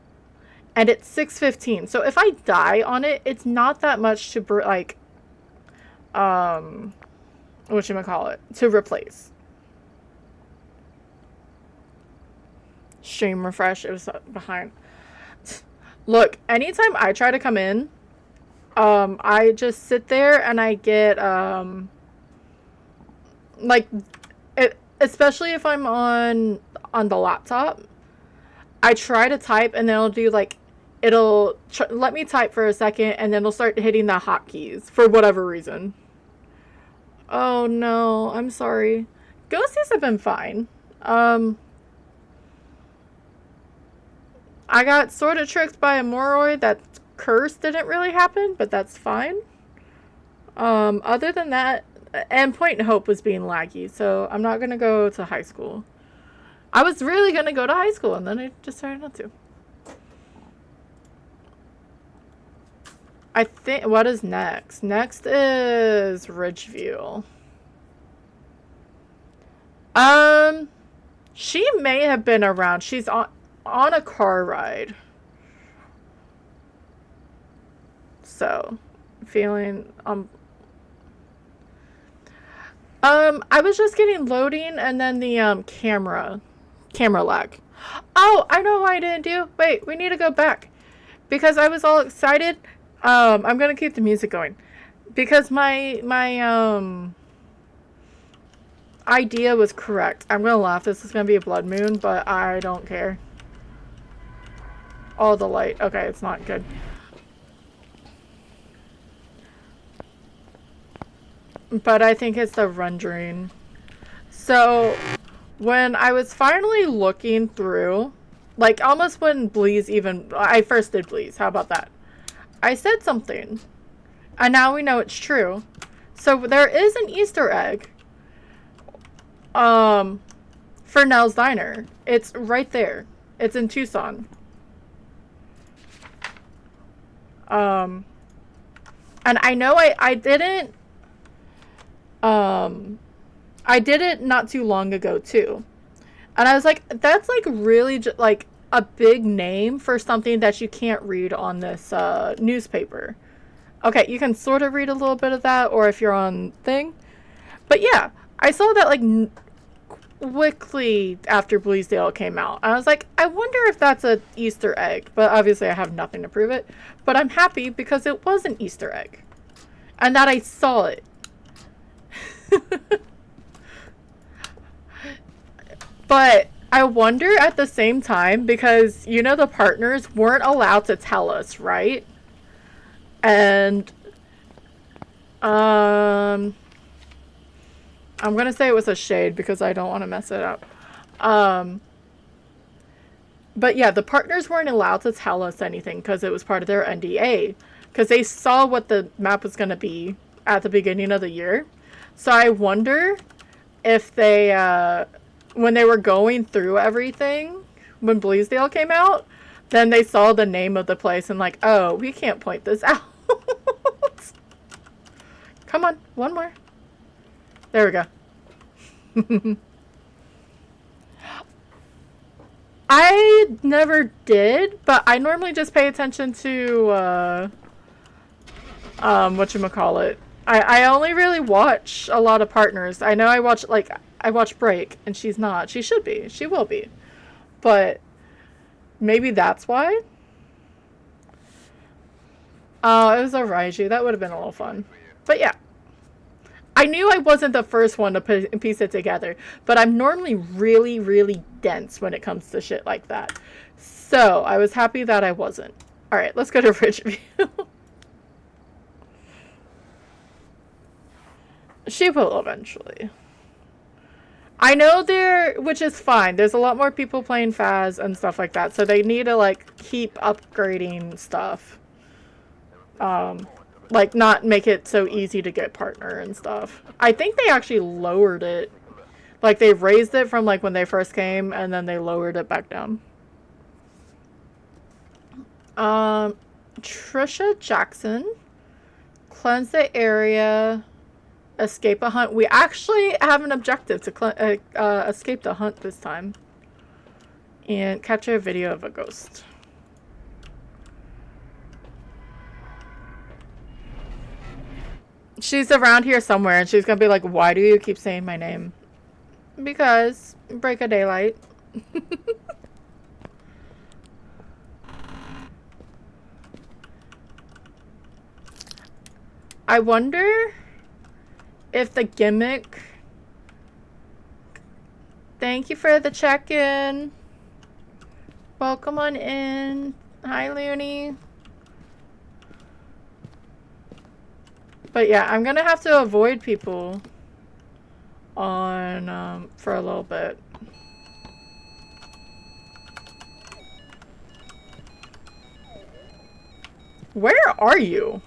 [SPEAKER 1] and it's 615. So if I die on it, it's not that much to like whatchamacallit, to replace. Stream refresh, it was behind. Look, anytime I try to come in, I just sit there and I get like it, especially if I'm on the laptop, I try to type and then it'll do like, it'll let me type for a second and then it'll start hitting the hotkeys for whatever reason. Oh no, I'm sorry. Ghosties have been fine. I got sort of tricked by a Moroi. That curse didn't really happen, but that's fine. Other than that, and Point and Hope was being laggy, so I'm not gonna go to high school. I was really gonna go to high school, and then I decided not to. I think, what is next? Next is Ridgeview. She may have been around. She's on a car ride. So, feeling, I was just getting loading and then the, camera lag. Oh, I know what I didn't do. Wait, we need to go back. because I was all excited. I'm gonna keep the music going because my idea was correct. I'm gonna laugh. This is gonna be a blood moon, but I don't care. All the light. Okay, it's not good. But I think it's the rendering. So, when I was finally looking through, like almost when Bleeze even, I first did Bleeze, how about that? I said something, and now we know it's true. So there is an Easter egg, for Nell's Diner. It's right there. It's in Tucson. And I know I didn't, I did it not too long ago too. And I was like, that's like really like a big name for something that you can't read on this newspaper. Okay, you can sort of read a little bit of that, or if you're on thing. But yeah, I saw that like quickly after Bleasdale came out. I was like, I wonder if that's an Easter egg. But obviously I have nothing to prove it. But I'm happy because it was an Easter egg. And that I saw it. But I wonder at the same time, because, you know, the partners weren't allowed to tell us, right? And, I'm going to say it was a shade because I don't want to mess it up. But yeah, the partners weren't allowed to tell us anything because it was part of their NDA. Because they saw what the map was going to be at the beginning of the year. So I wonder if they, when they were going through everything, when Bleasdale came out, then they saw the name of the place and like, oh, we can't point this out. Come on, one more. There we go. I never did, but I normally just pay attention to, whatchamacallit. I only really watch a lot of partners. I know I watch Break, and she's not. She should be. She will be. But maybe that's why. Oh, it was a Raiju. That would have been a little fun. But yeah. I knew I wasn't the first one to piece it together, but I'm normally really, really dense when it comes to shit like that. So, I was happy that I wasn't. Alright, let's go to Ridgeview. She will eventually. I know which is fine. There's a lot more people playing Phas and stuff like that, so they need to, like, keep upgrading stuff. Like, not make it so easy to get partner and stuff. I think they actually lowered it. Like, they raised it from, like, when they first came, and then they lowered it back down. Trisha Jackson. Cleanse the area. Escape a hunt. We actually have an objective to escape the hunt this time. And capture a video of a ghost. She's around here somewhere, and she's gonna be like, why do you keep saying my name? Because break of daylight. I wonder if the gimmick... Thank you for the check-in. Welcome on in. Hi, Looney. But yeah, I'm gonna have to avoid people on, for a little bit. Where are you?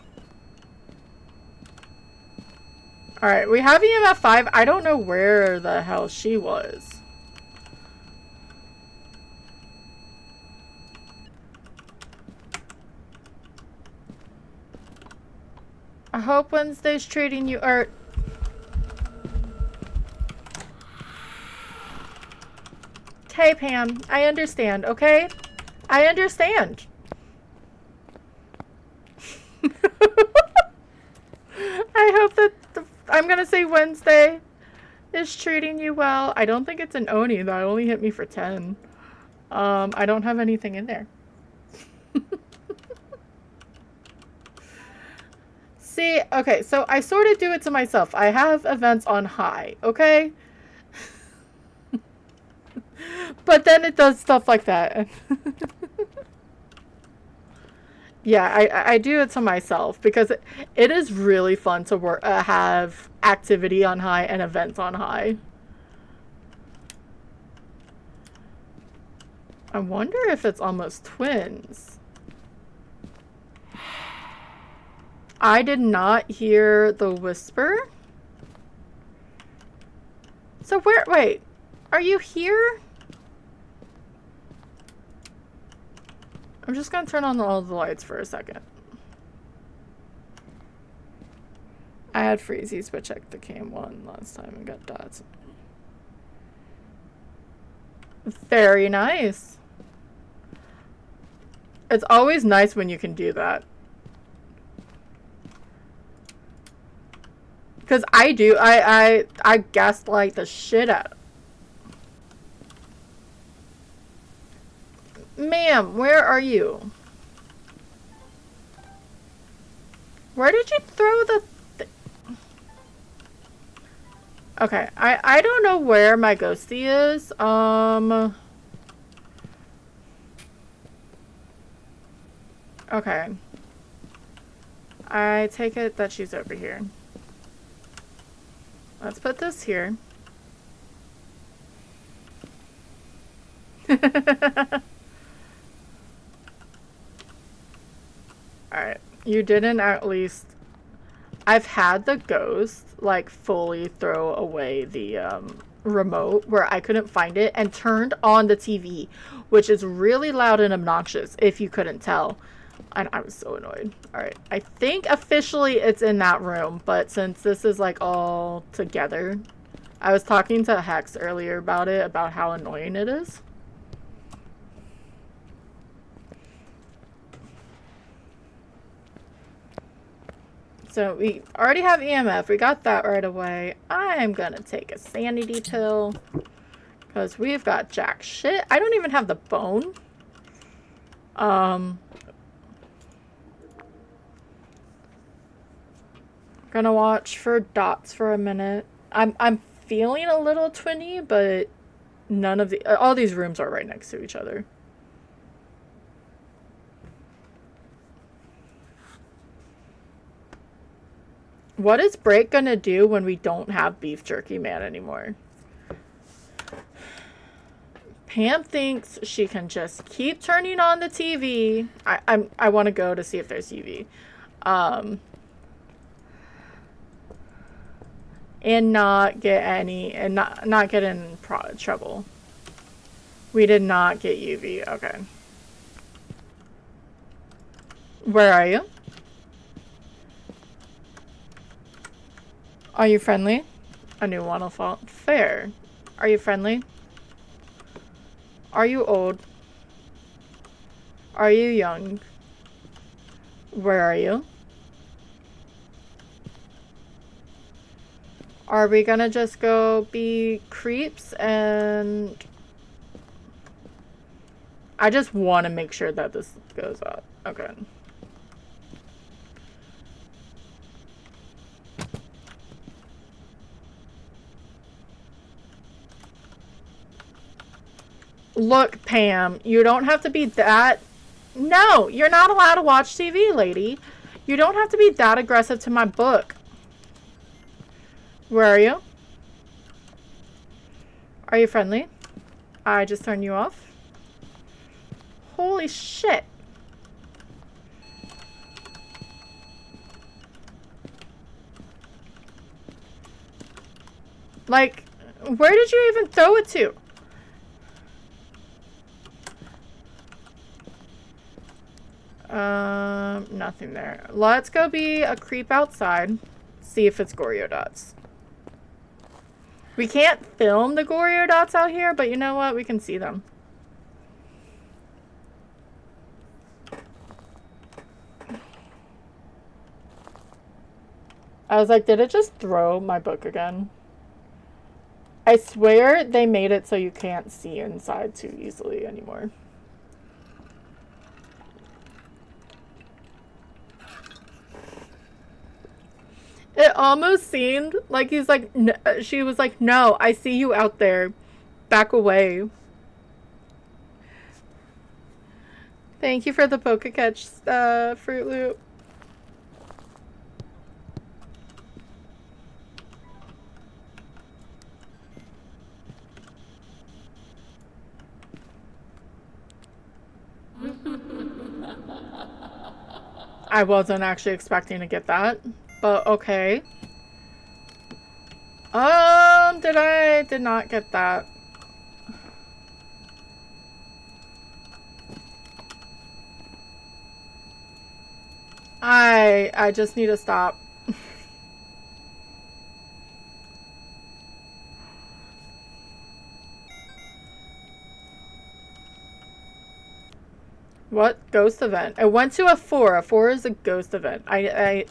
[SPEAKER 1] Alright, we have EMF 5. I don't know where the hell she was. I hope Wednesday's treating you, Okay, Pam. I understand, okay? I understand. I hope that I'm gonna say Wednesday is treating you well. I don't think it's an Oni, though. It only hit me for 10. I don't have anything in there. Okay, so I sort of do it to myself. I have events on high, okay? But then it does stuff like that. Yeah, I do it to myself because it is really fun to have activity on high and events on high. I wonder if it's almost twins. I did not hear the whisper. So wait, are you here? I'm just gonna turn on all the lights for a second. I had freezies, but checked the cam one last time and got dots. Very nice. It's always nice when you can do that. Because I do, I gaslight the shit out. Ma'am, where are you? Where did you throw the Okay, I don't know where my ghostie is. Okay. I take it that she's over here. Let's put this here. Alright. You didn't at least... I've had the ghost, like, fully throw away the, remote where I couldn't find it and turned on the TV, which is really loud and obnoxious, if you couldn't tell. And I was so annoyed. Alright. I think officially it's in that room, but since this is, like, all together... I was talking to Hex earlier about it, about how annoying it is. So we already have EMF. We got that right away. I'm gonna take a sanity pill. Because we've got jack shit. I don't even have the bone. Gonna watch for dots for a minute. I'm feeling a little twinny, but none of the... all these rooms are right next to each other. What is Break gonna do when we don't have Beef Jerky Man anymore? Pam thinks she can just keep turning on the TV. I want to go to see if there's UV. And not get any, and not get in trouble. We did not get UV. Okay. Where are you? Are you friendly? A new waterfall. Fair. Are you friendly? Are you old? Are you young? Where are you? Are we gonna just go be creeps and... I just want to make sure that this goes up. Okay. Look, Pam, you don't have to be that... No, you're not allowed to watch TV, lady. You don't have to be that aggressive to my book. Where are you? Are you friendly? I just turned you off. Holy shit. Like, where did you even throw it to? Nothing there. Let's go be a creep outside. See if it's Goryo dots. We can't film the Goryo dots out here, but you know what? We can see them. I was like, did it just throw my book again? I swear they made it so you can't see inside too easily anymore. almost seemed like he's like, she was like, no, I see you out there. Back away. Thank you for the Pokécatch, Fruit Loop. I wasn't actually expecting to get that, but okay. Did not get that. I just need to stop. What ghost event? I went to a 4. A 4 is a ghost event. Okay,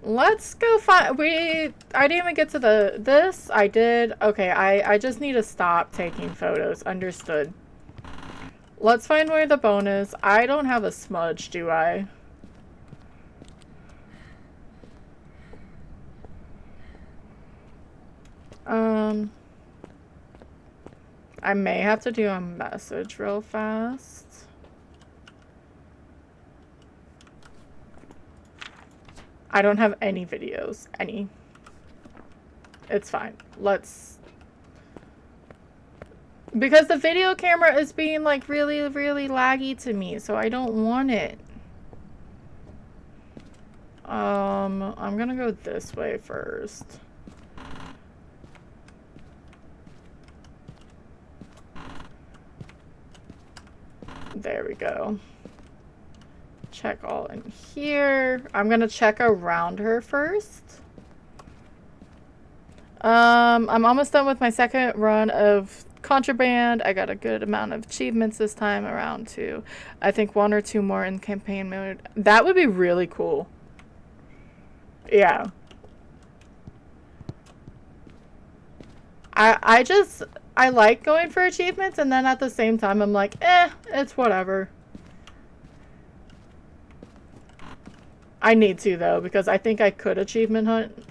[SPEAKER 1] let's go find. I didn't even get to this. I did. Okay, I just need to stop taking photos. Understood. Let's find where the bone is. I don't have a smudge, do I? I may have to do a message real fast. I don't have any videos. Any. It's fine. Let's... Because the video camera is being like really, really laggy to me, so I don't want it. I'm gonna go this way first. There we go. Check all in here. I'm gonna check around her first. I'm almost done with my second run of Contraband. I got a good amount of achievements this time around too. I think 1 or 2 more in campaign mode. That would be really cool. Yeah. I like going for achievements, and then at the same time I'm like, it's whatever. I need to though, because I think I could achievement hunt.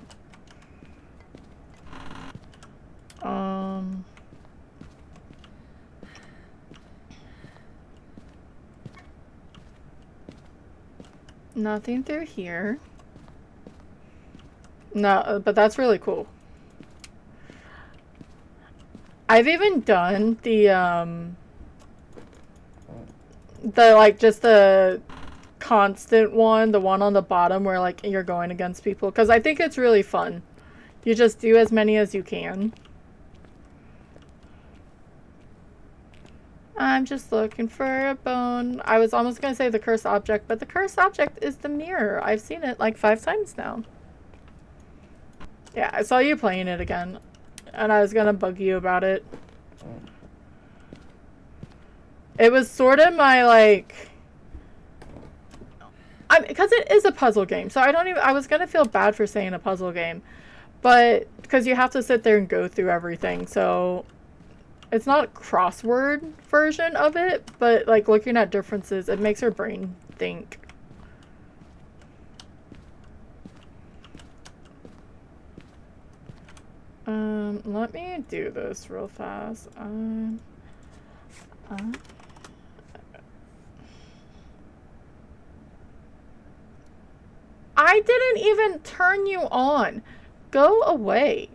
[SPEAKER 1] Nothing through here. No, but that's really cool. I've even done the like just the constant one, the one on the bottom where like you're going against people, because I think it's really fun. You just do as many as you can. I'm just looking for a bone. I was almost gonna say the cursed object, but the cursed object is the mirror. I've seen it like 5 times now. Yeah, I saw you playing it again, and I was gonna bug you about it. It was sort of my like... because it is a puzzle game, so I was gonna feel bad for saying a puzzle game, but because you have to sit there and go through everything, so it's not a crossword version of it, but like looking at differences, it makes your brain think. Let me do this real fast. I didn't even turn you on. Go away.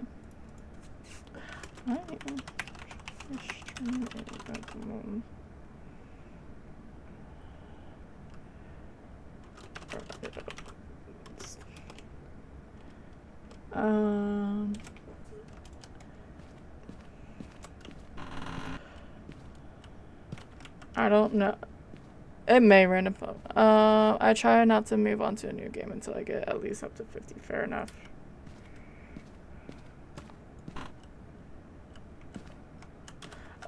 [SPEAKER 1] I don't know. It may random. I try not to move on to a new game until I get at least up to 50. Fair enough.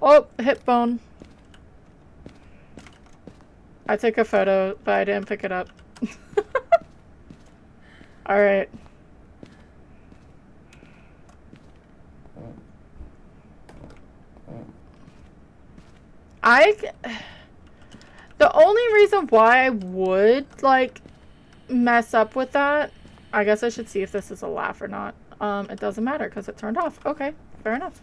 [SPEAKER 1] Oh, hip bone. I took a photo, but I didn't pick it up. Alright. The only reason why I would, like, mess up with that, I guess I should see if this is a laugh or not. It doesn't matter because it turned off. Okay, fair enough.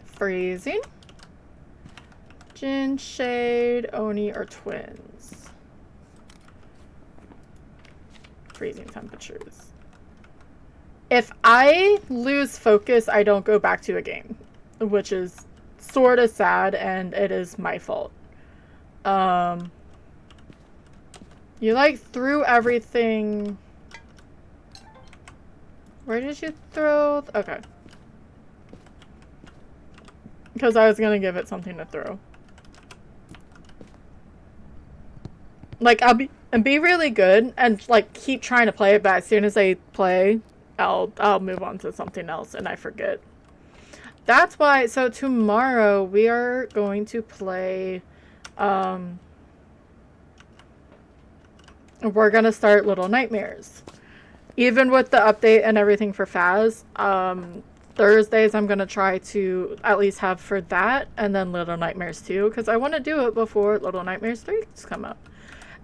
[SPEAKER 1] Freezing. Jin, Shade, Oni, or twins. Freezing temperatures. If I lose focus, I don't go back to a game, which is sort of sad, and it is my fault. You like threw everything. Where did you throw? Okay. Because I was gonna give it something to throw. Like, I'll be really good and like keep trying to play it, but as soon as I play, I'll move on to something else and I forget. That's why, so tomorrow we are going to play, we're gonna start Little Nightmares. Even with the update and everything for Phas, Thursdays I'm gonna try to at least have for that, and then Little Nightmares 2, because I want to do it before Little Nightmares 3 come out.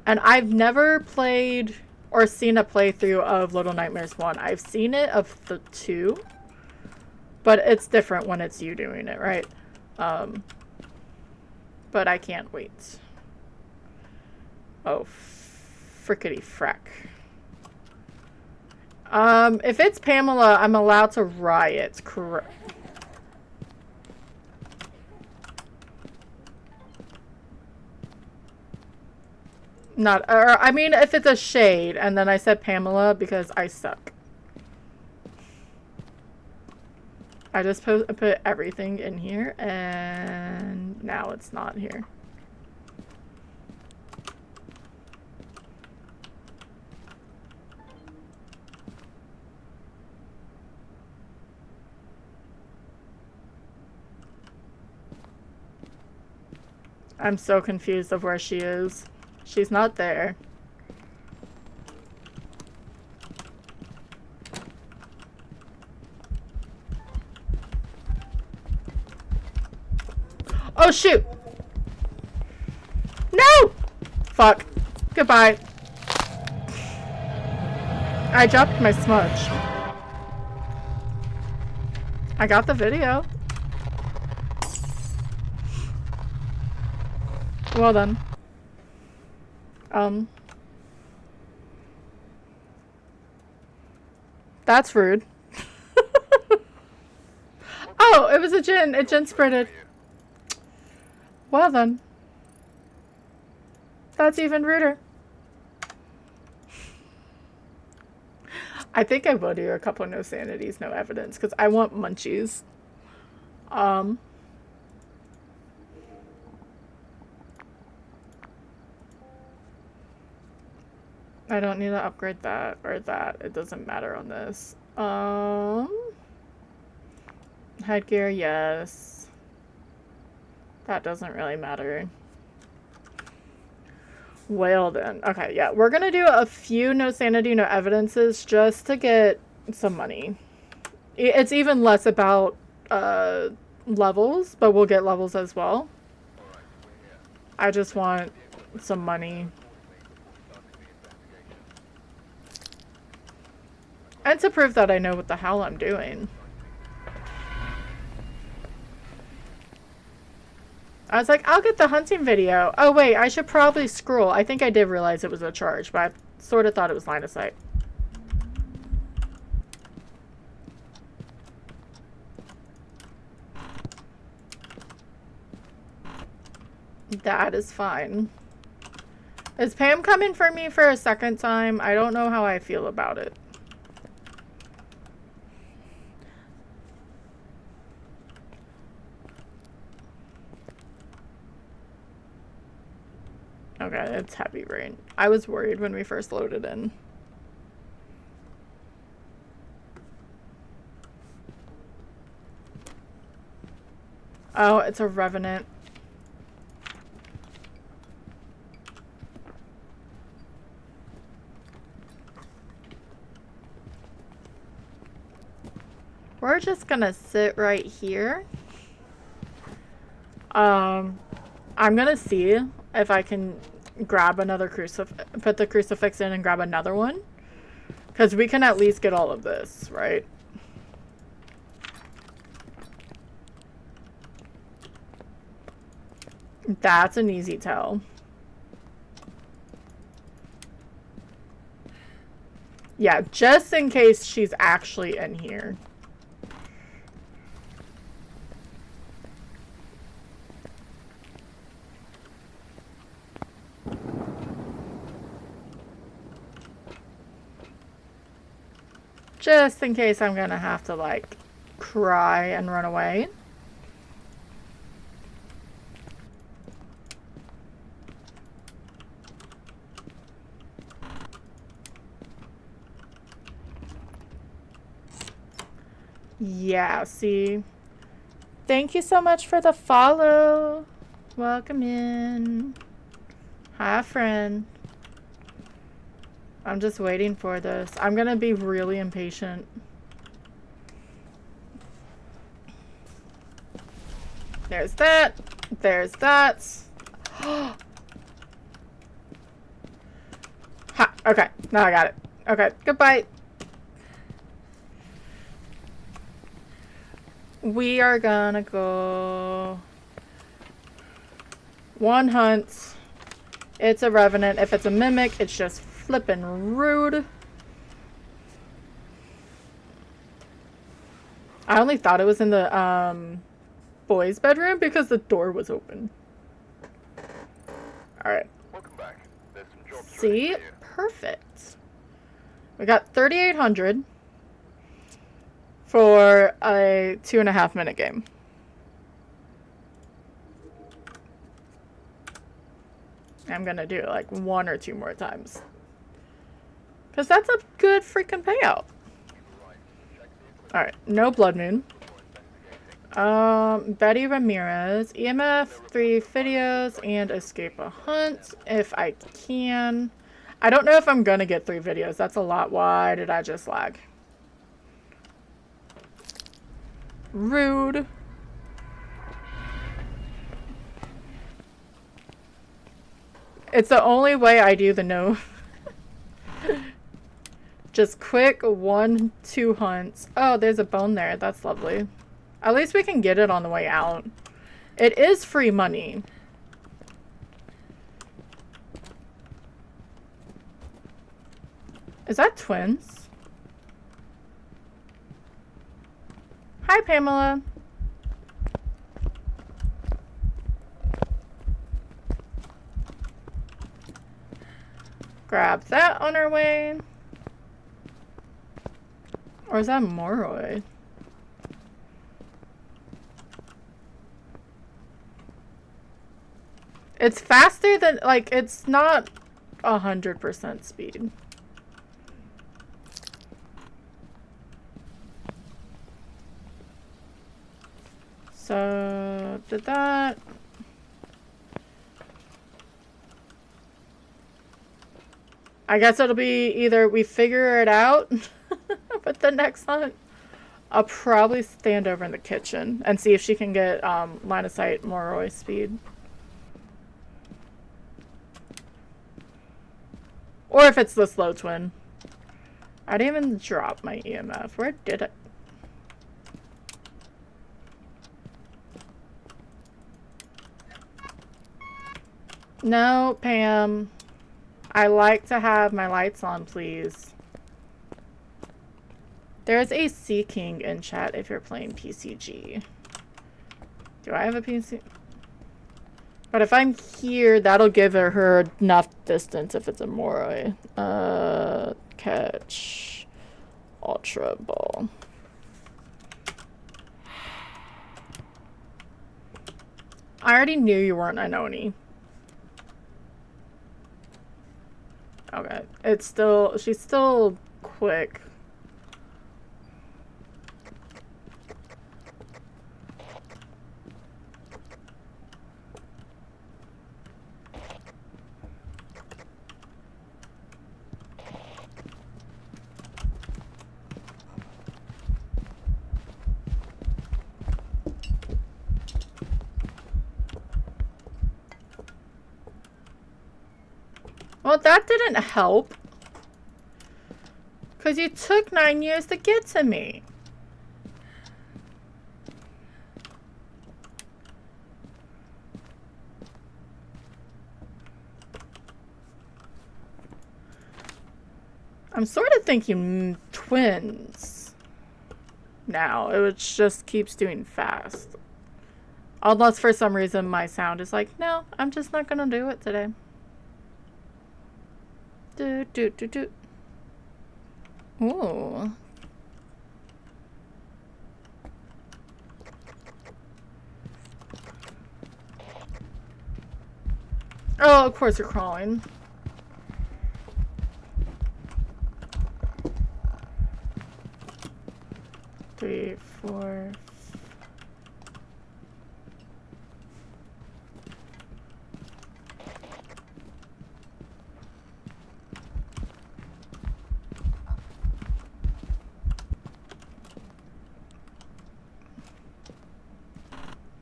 [SPEAKER 1] And I've never played or seen a playthrough of Little Nightmares 1. I've seen it of the 2, but it's different when it's you doing it, right? But I can't wait. Oh, frickety frack. If it's Pamela, I'm allowed to riot, correct? Not, or, I mean, if it's a Shade, and then I said Pamela because I suck. I just put everything in here, and now it's not here. I'm so confused of where she is. She's not there. Oh shoot! No! Fuck. Goodbye. I dropped my smudge. I got the video. Well done. That's rude. Oh, it was a Jin. It Jin sprinted. Well then. That's even ruder. I think I will do a couple no sanities, no evidence, because I want munchies. I don't need to upgrade that or that. It doesn't matter on this. Headgear, yes. That doesn't really matter. Well then. Okay, yeah. We're gonna do a few no sanity, no evidences just to get some money. It's even less about levels, but we'll get levels as well. I just want some money. And to prove that I know what the hell I'm doing. I was like, I'll get the hunting video. Oh wait, I should probably scroll. I think I did realize it was a charge, but I sort of thought it was line of sight. That is fine. Is Pam coming for me for a second time? I don't know how I feel about it. Okay, it's heavy rain. I was worried when we first loaded in. Oh, it's a revenant. We're just gonna sit right here. I'm gonna see if I can grab another put the crucifix in and grab another one. Because we can at least get all of this, right? That's an easy tell. Yeah, just in case she's actually in here. Just in case I'm gonna have to, like, cry and run away. Yeah, see? Thank you so much for the follow. Welcome in. Hi, friend. I'm just waiting for this. I'm gonna be really impatient. There's that. There's that. Ha! Okay. Now I got it. Okay. Goodbye. We are gonna go... One hunt. It's a revenant. If it's a mimic, it's just flippin' rude. I only thought it was in the boys' bedroom because the door was open. Alright.
[SPEAKER 3] Welcome back. There's some jobs ready
[SPEAKER 1] See?
[SPEAKER 3] for you.
[SPEAKER 1] Perfect. We got 3,800 for a 2.5 minute game. I'm gonna do it like 1 or 2 more times. Because that's a good freaking payout. Alright, no blood moon. Betty Ramirez, EMF, 3 videos, and escape a hunt if I can. I don't know if I'm gonna get 3 videos. That's a lot. Why did I just lag? Rude. It's the only way I do the no. Just quick 1, 2 hunts. Oh, there's a bone there. That's lovely. At least we can get it on the way out. It is free money. Is that twins? Hi, Pamela. Grab that on our way. Or is that Moroi? It's faster than, like, it's not 100% speed. So, did that. I guess it'll be either we figure it out with the next hunt. I'll probably stand over in the kitchen and see if she can get line of sight Moroi speed. Or if it's the slow twin. I didn't even drop my EMF. Where did it? No, Pam. I like to have my lights on, please. There's a Sea King in chat if you're playing PCG. Do I have a PC? But if I'm here, that'll give her enough distance if it's a Moroi. Catch. Ultra Ball. I already knew you weren't Inoni. Okay. It's still, she's still quick. Well, that didn't help. Because you took 9 years to get to me. I'm sort of thinking twins now. It just keeps doing fast. Unless for some reason my sound is like, no, I'm just not gonna do it today. Do do do do. Ooh. Oh, of course you're crawling. Three, four.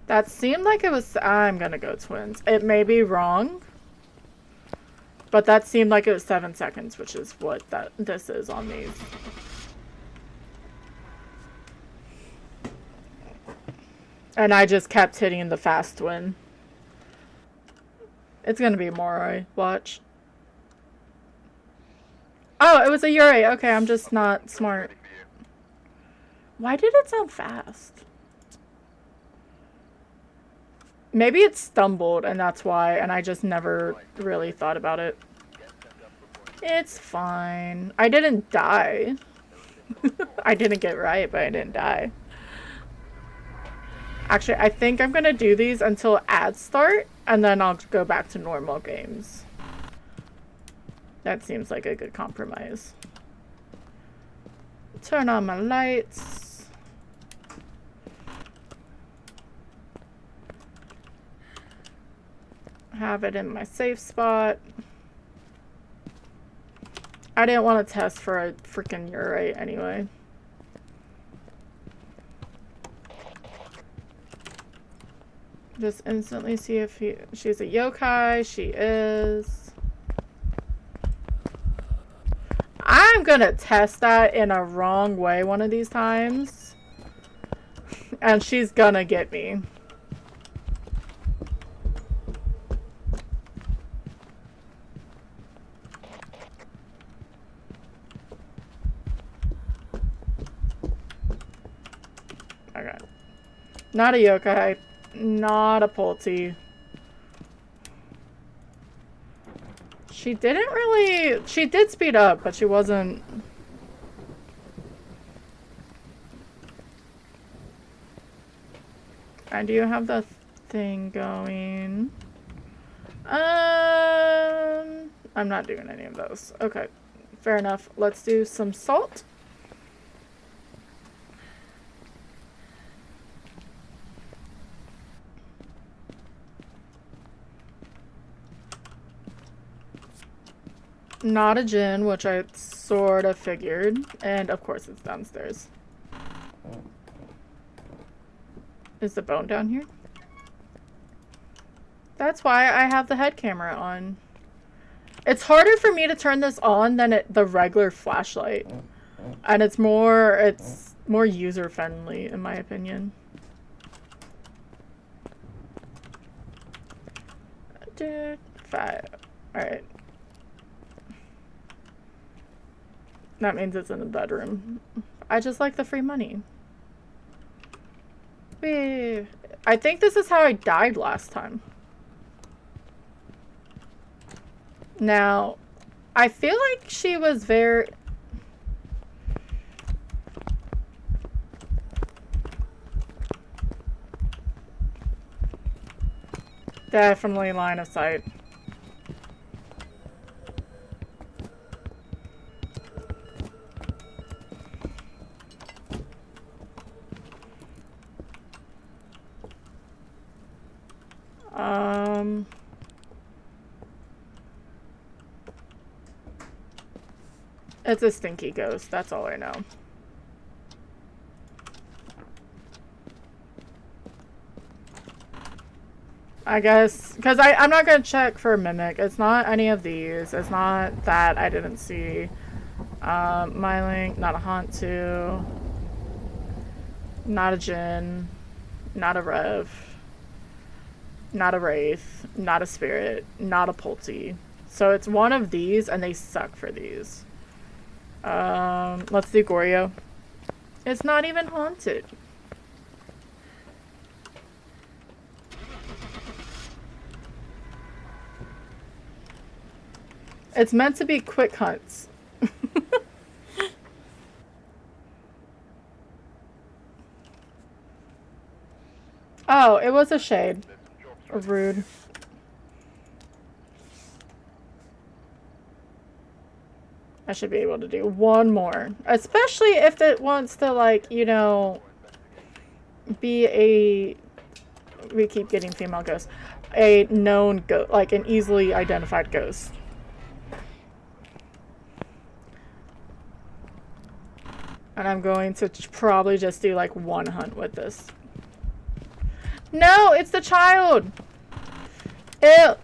[SPEAKER 1] That seemed like it was. I'm gonna go twins. It may be wrong, but that seemed like it was 7 seconds, which is what this is on these. And I just kept hitting the fast twin. It's gonna be Moroi. Watch. Oh, it was a Yurei. Okay, I'm just not smart. Why did it sound fast? Maybe it stumbled and that's why, and I just never really thought about it. It's fine. I didn't die. I didn't get right, but I didn't die. Actually, I think I'm gonna do these until ads start, and then I'll go back to normal games. That seems like a good compromise. Turn on my lights. Have it in my safe spot. I didn't want to test for a freaking Yurei anyway. Just instantly see if she's a yokai. She is. I'm gonna test that in a wrong way one of these times. And she's gonna get me. Okay. Not a yokai. Not a Pulte. She didn't really... She did speed up, but she wasn't... And do you have the thing going? I'm not doing any of those. Okay. Fair enough. Let's do some salt. Not a gin, which I sort of figured. And of course it's downstairs. Is the bone down here? That's why I have the head camera on. It's harder for me to turn this on than the regular flashlight. And it's more user friendly in my opinion. Dude, 5. Alright. That means it's in the bedroom. I just like the free money. Whee. I think this is how I died last time. Now, I feel like she was very... Definitely line of sight. It's a stinky ghost, that's all I know. I guess, because I'm not going to check for Mimic. It's not any of these. It's not that I didn't see. Myling, not a Haunt 2. Not a Jinn. Not a Rev. Not a Wraith. Not a Spirit. Not a Pulti. So it's one of these, and they suck for these. Let's do Goryo. It's not even haunted. It's meant to be quick hunts. Oh, it was a shade. Rude. I should be able to do one more. Especially if it wants to, like, you know, be a... We keep getting female ghosts. A known ghost, like an easily identified ghost. And I'm going to probably just do like one hunt with this. No, it's the child! Ew!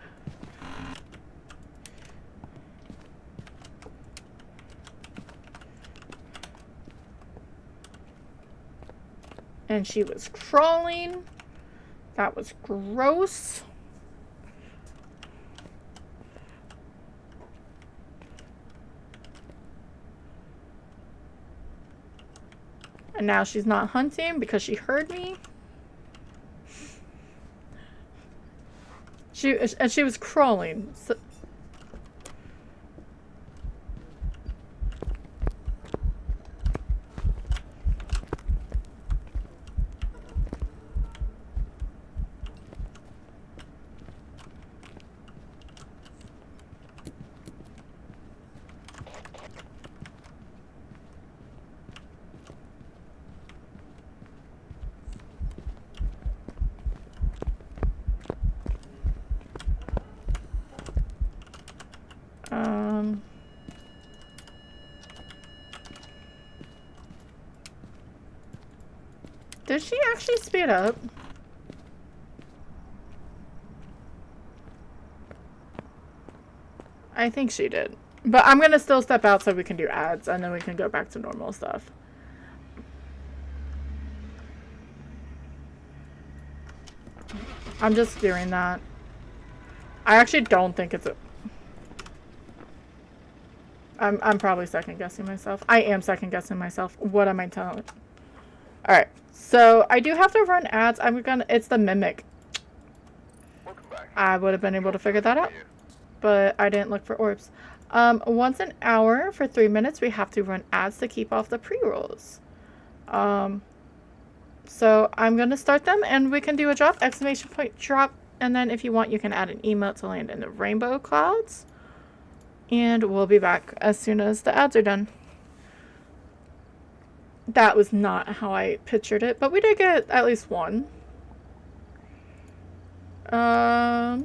[SPEAKER 1] And she was crawling. That was gross. And now she's not hunting because she heard me. She was crawling. So did she actually speed up? I think she did. But I'm gonna still step out so we can do ads and then we can go back to normal stuff. I'm just doing that. I actually don't think it's a... I'm probably second guessing myself. I am second guessing myself. What am I telling? Alright. So I do have to run ads. It's the Mimic. I would have been able to figure that out. But I didn't look for orbs. Once an hour for 3 minutes, we have to run ads to keep off the pre-rolls. So I'm going to start them and we can do a drop, exclamation point drop. And then if you want, you can add an emote to land in the rainbow clouds. And we'll be back as soon as the ads are done. That was not how I pictured it, but we did get at least one. Back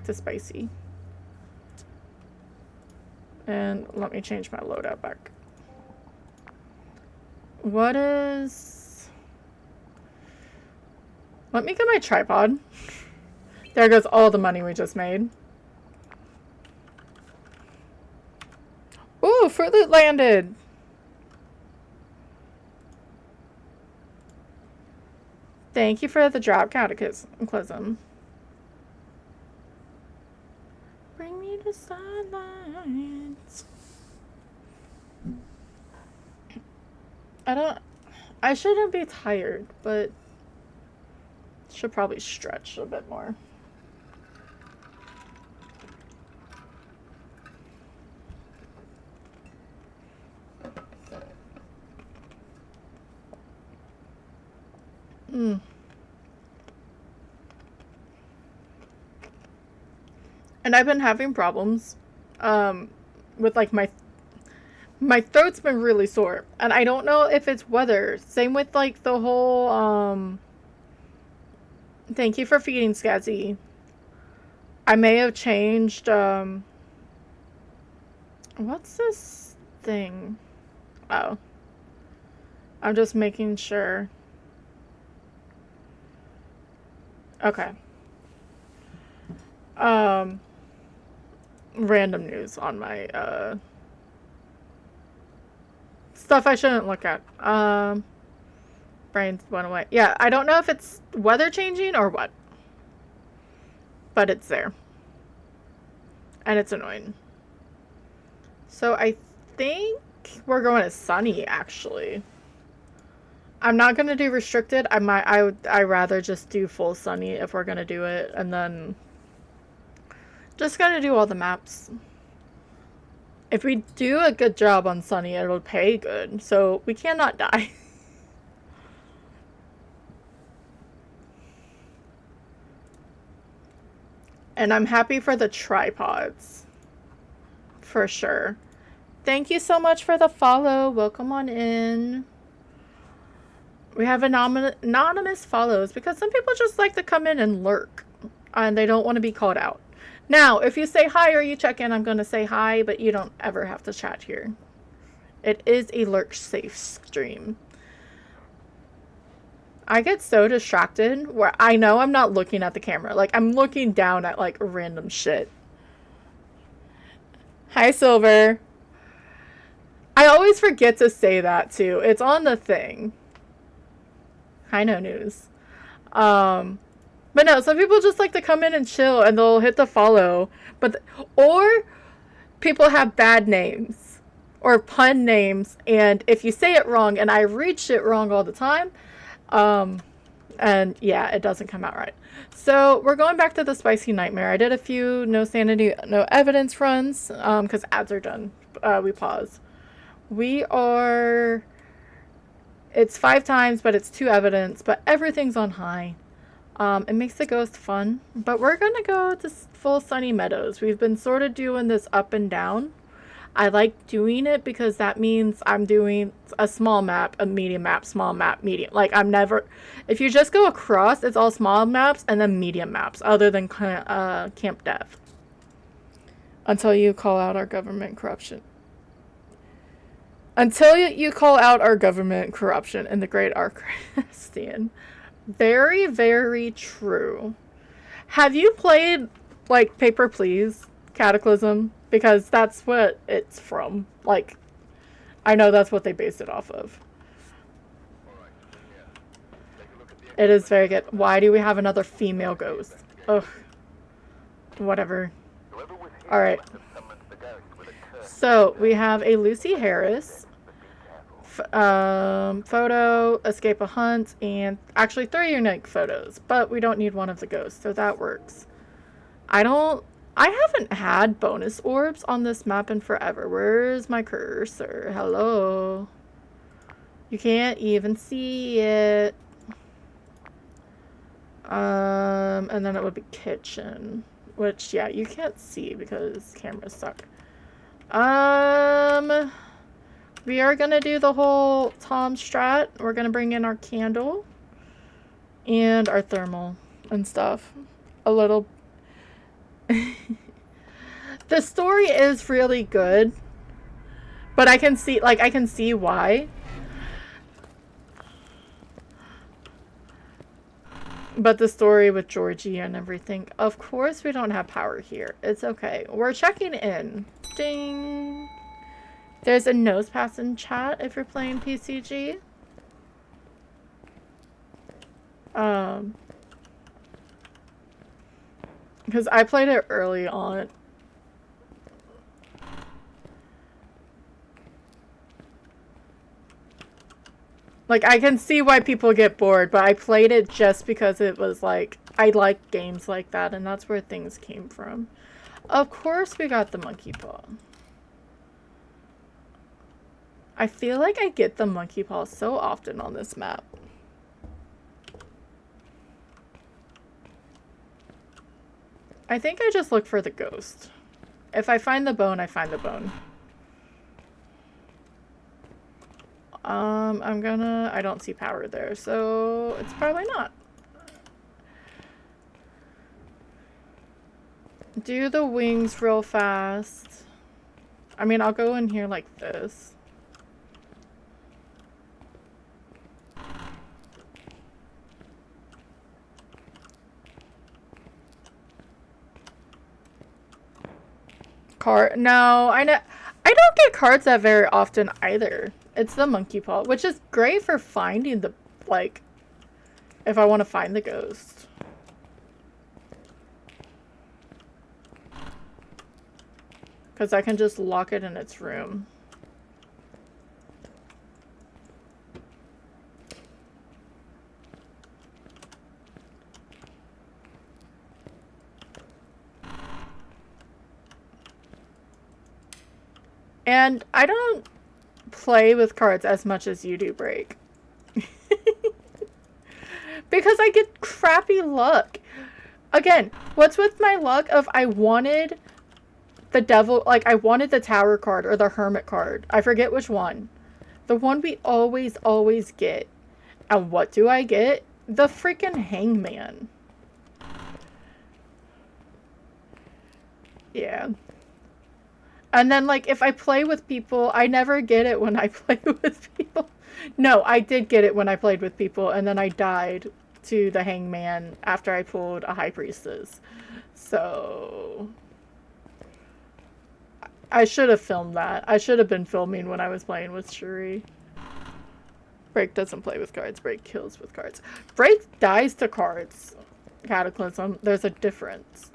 [SPEAKER 1] to spicy. And let me change my loadout back. What is... Let me get my tripod. There goes all the money we just made. Ooh, Fruit Loot landed! Thank you for the drop, Cataclysm. Bring me to silence. I shouldn't be tired, but should probably stretch a bit more. And I've been having problems with like my throat's been really sore, and I don't know if it's weather. Same with like the whole thank you for feeding, Skazzy. I may have changed what's this thing? Oh, I'm just making sure. Okay. Um, random news on my stuff I shouldn't look at. Brains went away. Yeah, I don't know if it's weather changing or what, but it's there, and it's annoying. So I think we're going to sunny, actually. I'm not gonna do restricted. I rather just do full sunny if we're gonna do it, and then just gonna do all the maps. If we do a good job on sunny, it'll pay good, so we cannot die. And I'm happy for the tripods, for sure. Thank you so much for the follow. Welcome on in. We have anonymous follows because some people just like to come in and lurk and they don't want to be called out. Now, if you say hi or you check in, I'm going to say hi, but you don't ever have to chat here. It is a lurk safe stream. I get so distracted where I know I'm not looking at the camera. Like, I'm looking down at, like, random shit. Hi, Silver. I always forget to say that, too. It's on the thing. Hi, No News. But no, some people just like to come in and chill and they'll hit the follow. Or people have bad names or pun names, and if you say it wrong, and I read shit wrong all the time, and yeah, it doesn't come out right. So we're going back to the Spicy Nightmare. I did a few no sanity, no evidence runs, because ads are done. We pause. It's 5 times, but it's 2 evidence, but everything's on high. It makes the ghost fun, but we're gonna go to full Sunny Meadows. We've been sort of doing this up and down. I like doing it because that means I'm doing a small map, a medium map, small map, medium. Like, if you just go across, it's all small maps and then medium maps, other than Camp Dev. Until you call out our government corruption. Until you call out our government corruption in the Great Arcadian. Very, very true. Have you played, like, Paper Please Cataclysm? Because that's what it's from. Like, I know that's what they based it off of. It is very good. Why do we have another female ghost? Ugh. Whatever. Alright. So, we have a Lucy Harris photo, escape a hunt, and actually 3 unique photos, but we don't need one of the ghosts, so that works. I haven't had bonus orbs on this map in forever. Where's my cursor? Hello? You can't even see it. And then it would be kitchen, which, yeah, you can't see because cameras suck. We are going to do the whole Tom strat. We're going to bring in our candle and our thermal and stuff. A little. The story is really good, but I can see why. But the story with Georgie and everything, of course we don't have power here. It's okay. We're checking in. Ding. There's a nose pass in chat if you're playing PCG. Because I played it early on. Like, I can see why people get bored, but I played it just because it was like, I like games like that, and that's where things came from. Of course we got the monkey paw. I feel like I get the monkey paw so often on this map. I think I just look for the ghost. If I find the bone, I find the bone. I don't see power there, so it's probably not. Do the wings real fast. I mean, I'll go in here like this. card. No, I don't get cards that very often either. It's the monkey paw, which is great for finding the, like, if I want to find the ghost. Because I can just lock it in its room. And I don't play with cards as much as you do, Break. Because I get crappy luck. Again, what's with my luck of I wanted the devil, like I wanted the tower card or the hermit card. I forget which one. The one we always get. And what do I get? The freaking hangman. Yeah. And then, like, if I play with people, I never get it when I play with people. No, I did get it when I played with people, and then I died to the hangman after I pulled a high priestess. So I should have filmed that. I should have been filming when I was playing with Shuri. Break doesn't play with cards. Break kills with cards. Break dies to cards. Cataclysm. There's a difference.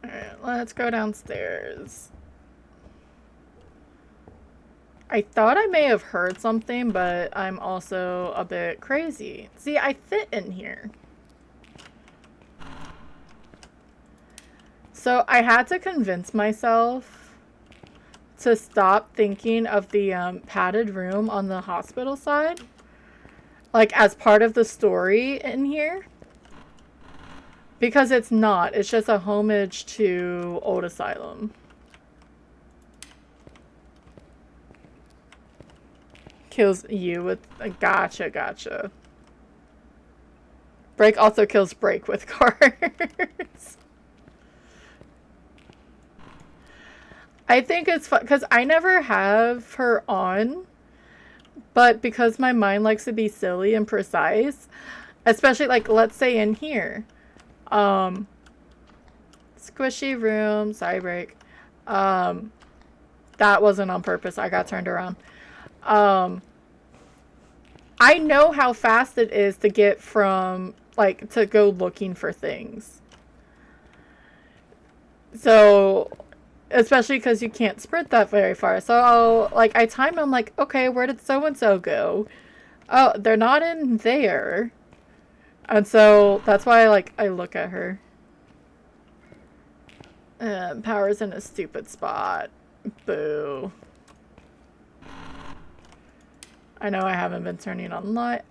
[SPEAKER 1] Alright, let's go downstairs. I thought I may have heard something, but I'm also a bit crazy. See, I fit in here. So I had to convince myself to stop thinking of the padded room on the hospital side. Like, as part of the story in here. Because it's not. It's just a homage to Old Asylum. Kills you with... Gotcha. Break also kills Break with cards. I think it's fun, because I never have her on. But because my mind likes to be silly and precise, especially, like, let's say in here. Squishy room. Sorry, Break. That wasn't on purpose. I got turned around. I know how fast it is to get from, like, to go looking for things. So, especially because you can't sprint that very far. So, like, I time, I'm like, okay, where did so-and-so go? Oh, they're not in there. And so, that's why, I look at her. Power's in a stupid spot. Boo. I know I haven't been turning on light.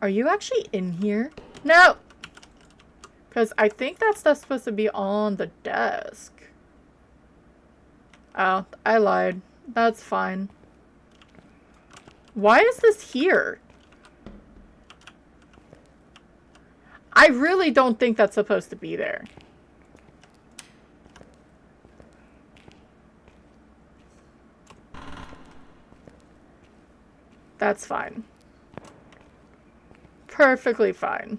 [SPEAKER 1] Are you actually in here? No! Because I think that stuff's supposed to be on the desk. Oh, I lied. That's fine. Why is this here? I really don't think that's supposed to be there. That's fine. Perfectly fine.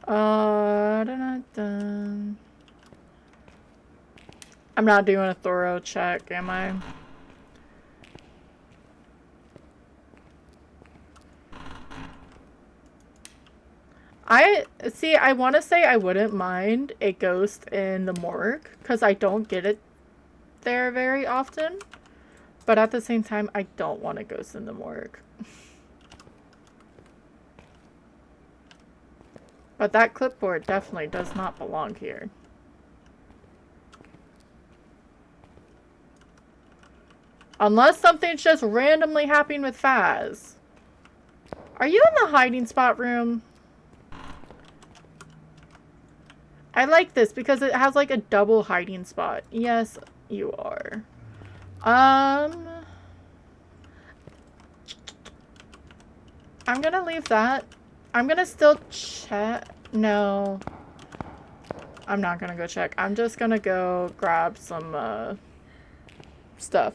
[SPEAKER 1] Dun. I'm not doing a thorough check, am I? I want to say I wouldn't mind a ghost in the morgue, because I don't get it there very often. But at the same time, I don't want a ghost in the morgue. But that clipboard definitely does not belong here. Unless something's just randomly happening with Phaz. Are you in the hiding spot room? I like this because it has like a double hiding spot. Yes, you are. I'm gonna leave that. I'm gonna still check. No. I'm not gonna go check. I'm just gonna go grab some, stuff.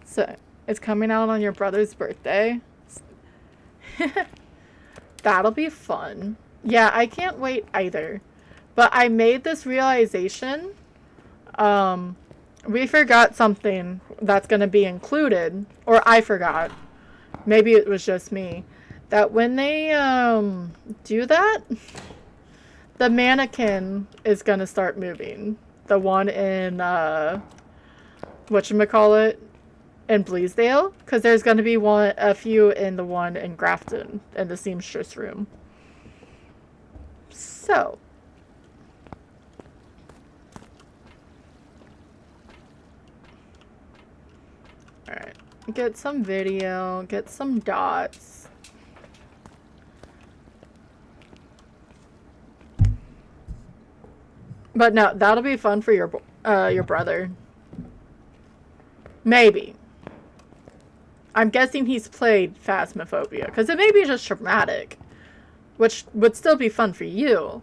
[SPEAKER 1] So it's coming out on your brother's birthday. That'll be fun. Yeah, I can't wait either. But I made this realization. We forgot something that's going to be included. Or I forgot. Maybe it was just me. That when they do that, the mannequin is going to start moving. The one in, whatchamacallit, in Bleasdale. Because there's going to be a few in the one in Grafton, in the seamstress room. So. Alright. Get some video. Get some dots. But no, that'll be fun for your brother. Maybe. I'm guessing he's played Phasmophobia. Because it may be just traumatic. Which would still be fun for you.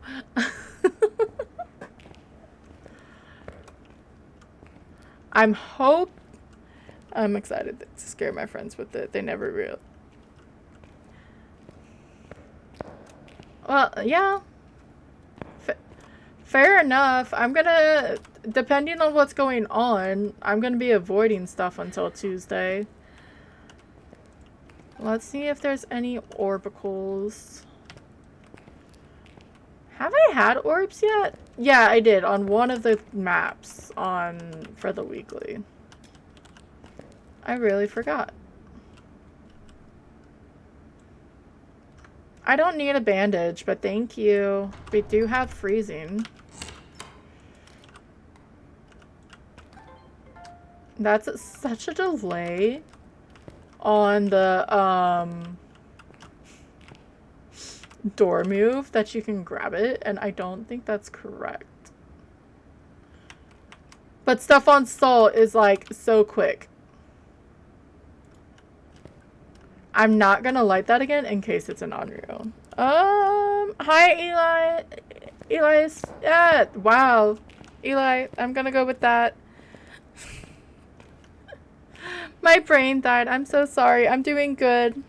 [SPEAKER 1] I'm excited to scare my friends with it. They never real. Well, yeah. Fair enough. I'm gonna, depending on what's going on, I'm gonna be avoiding stuff until Tuesday. Let's see if there's any orbicals. Have I had orbs yet? Yeah, I did on one of the maps for the weekly. I really forgot. I don't need a bandage, but thank you. We do have freezing. That's such a delay on the door move that you can grab it, and I don't think that's correct. But stuff on Salt is like so quick. I'm not gonna light that again in case it's an unreal. Hi Eli. Eli's, yeah, wow. Eli, I'm gonna go with that. My brain died. I'm so sorry. I'm doing good.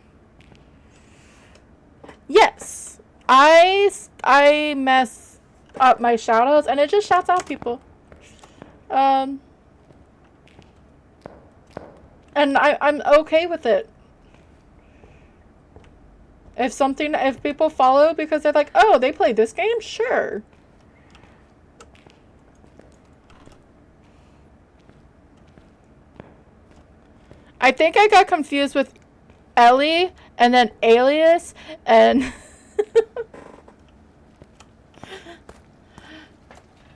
[SPEAKER 1] Yes. I mess up my shoutouts and it just shouts out people. And I'm okay with it. If people follow because they're like, oh, they play this game? Sure. I think I got confused with Ellie and then Alias and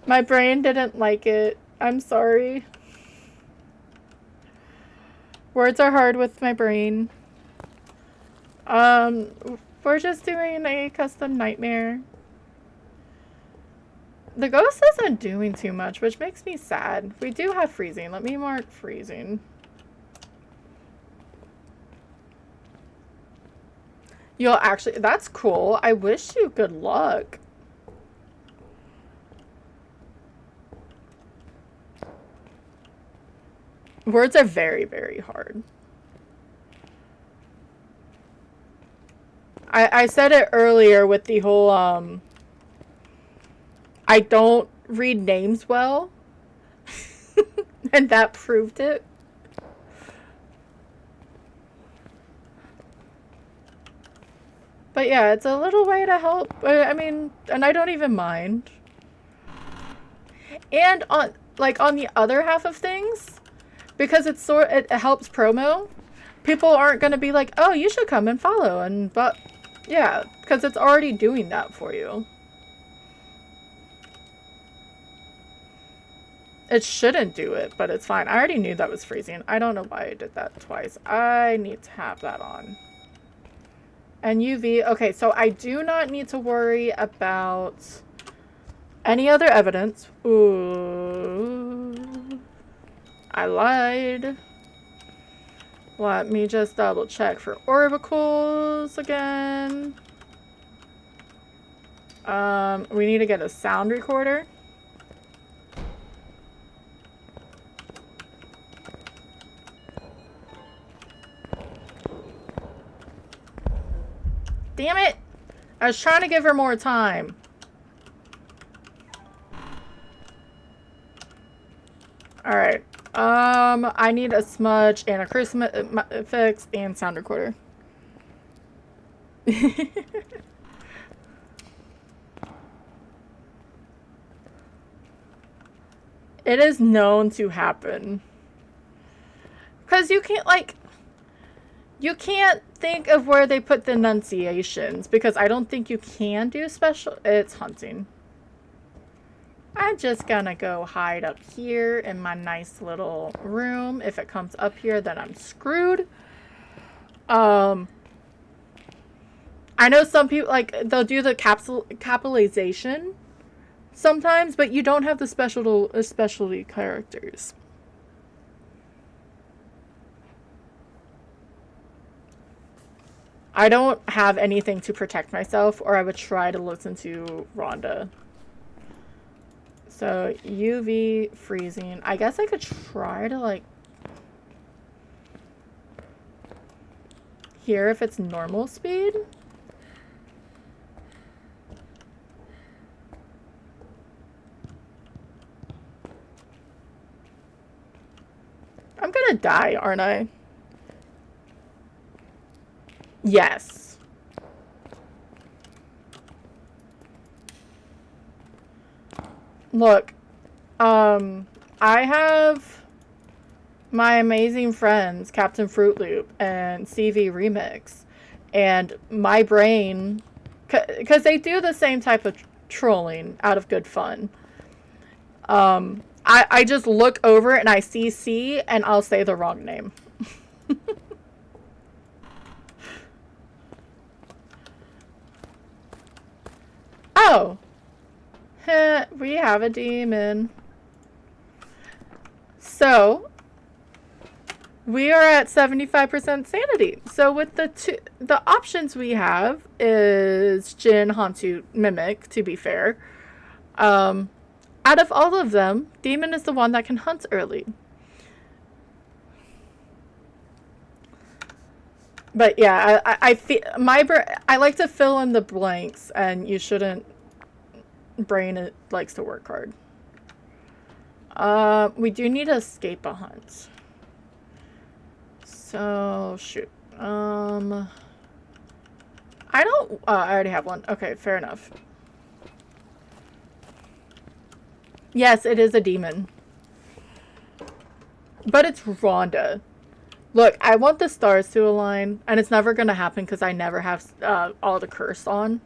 [SPEAKER 1] my brain didn't like it. I'm sorry. Words are hard with my brain. We're just doing a custom nightmare. The ghost isn't doing too much, which makes me sad. We do have freezing. Let me mark freezing. You'll actually, that's cool. I wish you good luck. Words are very, very hard. I said it earlier with the whole, I don't read names well. And that proved it. But yeah, it's a little way to help. I mean, and I don't even mind. And on the other half of things, because it helps promo, people aren't going to be like, oh, you should come and follow. But yeah, because it's already doing that for you. It shouldn't do it, but it's fine. I already knew that was freezing. I don't know why I did that twice. I need to have that on. And UV. Okay, so I do not need to worry about any other evidence. Ooh. I lied. Let me just double check for orbicals again. We need to get a sound recorder. Damn it! I was trying to give her more time. Alright. I need a smudge and a crucifix and sound recorder. It is known to happen. Because you can't, like... You can't think of where they put the enunciations. Because I don't think you can do special... It's hunting. I'm just gonna go hide up here in my nice little room. If it comes up here, then I'm screwed. I know some people, like, they'll do the capitalization sometimes, but you don't have the specialty characters. I don't have anything to protect myself, or I would try to listen to Rhonda. So, UV freezing. I guess I could try to, like, hear if it's normal speed. I'm gonna die, aren't I? Yes. Look, I have my amazing friends, Captain Fruit Loop and CV Remix, and my brain, because they do the same type of trolling out of good fun. I just look over and I see C and I'll say the wrong name. Oh. We have a demon. So, we are at 75% sanity. So with the options we have is Jinn, Hantu, Mimic, to be fair. Out of all of them, Demon is the one that can hunt early. But yeah, I feel I like to fill in the blanks, and you shouldn't. Brain likes to work hard. We do need to escape a hunt. So shoot. I don't. I already have one. Okay, fair enough. Yes, it is a demon. But it's Rhonda. Look, I want the stars to align, and it's never going to happen because I never have all the curse on.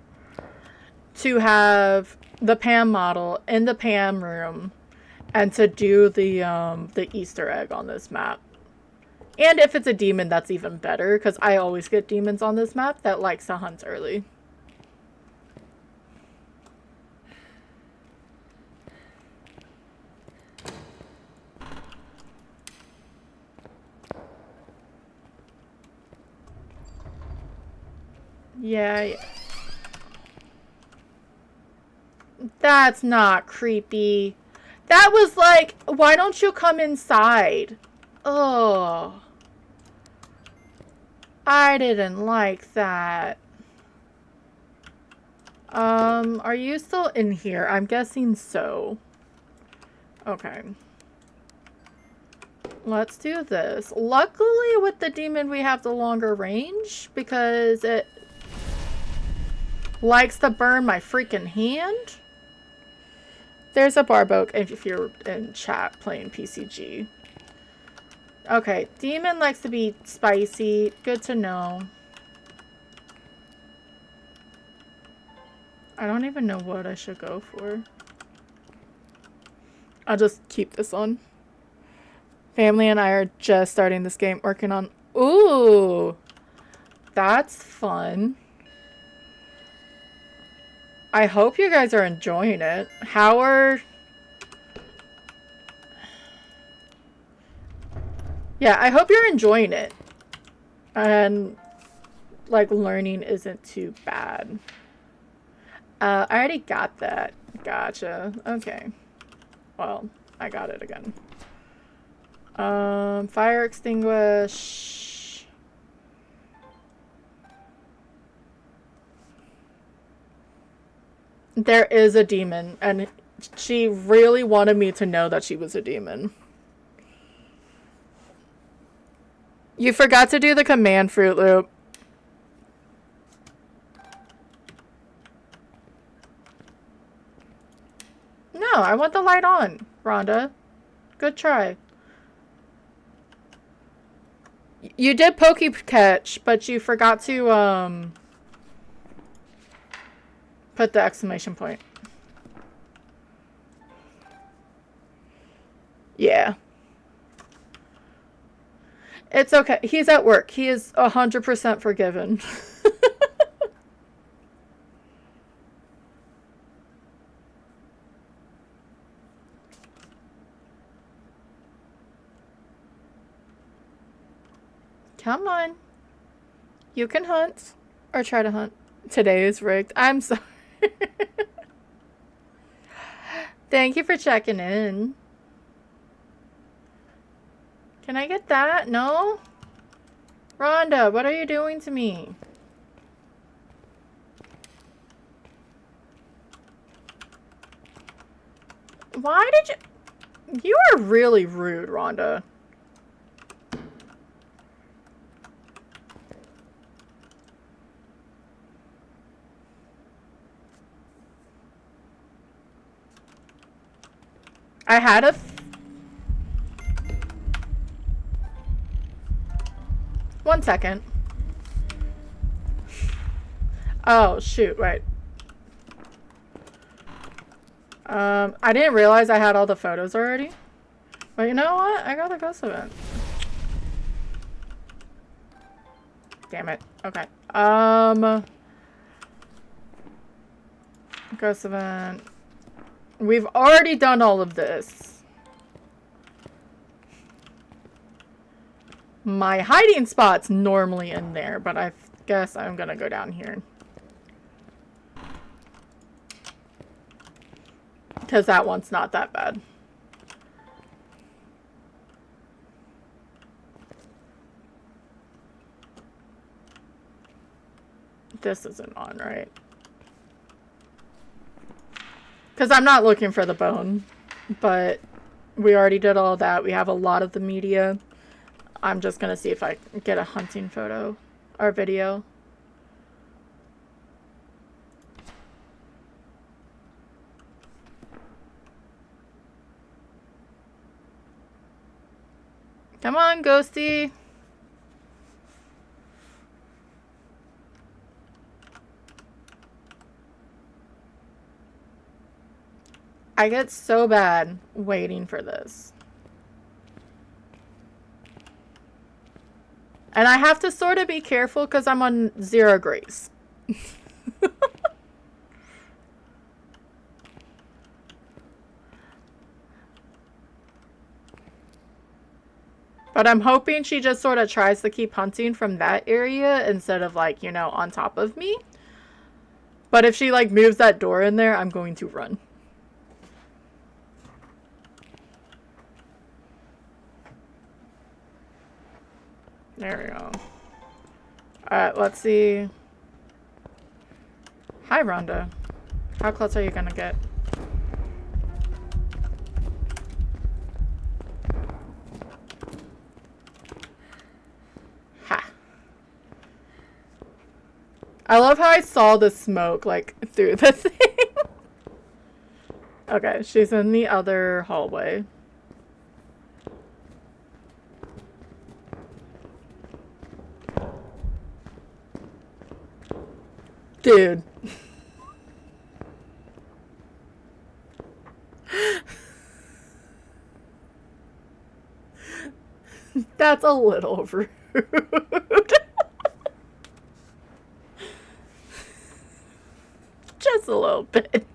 [SPEAKER 1] To have the Pam model in the Pam room, and to do the Easter egg on this map. And if it's a demon, that's even better, because I always get demons on this map that likes to hunt early. Yeah. That's not creepy. That was like, why don't you come inside? Oh. I didn't like that. Are you still in here? I'm guessing so. Okay. Let's do this. Luckily, with the demon, we have the longer range because it likes to burn my freaking hand. There's a Barboke if you're in chat playing PCG. Okay, demon likes to be spicy. Good to know. I don't even know what I should go for. I'll just keep this on. Family and I are just starting this game, working on... Ooh! That's fun. I hope you guys are enjoying it. How are... Yeah, I hope you're enjoying it. And, like, learning isn't too bad. I already got that. Gotcha. Okay. Well, I got it again. Fire extinguish. There is a demon, and she really wanted me to know that she was a demon. You forgot to do the command, Fruit Loop. No, I want the light on, Rhonda. Good try. You did Poke Catch, but you forgot to, put the exclamation point. Yeah. It's okay. He's at work. He is 100% forgiven. Come on. You can hunt. Or try to hunt. Today is rigged. I'm sorry. Thank you for checking in. Can I get that? No? Rhonda, what are you doing to me? Why did you... You are really rude, Rhonda. I had a... 1 second. Oh, shoot, right. I didn't realize I had all the photos already. But you know what? I got the ghost event. Damn it. Okay. Ghost event. We've already done all of this. My hiding spot's normally in there, but I guess I'm gonna go down here. Because that one's not that bad. This isn't on, right? Because I'm not looking for the bone, but we already did all that. We have a lot of the media. I'm just going to see if I can get a hunting photo or video. Come on, Ghosty. I get so bad waiting for this. And I have to sort of be careful because I'm on 0 grace. But I'm hoping she just sort of tries to keep hunting from that area instead of, like, you know, on top of me. But if she, like, moves that door in there, I'm going to run. There we go. Alright, let's see. Hi, Rhonda. How close are you gonna get? Ha. I love how I saw the smoke, like, through the thing. Okay, she's in the other hallway. Dude. That's a little rude. Just a little bit.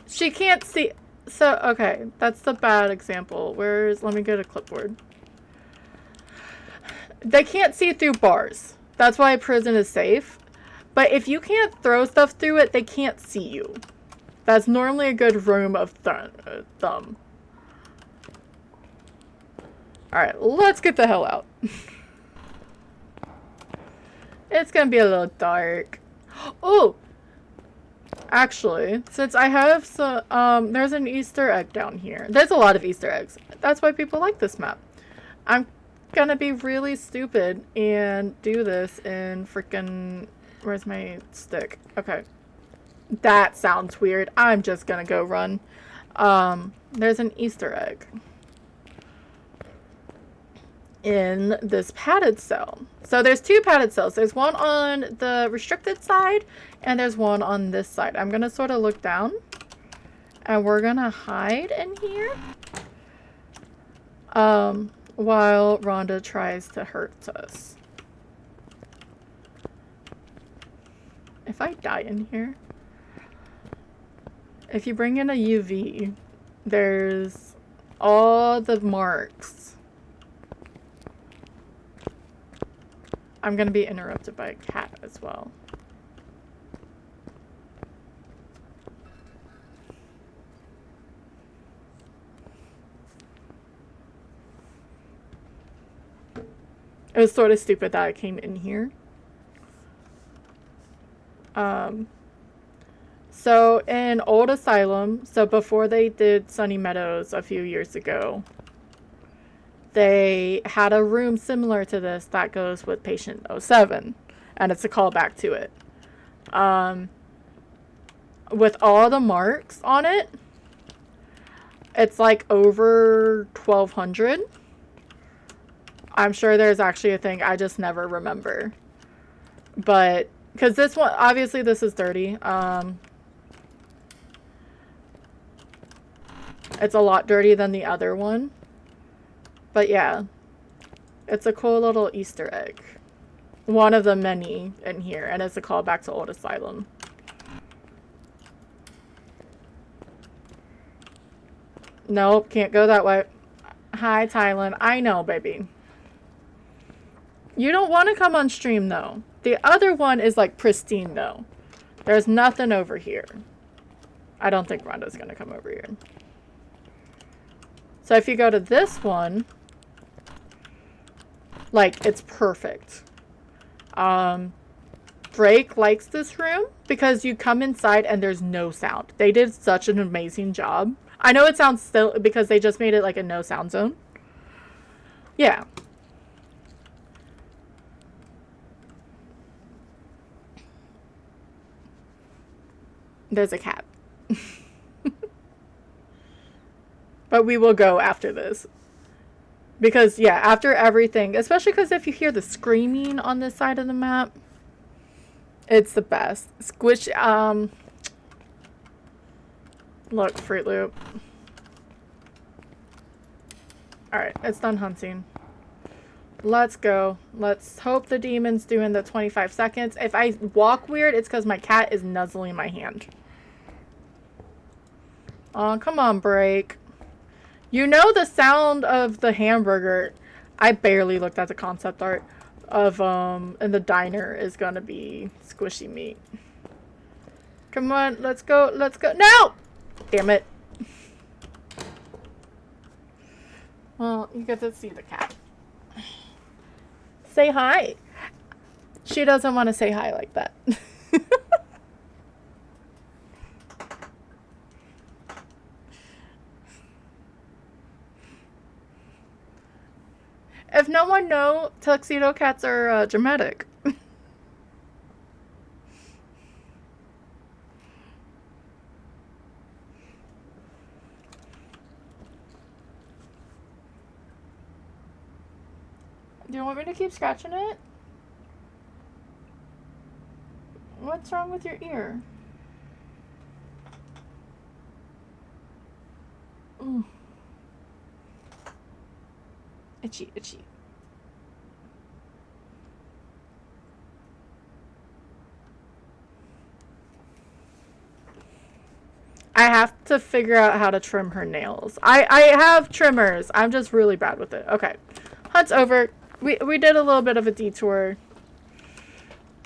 [SPEAKER 1] She can't see. So, okay, that's the bad example. Let me get a clipboard. They can't see through bars. That's why prison is safe. But if you can't throw stuff through it, they can't see you. That's normally a good room of thumb. Alright, let's get the hell out. It's gonna be a little dark. Oh, Actually, since I have some, there's an Easter egg down here. There's a lot of Easter eggs. That's why people like this map. I'm gonna be really stupid and do this in freaking... Where's my stick? Okay. That sounds weird. I'm just gonna go run. There's an Easter egg in this padded cell. So there's two padded cells. There's one on the restricted side and there's one on this side. I'm gonna sort of look down and we're gonna hide in here while Rhonda tries to hurt us. If I die in here, if you bring in a UV, there's all the marks. I'm gonna be interrupted by a cat as well. It was sort of stupid that I came in here. So in Old Asylum, so before they did Sunny Meadows a few years ago, they had a room similar to this that goes with Patient 07, and it's a callback to it. With all the marks on it, it's like over 1,200. I'm sure there's actually a thing, I just never remember. But, because this one, obviously this is dirty. It's a lot dirtier than the other one. But yeah, it's a cool little Easter egg. One of the many in here, and it's a callback to Old Asylum. Nope, can't go that way. Hi, Thailand. I know, baby. You don't want to come on stream, though. The other one is, like, pristine, though. There's nothing over here. I don't think Rhonda's going to come over here. So if you go to this one, like, it's perfect. Drake likes this room because you come inside and there's no sound. They did such an amazing job. I know it sounds still because they just made it like a no sound zone. Yeah. There's a cat. But we will go after this. Because, yeah, after everything, especially because if you hear the screaming on this side of the map, it's the best. Squish, look, Fruit Loop. Alright, it's done hunting. Let's go. Let's hope the demon's doing the 25 seconds. If I walk weird, it's because my cat is nuzzling my hand. Oh, come on, break. You know the sound of the hamburger. I barely looked at the concept art of, in the diner is gonna be squishy meat. Come on, let's go, let's go. No! Damn it. Well, you get to see the cat. Say hi. She doesn't want to say hi like that. If no one knows, tuxedo cats are dramatic. Do you want me to keep scratching it? What's wrong with your ear? Mm. Itchy, itchy. I have to figure out how to trim her nails. I have trimmers. I'm just really bad with it. Okay. Hunt's over. We did a little bit of a detour.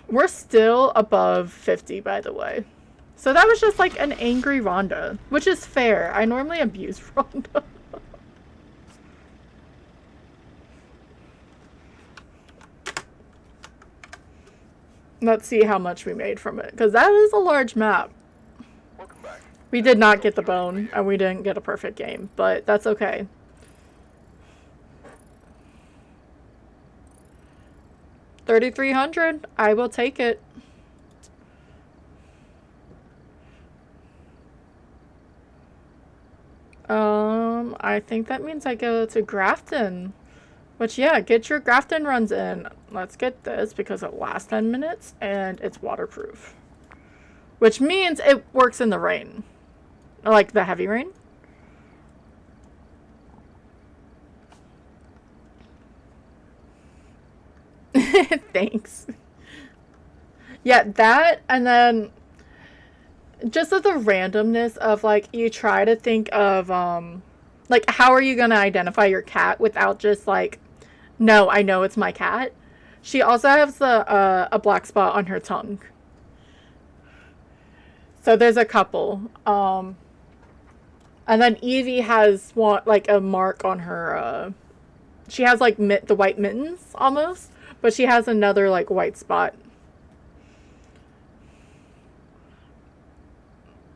[SPEAKER 1] We're still above 50, by the way. So that was just like an angry Rhonda, which is fair. I normally abuse Rhonda. Let's see how much we made from it, because that is a large map. We did not get the bone, and we didn't get a perfect game, but that's okay. $3,300. I will take it. I think that means I go to Grafton. Which, yeah, get your Grafton runs in. Let's get this because it lasts 10 minutes and it's waterproof. Which means it works in the rain. Like the heavy rain. Thanks. Yeah, that, and then just of the randomness of, like, you try to think of, like, how are you going to identify your cat without just, like, no, I know it's my cat. She also has a black spot on her tongue. So there's a couple. And then Evie has one, like, a mark on her, she has, like, the white mittens, almost. But she has another, like, white spot.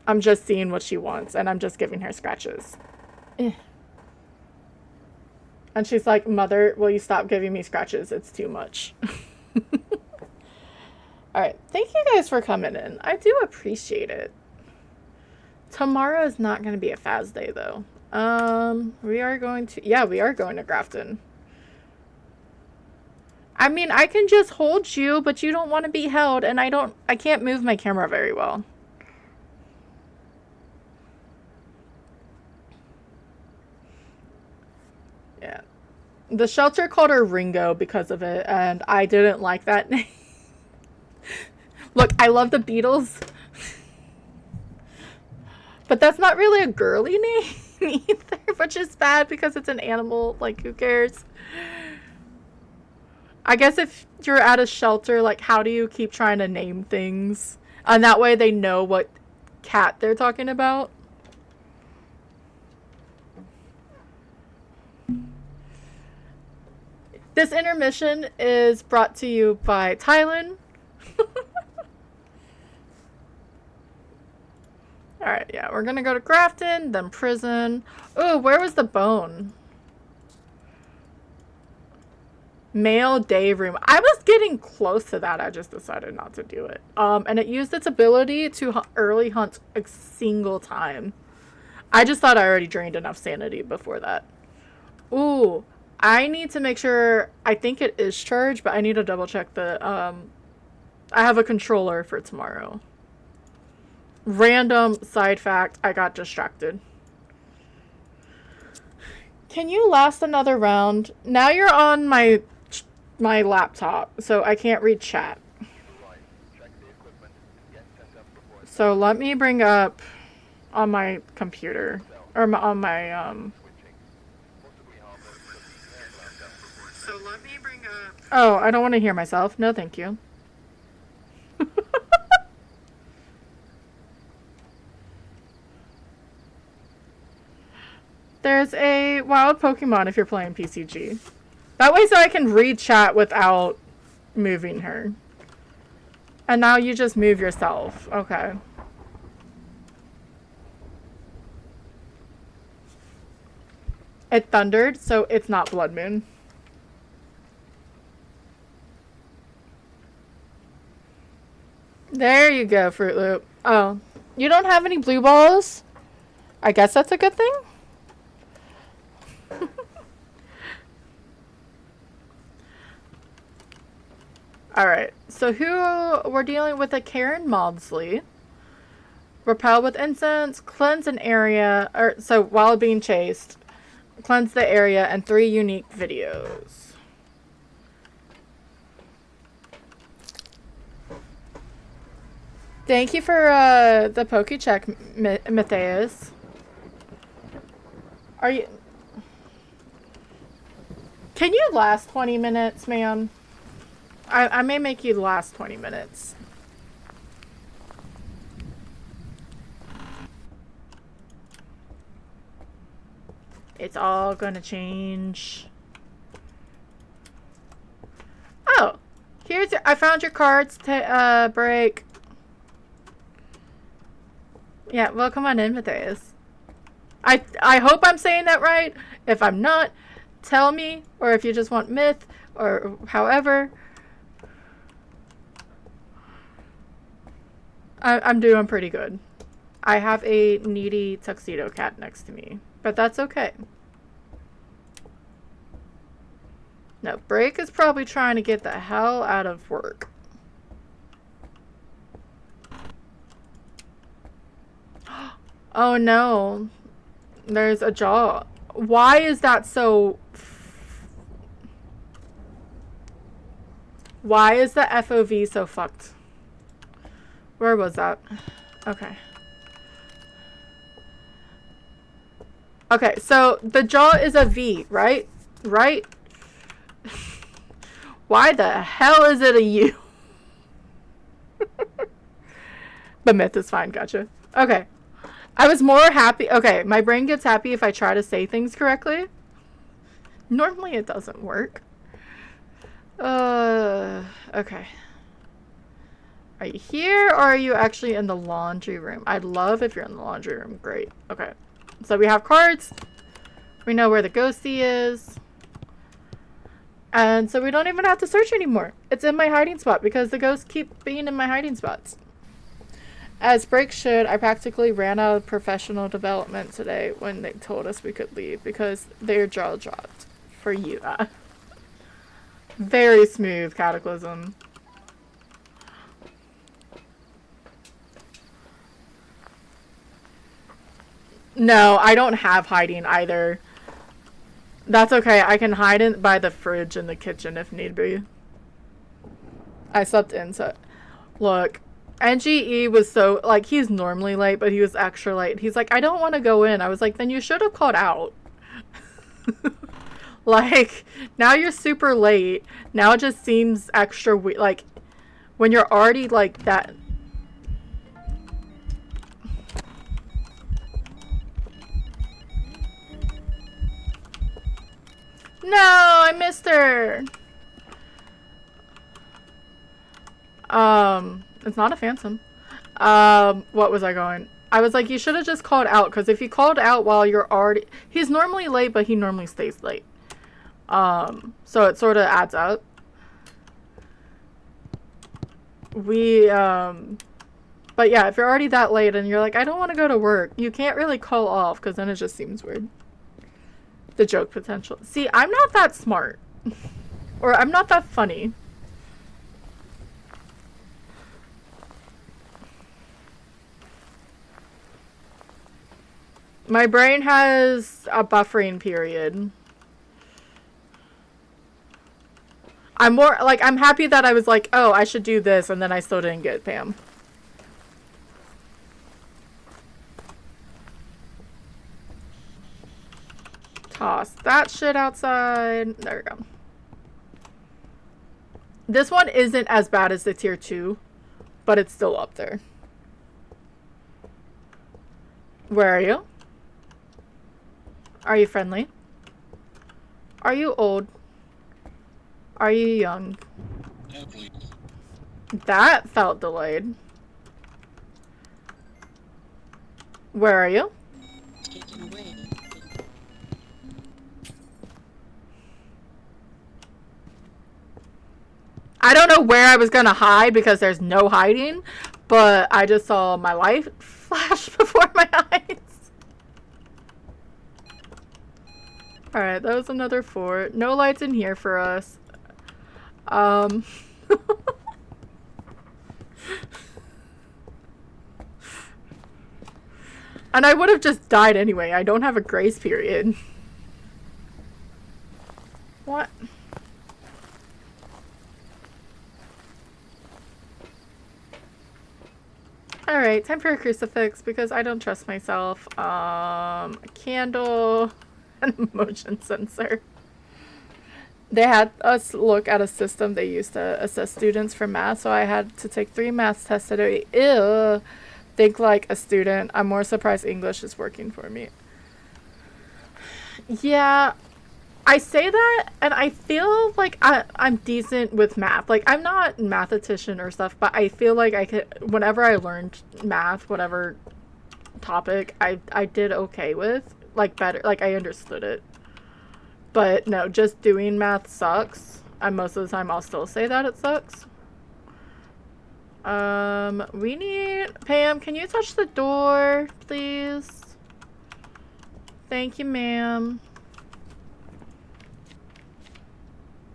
[SPEAKER 1] I'm just seeing what she wants, and I'm just giving her scratches. And she's like, Mother, will you stop giving me scratches? It's too much. Alright, thank you guys for coming in. I do appreciate it. Tomorrow is not going to be a Phas day, though. We are going to Grafton. I mean, I can just hold you, but you don't want to be held, and I can't move my camera very well. Yeah. The shelter called her Ringo because of it, and I didn't like that name. Look, I love the Beatles. But that's not really a girly name either, which is bad because it's an animal. Like, who cares? I guess if you're at a shelter, like, how do you keep trying to name things? And that way they know what cat they're talking about. This intermission is brought to you by Thailand. Alright, yeah, we're gonna go to Grafton, then prison. Oh, where was the bone? Male day room. I was getting close to that. I just decided not to do it. And it used its ability to early hunt a single time. I just thought I already drained enough sanity before that. Ooh, I need to make sure. I think it is charged, but I need to double check the. I have a controller for tomorrow. Random side fact, I got distracted. Can you last another round? Now you're on my laptop, so I can't read chat. So let me bring up on my computer, or on my, So let me bring up... Oh, I don't want to hear myself. No, thank you. There's a wild Pokemon if you're playing PCG. That way so I can read chat without moving her. And now you just move yourself. Okay. It thundered, so it's not Blood Moon. There you go, Fruit Loop. Oh, you don't have any blue balls? I guess that's a good thing? Alright, so who we're dealing with a Karen Maudsley. Repel with incense, cleanse an area, or so while being chased, cleanse the area, and 3 unique videos. Thank you for the poke check, Matthias. Are you... Can you last 20 minutes, man? I may make you last 20 minutes. It's all gonna change. Oh, I found your cards to break. Yeah, welcome on in, Matthias. I hope I'm saying that right. If I'm not, tell me. Or if you just want myth, or however. I'm doing pretty good. I have a needy tuxedo cat next to me, but that's okay. No, Break is probably trying to get the hell out of work. Oh no. There's a jaw. Why is that so... Why is the FOV so fucked? Where was that? Okay. Okay, so the jaw is a V, right? Right? Why the hell is it a U? But myth is fine, gotcha. Okay. I was more happy. Okay, my brain gets happy if I try to say things correctly. Normally it doesn't work. Okay. Are you here or are you actually in the laundry room? I'd love if you're in the laundry room. Great. Okay. So we have cards. We know where the ghostie is. And so we don't even have to search anymore. It's in my hiding spot because the ghosts keep being in my hiding spots. As Break should, I practically ran out of professional development today when they told us we could leave because their jaw dropped. For you. Very smooth, Cataclysm. No, I don't have hiding either. That's okay. I can hide in by the fridge in the kitchen if need be. I slept in, so... Look, NGE was so... Like, he's normally late, but he was extra late. He's like, I don't want to go in. I was like, then you should have called out. Like, now you're super late. Now it just seems extra weird. Like, when you're already, like, that... No, I missed her. It's not a phantom. What was I going? I was like, you should have just called out, because if you called out while you're already... He's normally late, but he normally stays late. So it sort of adds up. But yeah, if you're already that late and you're like, I don't want to go to work, you can't really call off, because then it just seems weird. The joke potential. See, I'm not that smart. Or I'm not that funny. My brain has a buffering period. I'm more, like, I'm happy that I was like, oh, I should do this, and then I still didn't get Pam. Toss that shit outside. There we go. This one isn't as bad as the tier 2, but it's still up there. Where are you? Are you friendly? Are you old? Are you young? That felt delayed. Where are you? I don't know where I was gonna hide because there's no hiding, but I just saw my light flash before my eyes. Alright, that was another 4. No lights in here for us. And I would have just died anyway. I don't have a grace period. What? Alright, time for a crucifix because I don't trust myself. A candle and a motion sensor. They had us look at a system they used to assess students for math, so I had to take 3 math tests today. Ew. Think like a student. I'm more surprised English is working for me. Yeah, I say that, and I feel like I'm decent with math. Like, I'm not a mathematician or stuff, but I feel like I could, whenever I learned math, whatever topic I did okay with. Like, better. Like, I understood it. But no, just doing math sucks. And most of the time I'll still say that it sucks. We need... Pam, can you touch the door, please? Thank you, ma'am.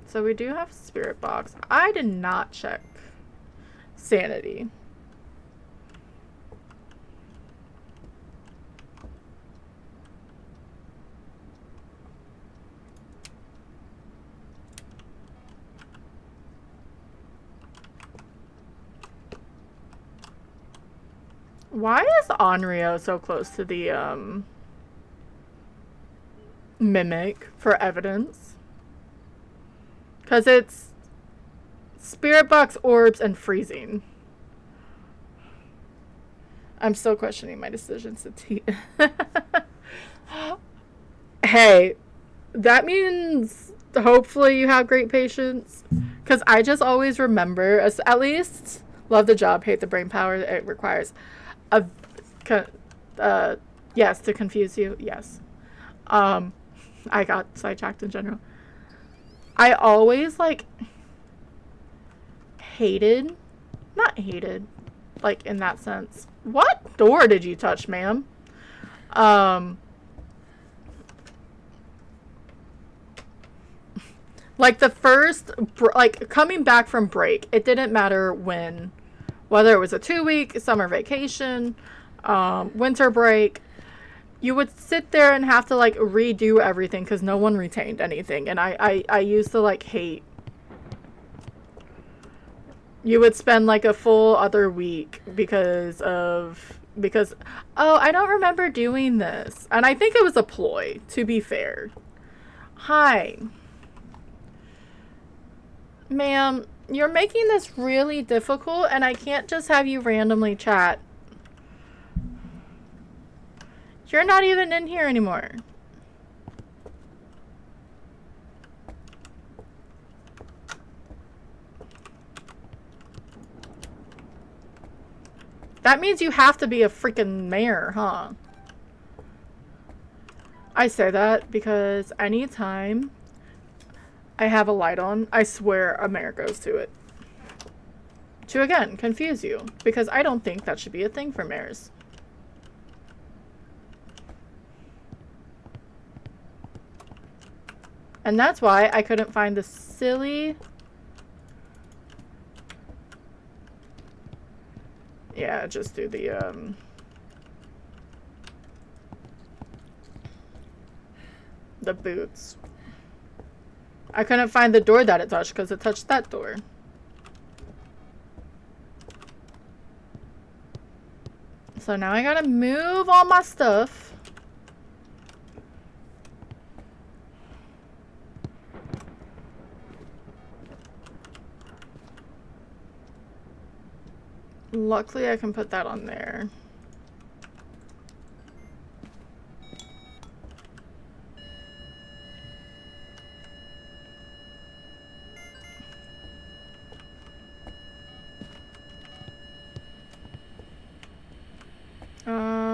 [SPEAKER 1] So we do have a spirit box. I did not check sanity. Why is Onryo so close to the mimic for evidence? Because it's spirit box, orbs, and freezing. I'm still questioning my decisions to teach. Hey, that means hopefully you have great patience. Because I just always remember, at least, love the job, hate the brain power it requires. Yes, to confuse you, yes. I got sidetracked in general. I always, like, not hated, like, in that sense. What door did you touch, ma'am? Like, the first, like, coming back from break, it didn't matter when, whether it was a 2-week summer vacation, winter break, you would sit there and have to, like, redo everything because no one retained anything. And I used to, like, hate. You would spend, like, a full other week because, oh, I don't remember doing this. And I think it was a ploy, to be fair. Hi. Ma'am, you're making this really difficult, and I can't just have you randomly chat. You're not even in here anymore. That means you have to be a freaking mayor, huh? I say that because anytime I have a light on, I swear a mayor goes to it. To, again, confuse you. Because I don't think that should be a thing for mayors. And that's why I couldn't find the silly... Yeah, just do the boots. I couldn't find the door that it touched because it touched that door. So now I gotta move all my stuff. Luckily, I can put that on there.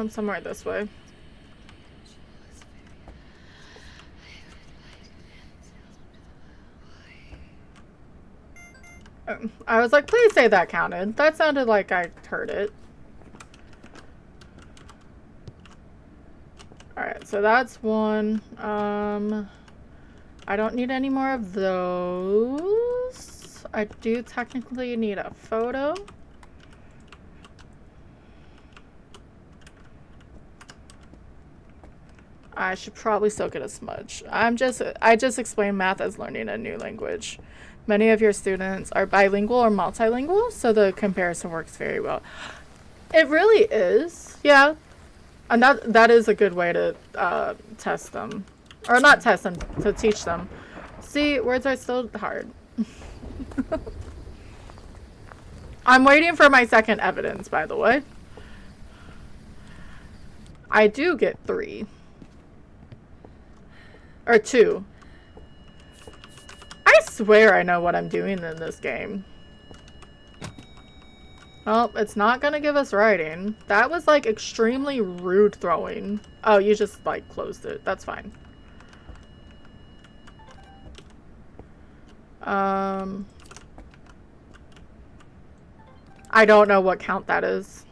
[SPEAKER 1] Somewhere this way. I was like, please say that counted. That sounded like I heard it. Alright, so that's one. I don't need any more of those. I do technically need a photo. I should probably still get a smudge. I just explain math as learning a new language. Many of your students are bilingual or multilingual, so the comparison works very well. It really is, yeah. And that is a good way to test them. Or not test them, to teach them. See, words are still hard. I'm waiting for my second evidence, by the way. I do get 3. Or 2. I swear I know what I'm doing in this game. Well, it's not gonna give us writing. That was like extremely rude throwing. Oh, you just like closed it. That's fine. I don't know what count that is.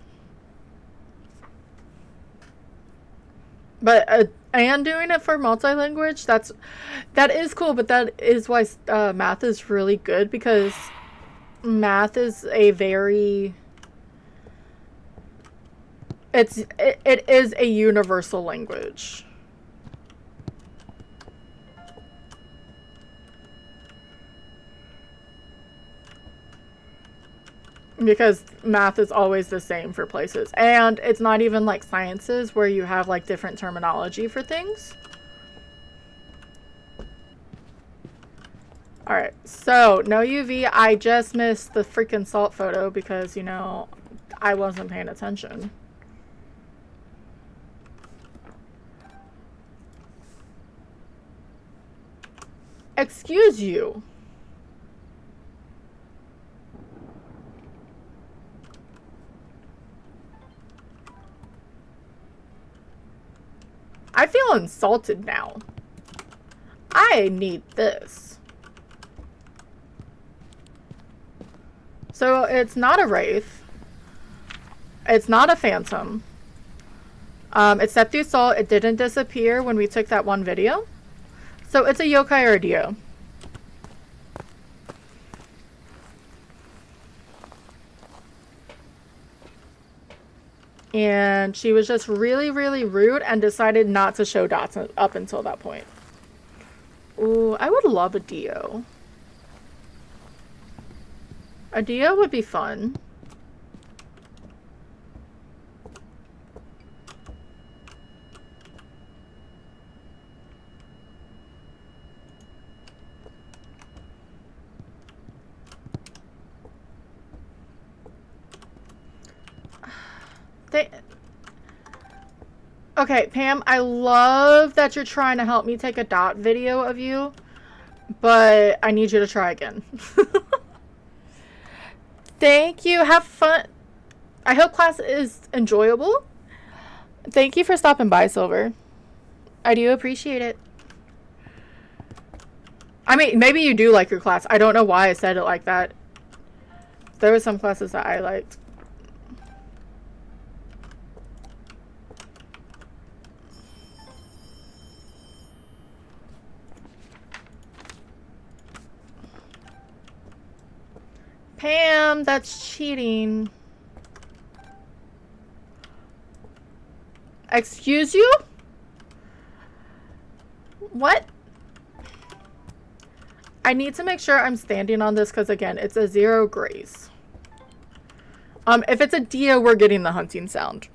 [SPEAKER 1] But and doing it for multi-language, that is cool, but that is why math is really good, because math is a very it is a universal language. Because math is always the same for places. And it's not even like sciences where you have like different terminology for things. Alright, so no UV. I just missed the freaking salt photo because, you know, I wasn't paying attention. Excuse you. I feel insulted now. I need this. So it's not a wraith. It's not a phantom. It stepped through salt. It didn't disappear when we took that one video. So it's a yokai or a dio. And she was just really, really rude and decided not to show dots up until that point. Ooh, I would love a dio. A dio would be fun. Okay, Pam, I love that you're trying to help me take a dot video of you, but I need you to try again. Thank you. Have fun. I hope class is enjoyable. Thank you for stopping by, Silver. I do appreciate it. I mean, maybe you do like your class. I don't know why I said it like that. There were some classes that I liked. Pam, that's cheating. Excuse you? What? I need to make sure I'm standing on this because, again, it's a 0 grace. If it's a dio, we're getting the hunting sound.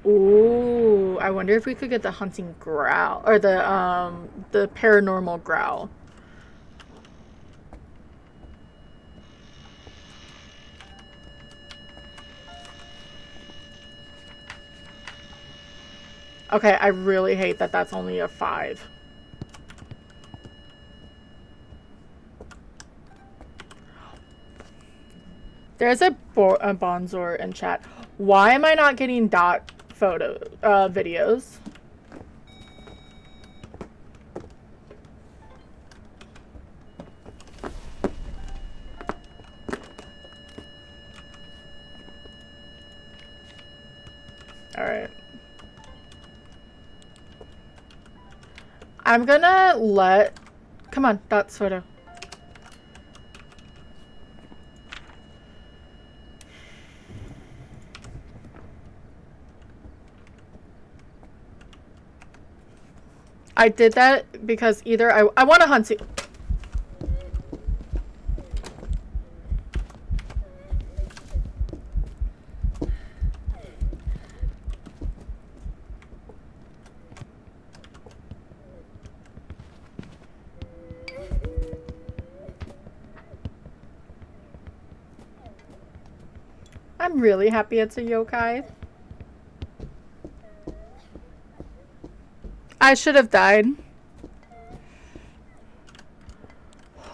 [SPEAKER 1] Ooh, I wonder if we could get the hunting growl or the paranormal growl. Okay, I really hate that that's only a 5. There's a Bonzor in chat. Why am I not getting dot photo videos? All right. I'm gonna let... Come on, dots photo. I did that because either I want to hunt you. I'm really happy it's a yokai. I should have died.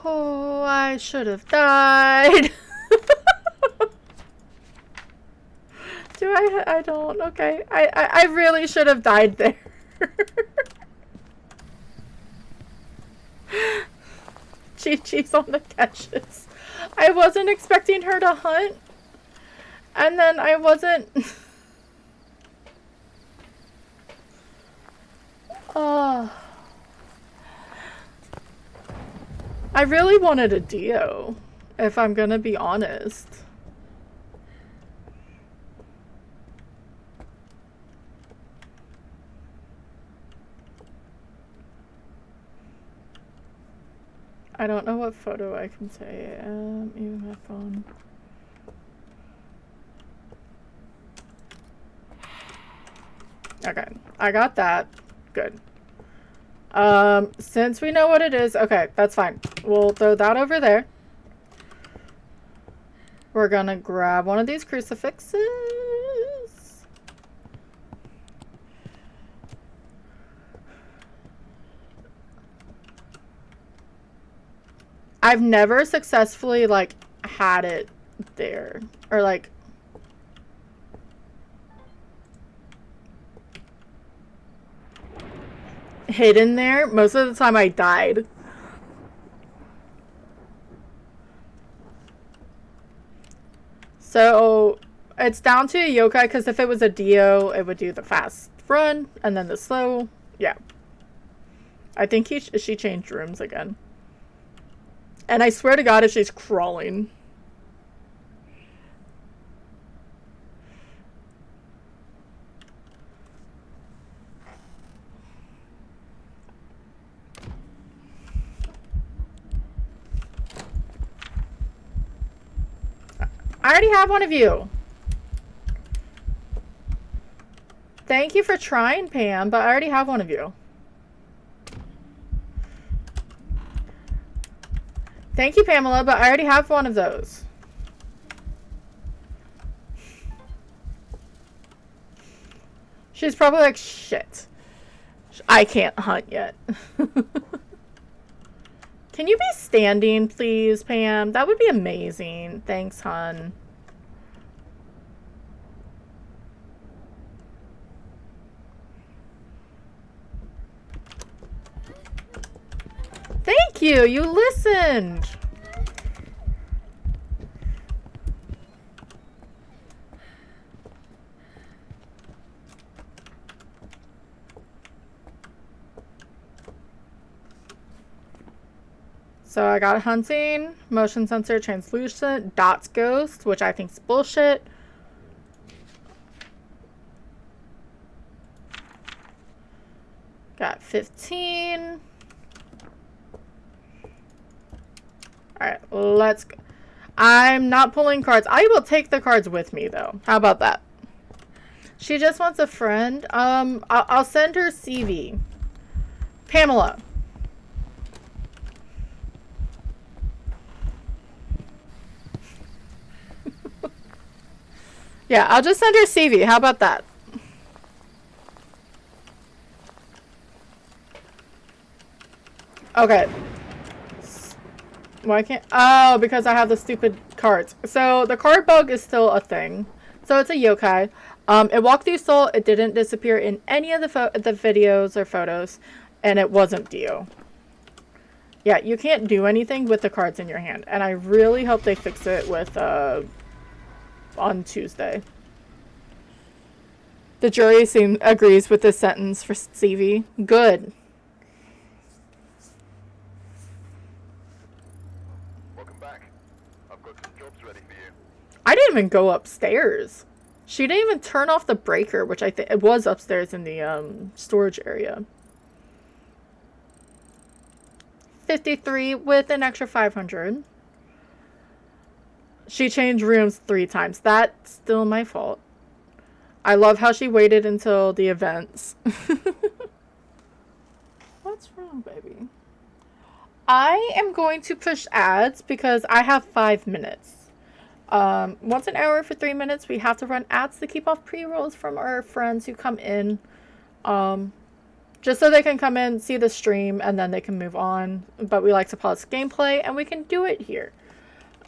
[SPEAKER 1] Oh, I should have died. Do I? I don't. Okay. I really should have died there. GG's on the catches. I wasn't expecting her to hunt. And then I wasn't... Oh. I really wanted a Dio, if I'm gonna be honest. I don't know what photo I can say. Even my phone. Okay, I got that. Good. Since we know what it is, okay, that's fine. We'll throw that over there. We're gonna grab one of these crucifixes. I've never successfully, like, had it there. Or, like... hidden there. Most of the time I died. So, it's down to a yokai, because if it was a Dio, it would do the fast run, and then the slow. Yeah. I think she changed rooms again. And I swear to God if she's crawling. I already have one of you. Thank you for trying, Pam, but I already have one of you. Thank you, Pamela, but I already have one of those. She's probably like, shit. I can't hunt yet. Can you be standing, please, Pam? That would be amazing. Thanks, hon. Thank you. You listened. So I got hunting, motion sensor, translucent, dots ghost, which I think is bullshit. Got 15. Alright, let's go. I'm not pulling cards. I will take the cards with me, though. How about that? She just wants a friend. I'll send her CV. Pamela. Yeah, I'll just send her CV. How about that? Okay. Why can't... Oh, because I have the stupid cards. So, the card bug is still a thing. So, it's a yokai. It walked through Soul. It didn't disappear in any of the videos or photos. And it wasn't Dio. Yeah, you can't do anything with the cards in your hand. And I really hope they fix it with, on Tuesday. The jury agrees with this sentence for CV. Good.
[SPEAKER 3] Welcome back. I've got some jobs ready for you.
[SPEAKER 1] I didn't even go upstairs. She didn't even turn off the breaker, which I think it was upstairs in the storage area. 53 with an extra 500. She changed rooms 3 times. That's still my fault. I love how she waited until the events. What's wrong, baby? I am going to push ads because I have 5 minutes. Once an hour for 3 minutes, we have to run ads to keep off pre-rolls from our friends who come in. Just so they can come in, see the stream, and then they can move on. But we like to pause gameplay, and we can do it here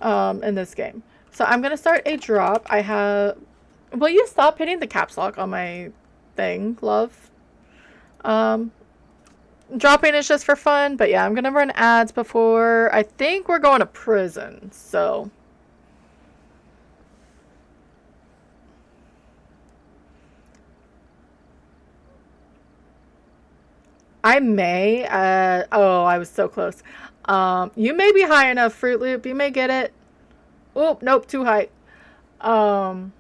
[SPEAKER 1] in this game. So I'm going to start a drop. I have Will you stop hitting the caps lock on my thing, love? Um, Dropping is just for fun, but yeah, I'm gonna run ads before I think we're going to prison, so. I may, oh, I was so close. You may be high enough, Fruit Loop, you may get it. Oh, nope, too high. Um,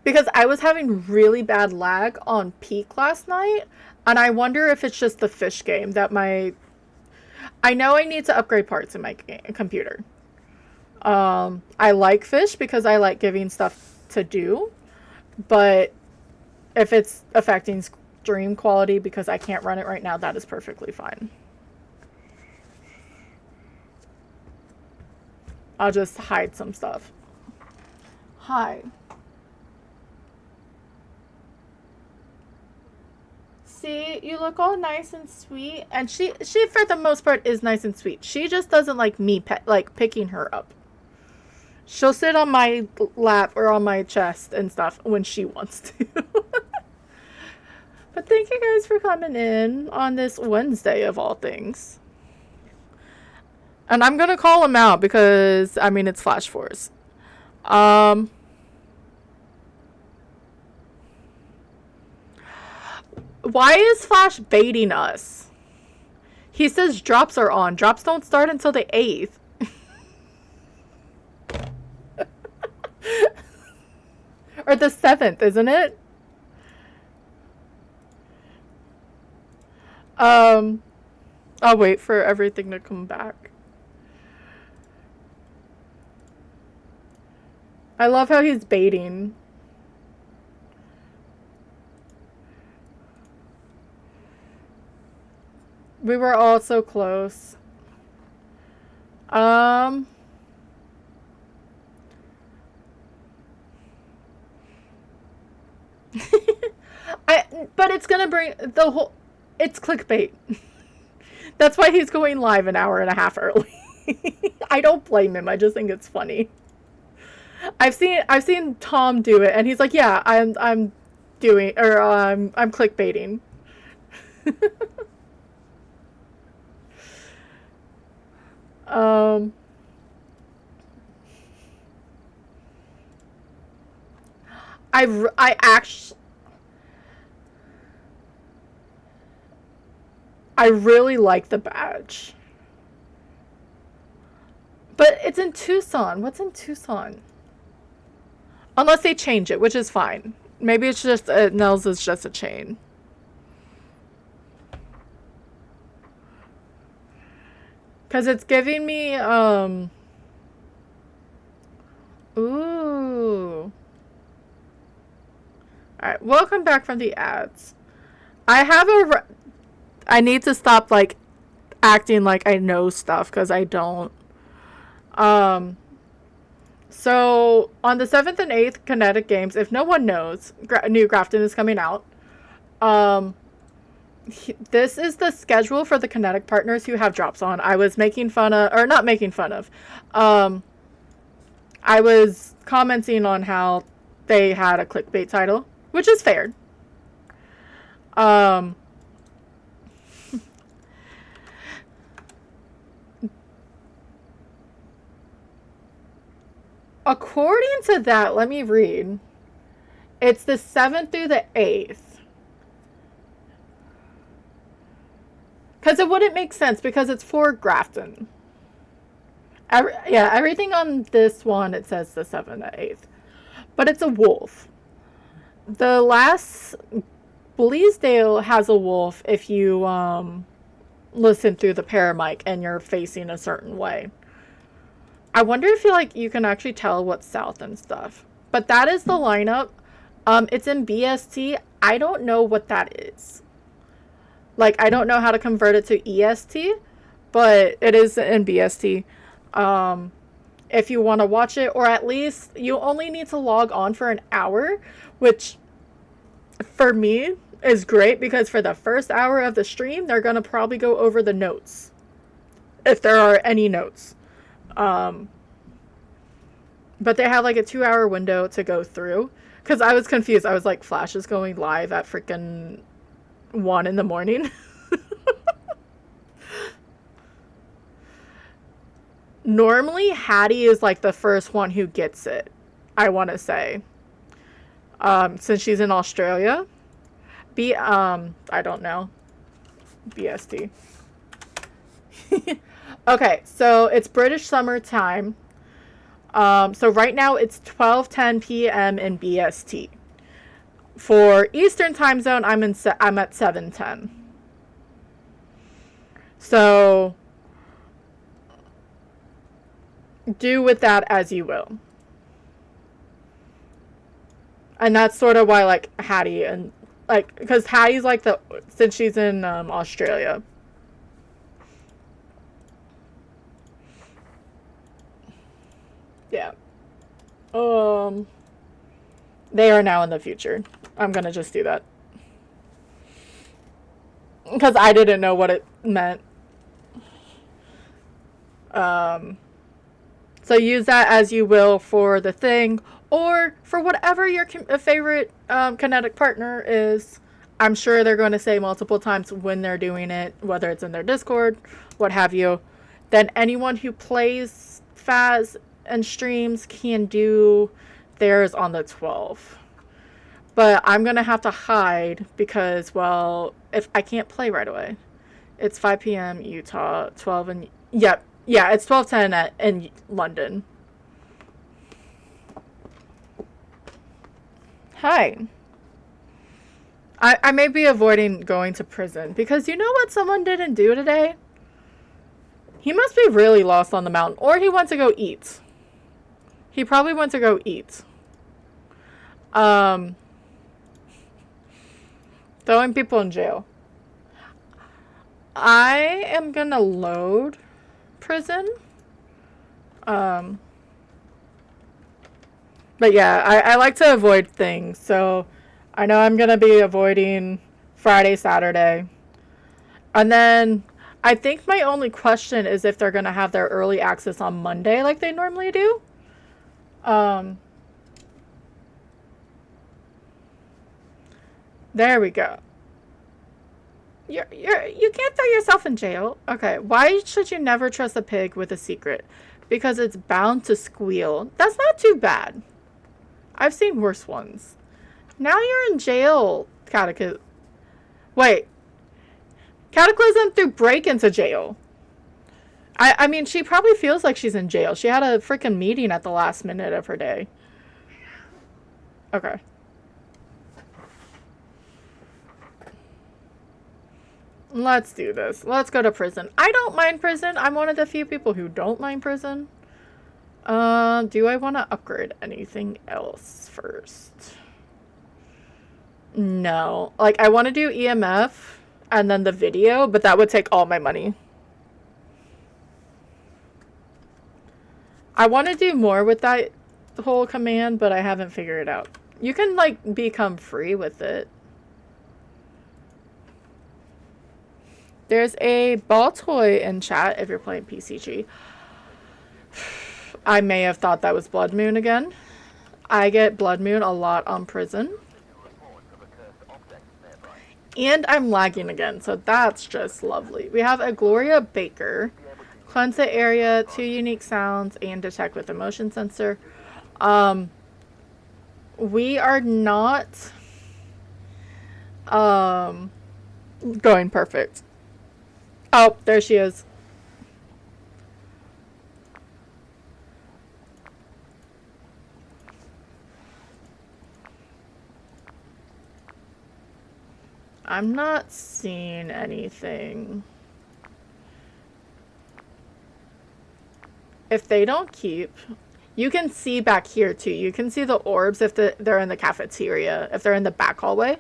[SPEAKER 1] because I was having really bad lag on Peak last night, and I wonder if it's just the fish game that I know I need to upgrade parts in my computer. I like fish because I like giving stuff to do, but if it's affecting stream quality because I can't run it right now, that is perfectly fine. I'll just hide some stuff. Hi. See, you look all nice and sweet, and she for the most part is nice and sweet. She just doesn't like me picking her up. She'll sit on my lap or on my chest and stuff when she wants to. But thank you guys for coming in on this Wednesday of all things. And I'm gonna call him out because I mean it's Flash Force. Why is Flash baiting us? He says drops are on. Drops don't start until the 8th. Or the 7th, isn't it? I'll wait for everything to come back. I love how he's baiting. We were all so close. But it's gonna bring the whole. It's clickbait. That's why he's going live an hour and a half early. I don't blame him. I just think it's funny. I've seen Tom do it, and he's like, "Yeah, I'm doing, or I'm clickbaiting." I actually. I really like the badge. But it's in Tucson. What's in Tucson? Unless they change it, which is fine. Maybe it's just, Nels is just a chain. Because it's giving me, ooh. Alright, welcome back from the ads. I need to stop, like, acting like I know stuff, because I don't. So, on the 7th and 8th Kinetic Games, if no one knows, New Grafton is coming out. This is the schedule for the Kinetic partners who have drops on. I was making fun of, or not making fun of, I was commenting on how they had a clickbait title, which is fair. According to that, let me read. It's the 7th through the 8th. Because it wouldn't make sense because it's for Grafton. Everything on this one, it says the 7th and 8th. But it's a wolf. The last Bleasdale has a wolf if you listen through the paramic and you're facing a certain way. I wonder if you can actually tell what's south and stuff. But that is the lineup. It's in BST. I don't know what that is. Like, I don't know how to convert it to EST, but it is in BST. If you want to watch it, or at least you only need to log on for an hour, which for me is great because for the first hour of the stream, they're going to probably go over the notes. If there are any notes. But they have like a 2-hour window to go through. Because I was confused. I was like, Flash is going live at freaking 1 in the morning. Normally, Hattie is like the first one who gets it, I want to say. Since she's in Australia. I don't know. BST. Okay, so it's British summer time. So right now it's 12:10 p.m. in BST. For Eastern time zone, I'm at 7:10. So do with that as you will. And that's sort of why, like, Hattie and, like, because Hattie's like since she's in Australia. Yeah. They are now in the future. I'm gonna just do that. Because I didn't know what it meant. So use that as you will for the thing, or for whatever your favorite kinetic partner is. I'm sure they're going to say multiple times when they're doing it, whether it's in their Discord, what have you. Then anyone who plays Phas and streams can do theirs on the 12th. But I'm going to have to hide because, well, if I can't play right away. It's 5 p.m. Utah, 12 and... Yep. Yeah, it's 12:10 in London. Hi. I may be avoiding going to prison because you know what someone didn't do today? He must be really lost on the mountain, or he went to go eat. He probably went to go eat. Throwing people in jail. I am gonna load prison. But yeah, I like to avoid things, so I know I'm gonna be avoiding Friday, Saturday. And then I think my only question is if they're gonna have their early access on Monday like they normally do. There we go. You can't throw yourself in jail. Okay, why should you never trust a pig with a secret? Because it's bound to squeal. That's not too bad. I've seen worse ones. Now you're in jail, Cataclysm. Wait. Cataclysm threw Break into jail. I mean, she probably feels like she's in jail. She had a freaking meeting at the last minute of her day. Okay. Let's do this. Let's go to prison. I don't mind prison. I'm one of the few people who don't mind prison. Do I want to upgrade anything else first? No. Like, I want to do EMF and then the video, but that would take all my money. I want to do more with that whole command, but I haven't figured it out. You can, like, become free with it. There's a ball toy in chat if you're playing PCG. I may have thought that was Blood Moon again. I get Blood Moon a lot on prison. And I'm lagging again, so that's just lovely. We have a Gloria Baker. Cleanse the area, 2 unique sounds, and detect with a motion sensor. We are not going perfect. Oh, there she is. I'm not seeing anything. If they don't keep... You can see back here, too. You can see the orbs if they're in the cafeteria, if they're in the back hallway.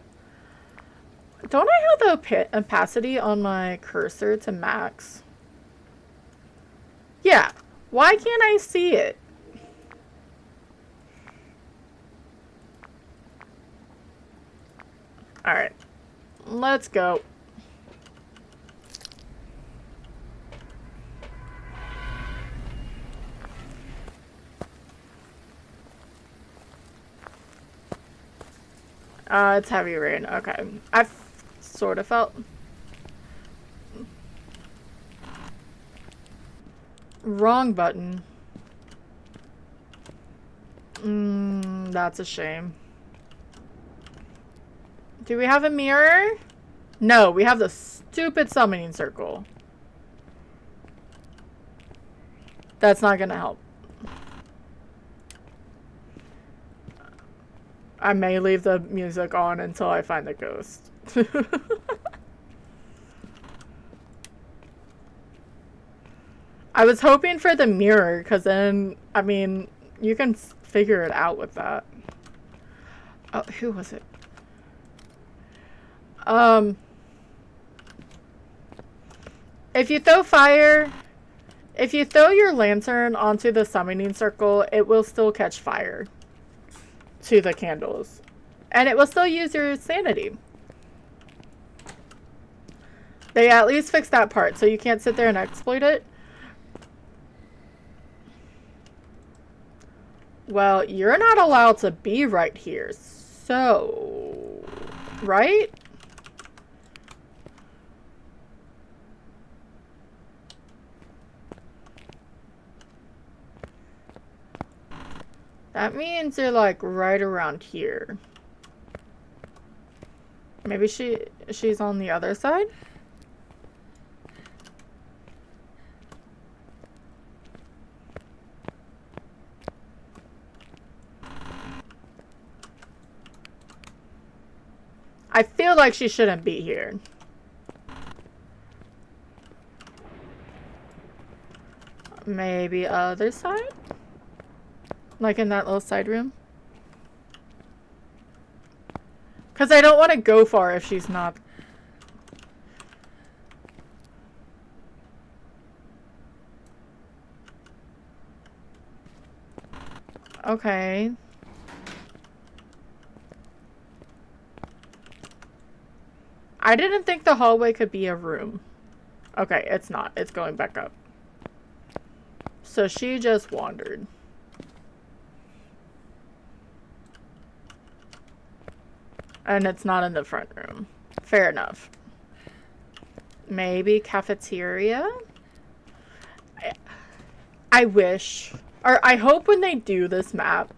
[SPEAKER 1] Don't I have the opacity on my cursor to max? Yeah. Why can't I see it? Alright. Let's go. It's heavy rain. Okay. I've sort of felt... Wrong button. That's a shame. Do we have a mirror? No, we have the stupid summoning circle. That's not gonna help. I may leave the music on until I find the ghost. I was hoping for the mirror, because then, I mean, you can figure it out with that. Oh, who was it? If you throw fire, if you throw your lantern onto the summoning circle, it will still catch fire to the candles. And it will still use your sanity. They at least fixed that part, so you can't sit there and exploit it. Well, you're not allowed to be right here, so... Right? That means you're like right around here. Maybe she's on the other side? I feel like she shouldn't be here. Maybe other side? Like in that little side room? Because I don't want to go far if she's not. Okay. I didn't think the hallway could be a room. Okay, it's not. It's going back up. So she just wandered. And it's not in the front room. Fair enough. Maybe cafeteria? I wish. Or I hope when they do this map,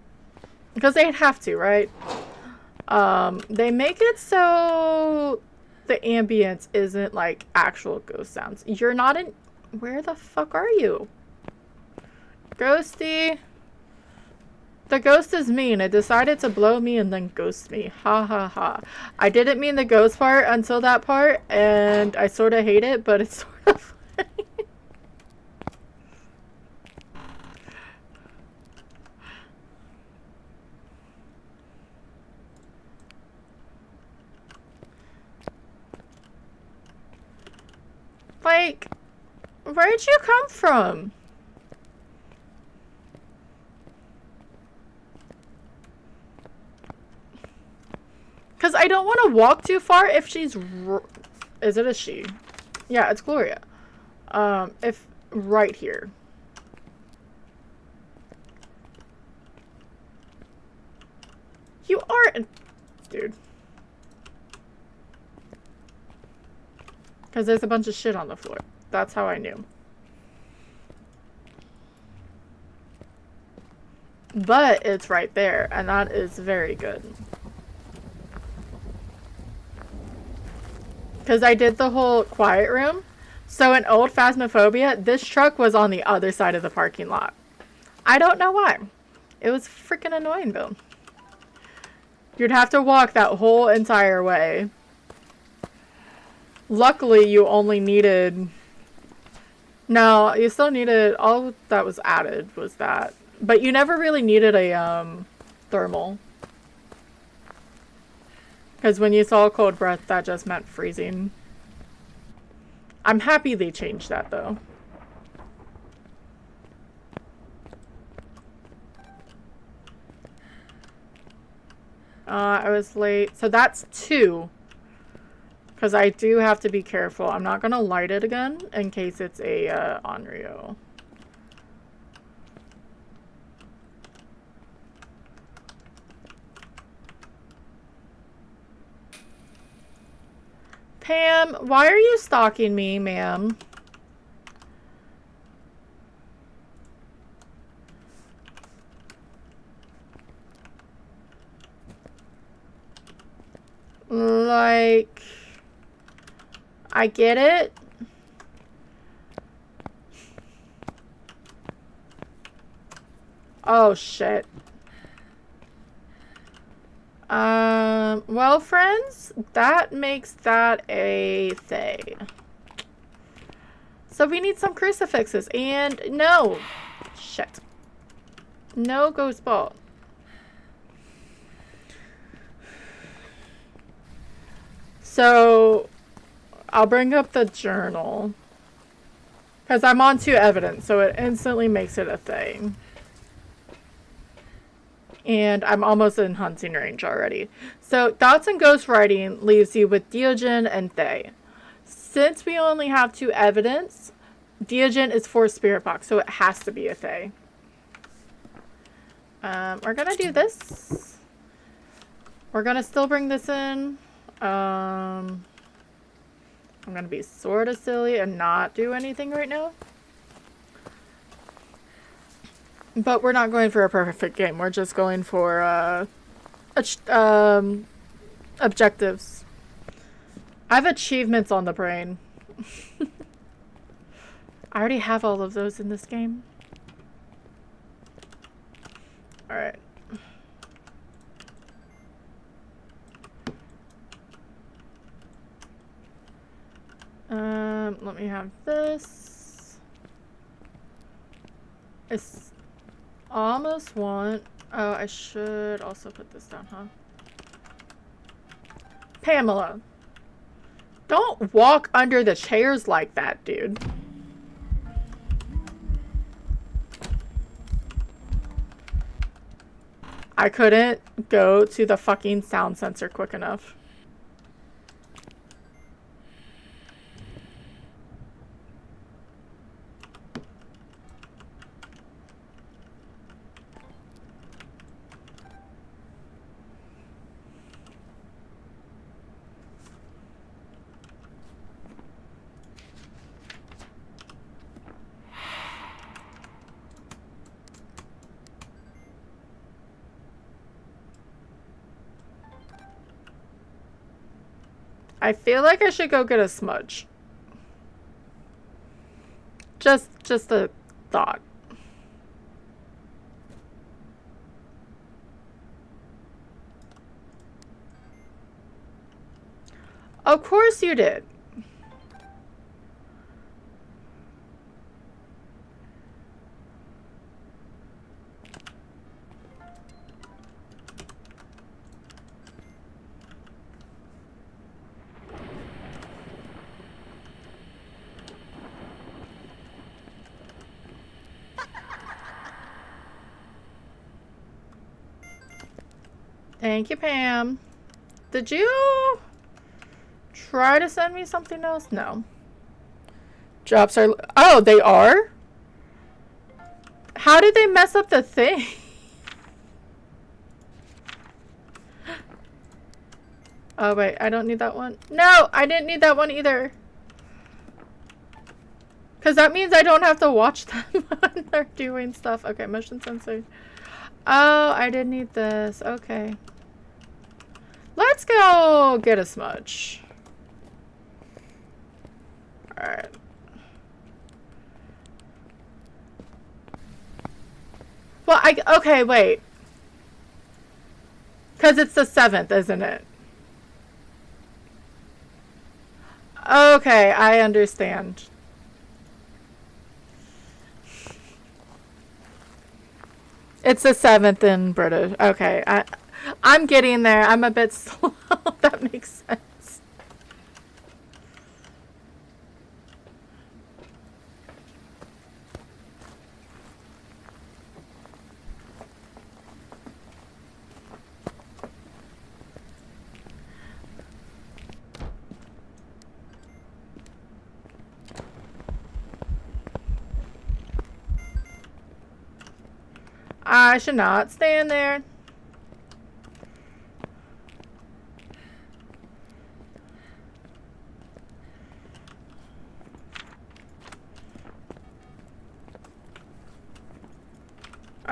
[SPEAKER 1] because they'd have to, right? They make it so the ambience isn't like actual ghost sounds. You're not in... Where the fuck are you? Ghosty. The ghost is mean. It decided to blow me and then ghost me. Ha ha ha. I didn't mean the ghost part until that part, and I sort of hate it, but it's sort of funny. Like, where'd you come from? Because I don't want to walk too far if she's... Is it a she? Yeah, it's Gloria. If... Right here. You are... Dude. Because there's a bunch of shit on the floor. That's how I knew. But it's right there, and that is very good. Because I did the whole quiet room. So in old Phasmophobia, this truck was on the other side of the parking lot. I don't know why. It was freaking annoying though. You'd have to walk that whole entire way. Luckily, you only needed... No, you still needed... All that was added was that. But you never really needed a thermal. Because when you saw cold breath, that just meant freezing. I'm happy they changed that, though. I was late. So that's 2. Because I do have to be careful. I'm not going to light it again in case it's a Onryo. Pam, why are you stalking me, ma'am? Like, I get it. Oh, shit. Well, friends, that makes that a Thay. So we need some crucifixes, and no. Shit. No ghost ball. So, I'll bring up the journal. Because I'm on 2 evidence, so it instantly makes it a thing. And I'm almost in hunting range already. So, thoughts and ghostwriting leaves you with Diogen and Thay. Since we only have 2 evidence, Diogen is 4 spirit box, so it has to be a Thay. We're gonna do this. We're gonna still bring this in. I'm gonna be sort of silly and not do anything right now. But we're not going for a perfect game. We're just going for objectives. I have achievements on the brain. I already have all of those in this game. Alright. Let me have this. It's almost one. Oh, I should also put this down, huh? Pamela. Don't walk under the chairs like that, dude. I couldn't go to the fucking sound sensor quick enough. I feel like I should go get a smudge. Just a thought. Of course you did. Thank you, Pam. Did you try to send me something else? No. Drops are... Oh, they are? How did they mess up the thing? Oh, wait. I don't need that one. No, I didn't need that one either. Because that means I don't have to watch them when they're doing stuff. Okay, motion sensor. Oh, I did need this. Okay. Let's go get a smudge. Alright. Well, okay, wait. Because it's the 7th, isn't it? Okay, I understand. It's the 7th in British. Okay, I'm getting there. I'm a bit slow. That makes sense. I should not stand there.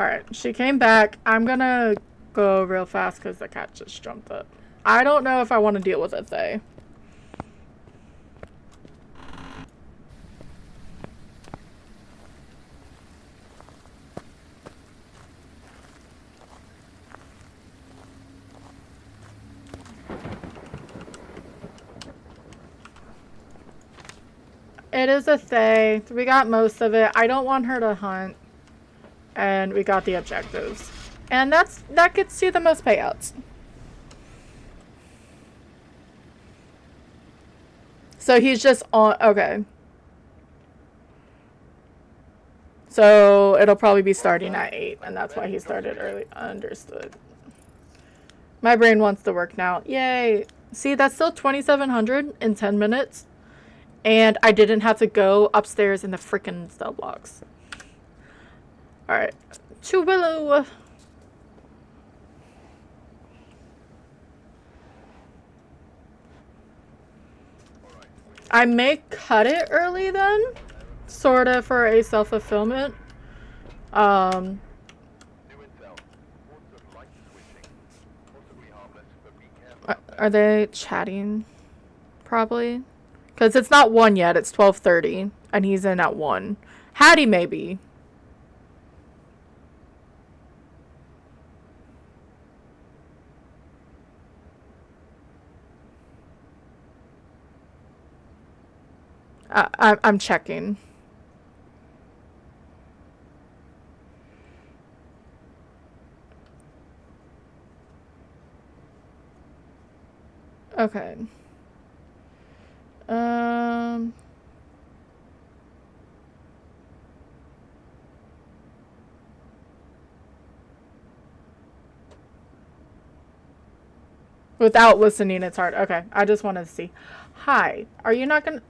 [SPEAKER 1] Alright, she came back. I'm gonna go real fast because the cat just jumped up. I don't know if I want to deal with it, though. It is a Thay. We got most of it. I don't want her to hunt. And we got the objectives. And that gets you the most payouts. So he's just on... Okay. So it'll probably be starting at 8. And that's why he started early. Understood. My brain wants to work now. Yay. See, that's still 2,700 in 10 minutes. And I didn't have to go upstairs in the freaking cell blocks. Alright. To Willow. I may cut it early then. Sort of for a self-fulfillment.
[SPEAKER 3] New intel. Reports of light switching. Possibly harmless, but be careful.
[SPEAKER 1] Are they chatting? Probably. Because it's not 1 yet. It's 12:30. And he's in at 1. Hattie maybe. I'm checking. Okay. Without listening, it's hard. Okay, I just wanted to see. Hi, are you not gonna...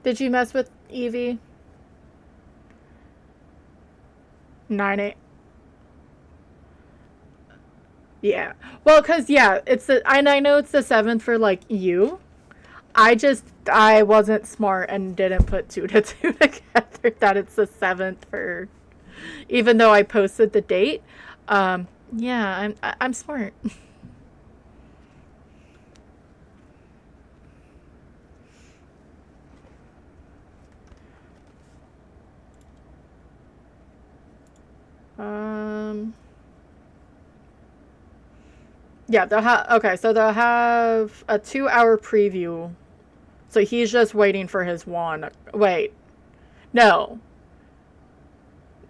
[SPEAKER 1] Did you mess with Evie? 9-8. Yeah. Well, because, yeah, it's the... And I know it's the 7th for, like, you. I wasn't smart and didn't put 2 to 2 together that it's the 7th for... Even though I posted the date. Yeah, I'm smart. Yeah, they'll have... Okay, so they'll have a 2-hour preview. So he's just waiting for his wand. Wait. No.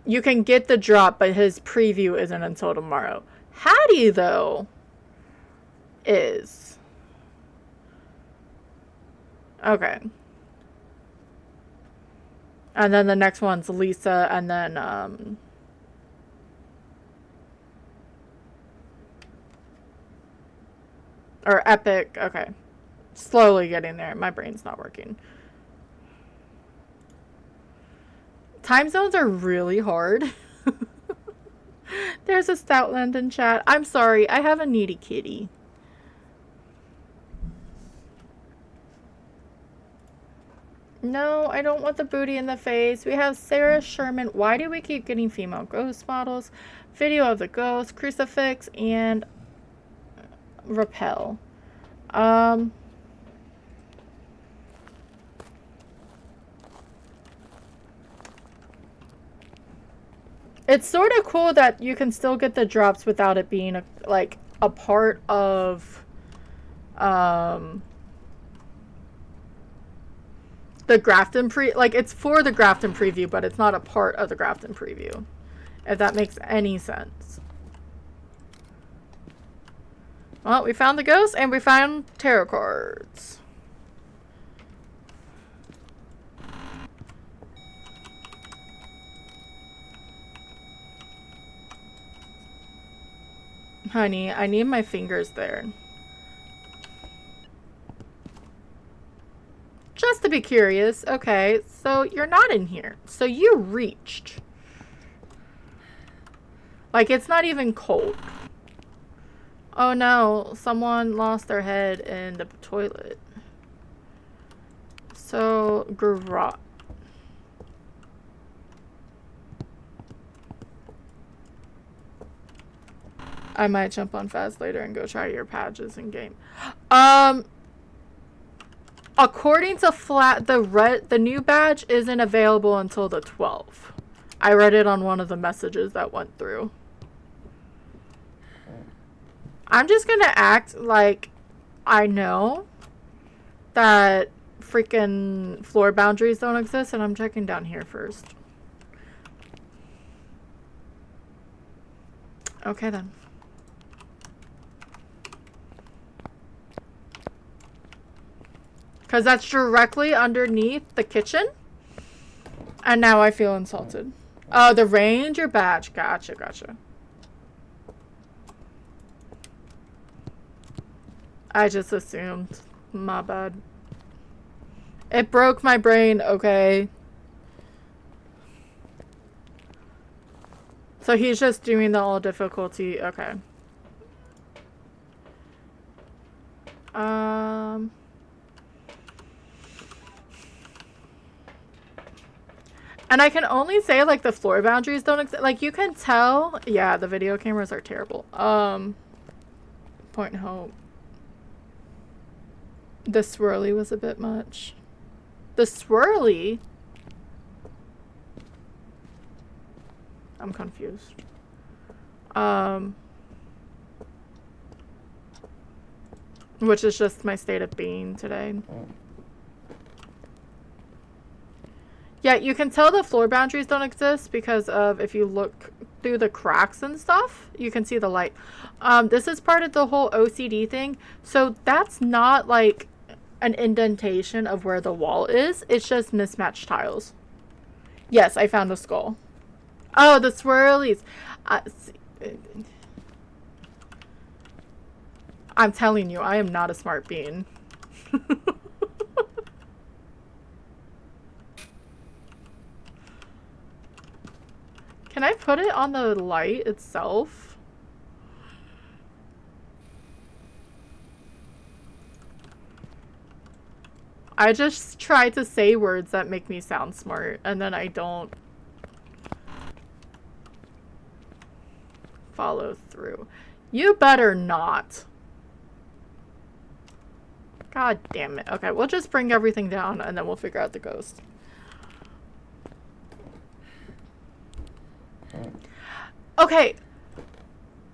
[SPEAKER 1] You can get the drop, but his preview isn't until tomorrow. Hattie, though, is. Okay. And then the next one's Lisa, and then, or Epic. Okay. Slowly getting there. My brain's not working. Time zones are really hard. There's a Stoutland in chat. I'm sorry. I have a needy kitty. No, I don't want the booty in the face. We have Sarah Sherman. Why do we keep getting female ghost models? Video of the ghost, crucifix, and rappel. It's sort of cool that you can still get the drops without it being a part of the Grafton it's for the Grafton preview, but it's not a part of the Grafton preview. If that makes any sense. Well, we found the ghost and we found tarot cards. Honey, I need my fingers there. Just to be curious. Okay, so you're not in here. So you reached. Like, it's not even cold. Oh no, someone lost their head in the toilet. So, garage. I might jump on Phas later and go try your patches in game. According to the new badge isn't available until the 12th. I read it on one of the messages that went through. I'm just gonna act like I know that freaking floor boundaries don't exist, and I'm checking down here first. Okay then. Because that's directly underneath the kitchen. And now I feel insulted. Oh, the ranger badge. Gotcha, gotcha. I just assumed. My bad. It broke my brain, okay. So he's just doing the all difficulty. Okay. And I can only say, like, the floor boundaries don't exist. Like, you can tell. Yeah, the video cameras are terrible. Point Hope. The swirly was a bit much. The swirly? I'm confused. Which is just my state of being today. Yeah, you can tell the floor boundaries don't exist because of, if you look through the cracks and stuff, you can see the light. This is part of the whole OCD thing. So that's not like an indentation of where the wall is. It's just mismatched tiles. Yes, I found a skull. Oh, the swirlies. I'm telling you, I am not a smart being. Can I put it on the light itself? I just try to say words that make me sound smart, and then I don't follow through. You better not. God damn it. Okay, we'll just bring everything down, and then we'll figure out the ghost. Okay,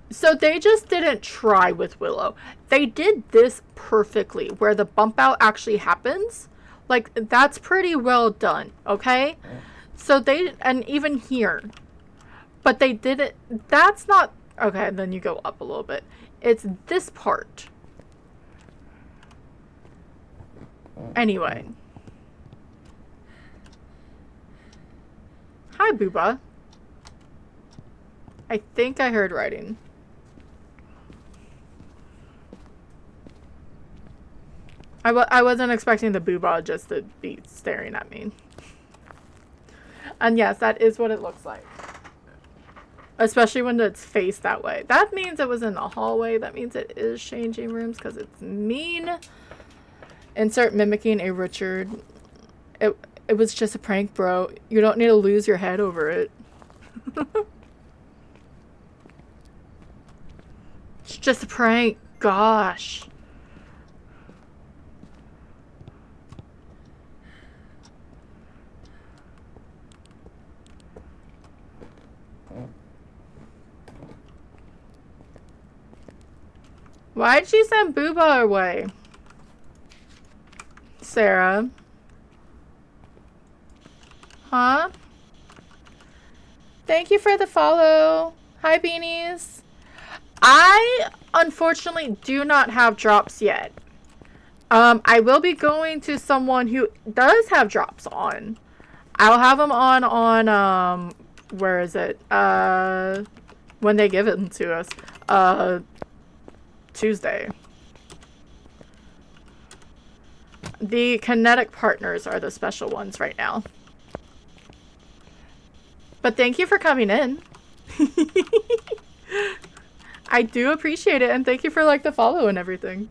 [SPEAKER 1] so they just didn't try with Willow. They did this perfectly, where the bump out actually happens. Like, that's pretty well done, okay? So they, and even here. But they did it, that's not, okay, then you go up a little bit. It's this part. Anyway. Hi, Booba. I think I heard writing. I wasn't expecting the booba just to be staring at me. And yes, that is what it looks like. Especially when it's faced that way. That means it was in the hallway. That means it is changing rooms because it's mean. Insert mimicking a Richard. It was just a prank, bro. You don't need to lose your head over it. It's just a prank. Gosh. Why'd she send Booba away? Sarah. Huh? Thank you for the follow. Hi, beanies. I, unfortunately, do not have drops yet. I will be going to someone who does have drops on. I'll have them on, where is it? When they give it to us. Tuesday. The kinetic partners are the special ones right now. But thank you for coming in. I do appreciate it, and thank you for, like, the follow and everything.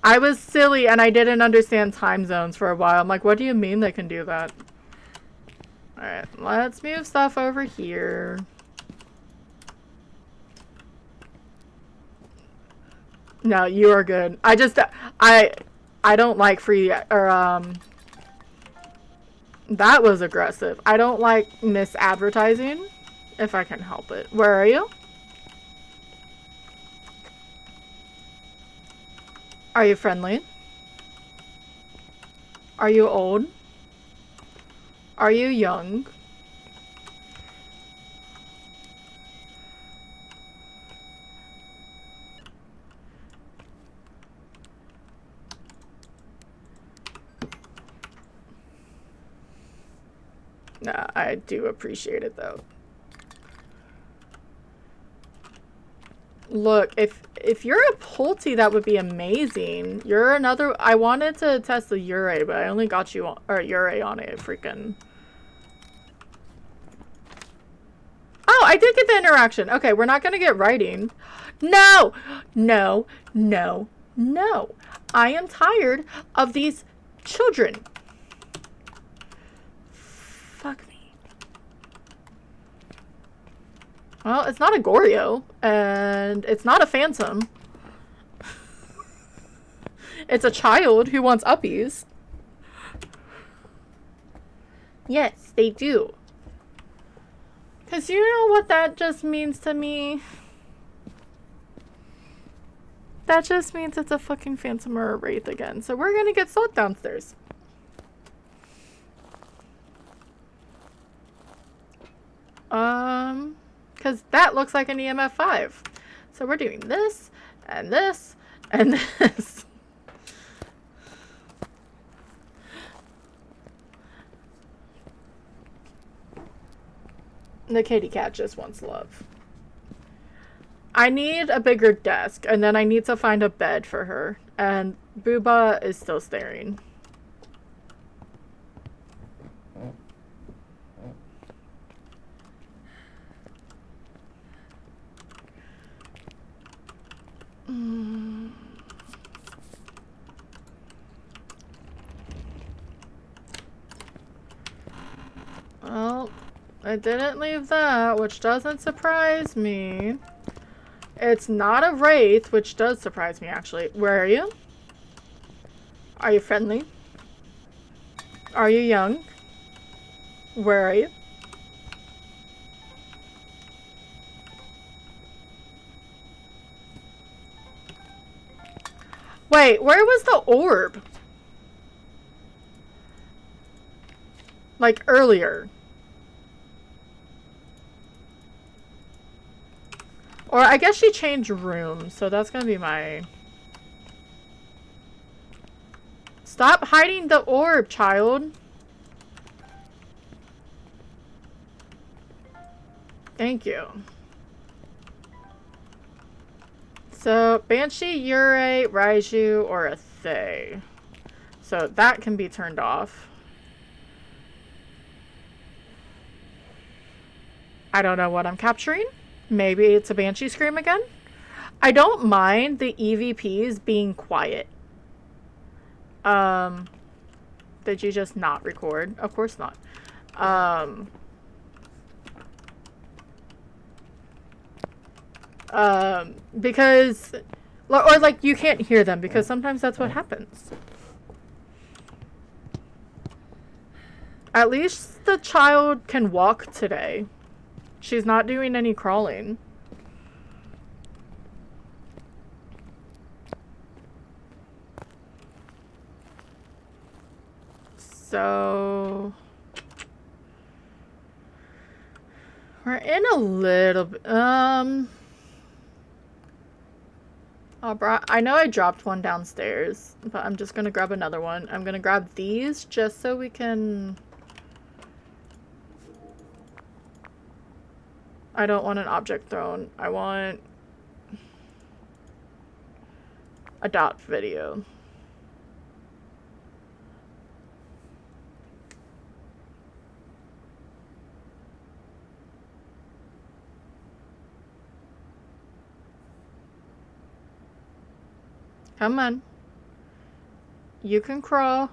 [SPEAKER 1] I was silly and I didn't understand time zones for a while. I'm like, what do you mean they can do that? Alright, let's move stuff over here. No, you are good. I don't like free, or, that was aggressive. I don't like misadvertising, if I can help it. Where are you? Are you friendly? Are you old? Are you young? Nah, I do appreciate it though. Look, if you're a Pulte, that would be amazing. You're another. I wanted to test the Ure, but I only got you on, or Ure on it. Freaking. Oh, I did get the interaction. Okay, we're not gonna get writing. No, no, no, no. I am tired of these children. Fuck me. Well, it's not a Goryo, and it's not a Phantom. It's a child who wants uppies. Yes, they do. Because you know what that just means to me? That just means it's a fucking Phantom or a Wraith again. So we're gonna get salt downstairs. Because that looks like an EMF 5. So we're doing this, and this, and this. The kitty cat just wants love. I need a bigger desk, and then I need to find a bed for her. And Booba is still staring. Well, I didn't leave that, which doesn't surprise me. It's not a Wraith, which does surprise me, actually. Where are you? Are you friendly? Are you young? Where are you? Wait, where was the orb? Like, earlier. Or I guess she changed rooms, so that's gonna be my... Stop hiding the orb, child! Thank you. So, Banshee, Ure, Raiju, or a Thay. So that can be turned off. I don't know what I'm capturing. Maybe it's a Banshee Scream again. I don't mind the EVPs being quiet. Did you just not record? Of course not. Because, or like you can't hear them because sometimes that's what happens. At least the child can walk today. She's not doing any crawling. So we're in a little bit. I know I dropped one downstairs, but I'm just gonna grab another one. I'm gonna grab these just so we can. I don't want an object thrown. I want a dot video. Come on. You can crawl.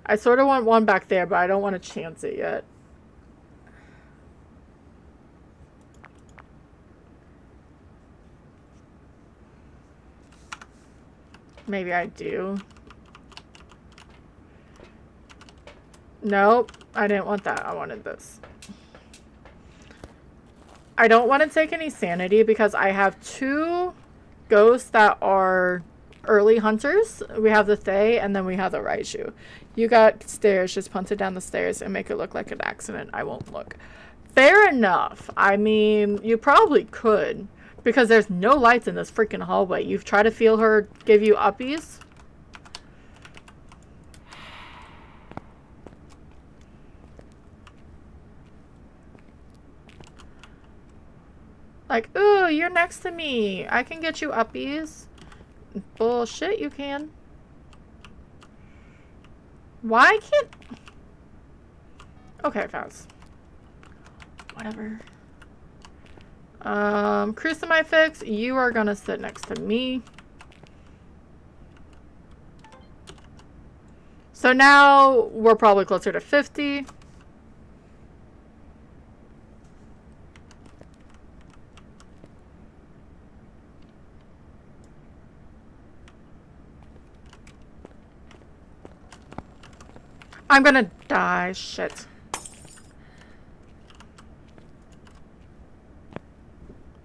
[SPEAKER 1] I sort of want one back there, but I don't want to chance it yet. Maybe I do. Nope, I didn't want that. I wanted this. I don't want to take any sanity because I have 2 ghosts that are early hunters. We have the Fae and then we have the Raiju. You got stairs, just punt it down the stairs and make it look like an accident. I won't look. Fair enough. I mean, you probably could because there's no lights in this freaking hallway. You've tried to feel her give you uppies. Like, ooh, you're next to me. I can get you uppies. Bullshit, you can. Why can't... Okay, Faz. Whatever. Crucifix, you are gonna sit next to me. So now we're probably closer to 50. I'm gonna die. Shit.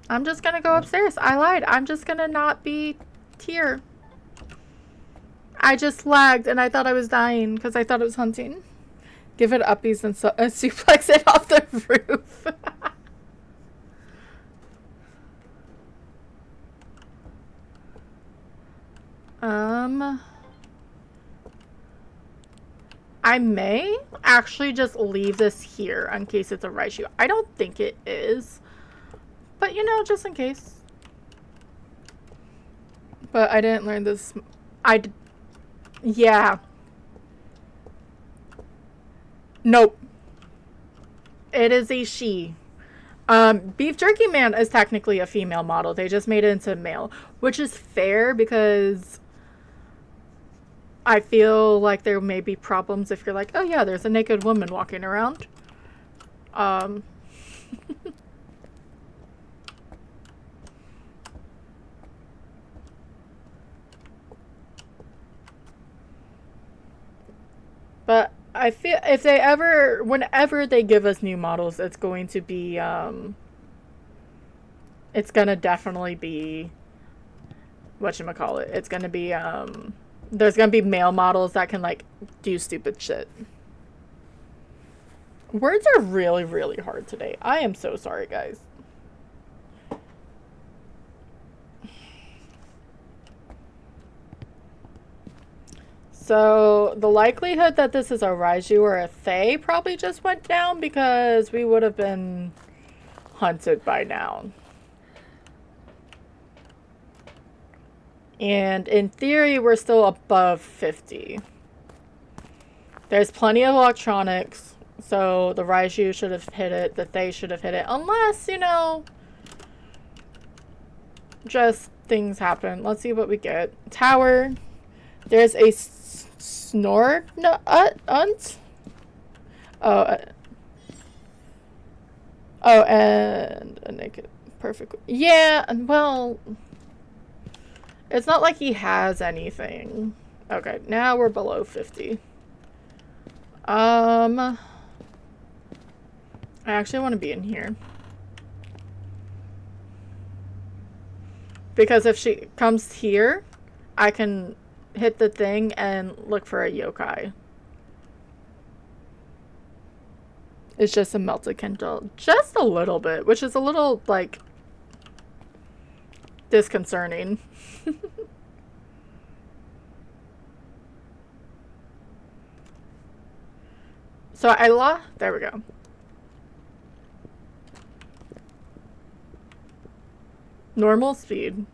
[SPEAKER 1] I'm just gonna go upstairs. I lied. I'm just gonna not be here. I just lagged and I thought I was dying because I thought it was hunting. Give it uppies and suplex it off the roof. I may actually just leave this here in case it's a Raiju. I don't think it is. But, you know, just in case. But I didn't learn this. Yeah. Nope. It is a she. Beef Jerky Man is technically a female model. They just made it into male. Which is fair because I feel like there may be problems if you're like, oh yeah, there's a naked woman walking around. But I feel if they ever, whenever they give us new models, it's going to be, it's gonna definitely be, whatchamacallit, it's gonna be, there's gonna be male models that can, like, do stupid shit. Words are really, really hard today. I am so sorry, guys. So, the likelihood that this is a Raiju or a Fae probably just went down because we would have been hunted by now. And in theory, we're still above 50. There's plenty of electronics, so the Raiju should have hit it, the Fae should have hit it, unless, you know, just things happen. Let's see what we get. Tower. There's a snort unt. Oh, and a naked. Perfect. Yeah, well, it's not like he has anything. Okay, now we're below 50. I actually want to be in here. Because if she comes here, I can hit the thing and look for a yokai. It's just a melted Kindle. Just a little bit, which is a little, like, disconcerting. So there we go. Normal speed.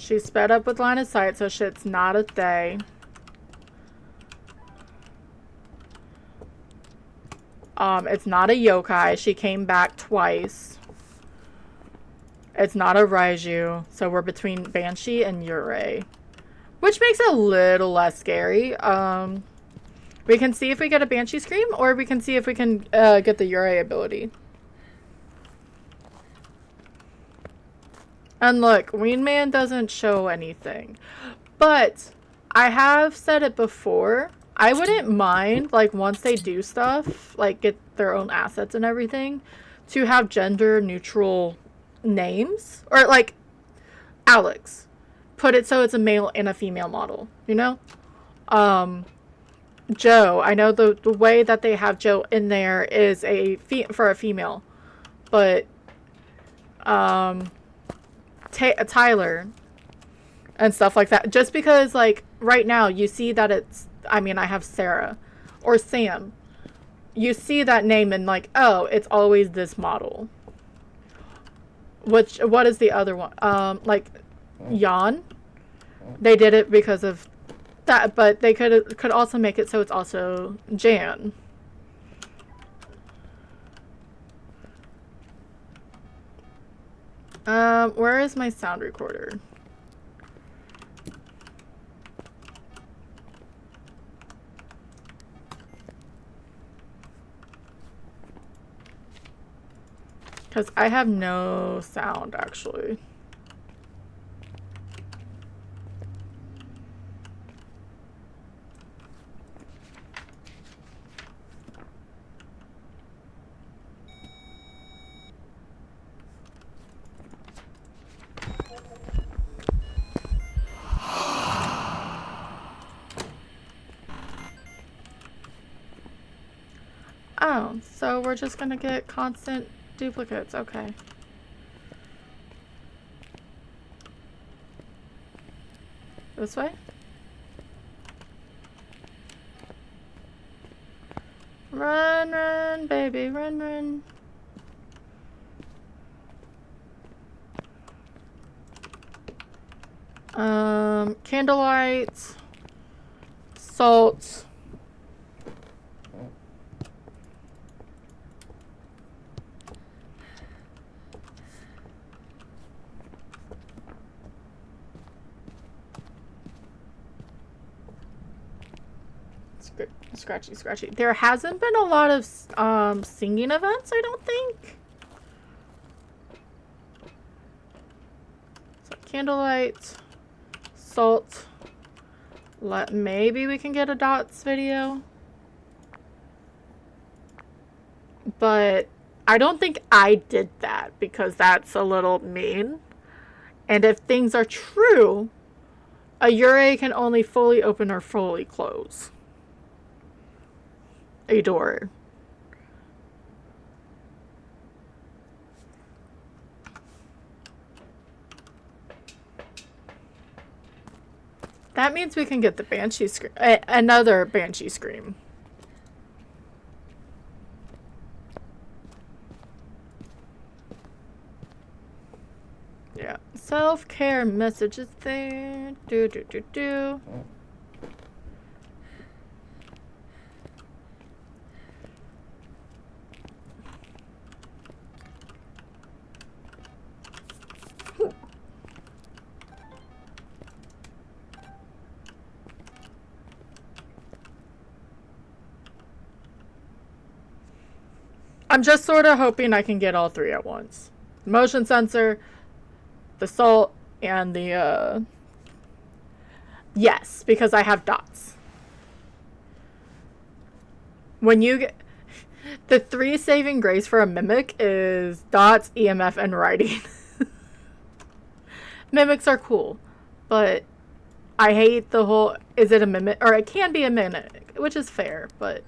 [SPEAKER 1] She's sped up with line of sight, so shit's not a they. It's not a yokai. She came back twice. It's not a Raiju, so we're between Banshee and Yurei. Which makes it a little less scary. We can see if we get a Banshee Scream, or we can see if we can get the Yurei ability. And look, Wingman doesn't show anything. But, I have said it before, I wouldn't mind, like, once they do stuff, like, get their own assets and everything, to have gender-neutral names. Or, like, Alex. Put it so it's a male and a female model, you know? Joe, I know the way that they have Joe in there is for a female. But, Tyler and stuff like that. Just because, like, right now you see that it's, I mean, I have Sarah or Sam. You see that name and like, oh, it's always this model. What is the other one? Like, Jan. They did it because of that, but they could also make it so it's also Jan. Where is my sound recorder? Because I have no sound, actually. Oh, so we're just gonna get constant duplicates. Okay. This way? Run, run, baby, run, run. Candlelight, salt. Scratchy, scratchy. There hasn't been a lot of singing events, I don't think. So candlelight, salt. Maybe we can get a dots video. But I don't think I did that because that's a little mean. And if things are true, a Yurei can only fully open or fully close a door. That means we can get the Banshee Scream, another Banshee Scream. Yeah, self-care messages there. Do. I'm just sort of hoping I can get all three at once. Motion sensor, the salt, and the, yes, because I have dots. When you get... The 3 saving grace for a Mimic is dots, EMF, and writing. Mimics are cool, but I hate the whole... Is it a Mimic? Or it can be a Mimic, which is fair, but...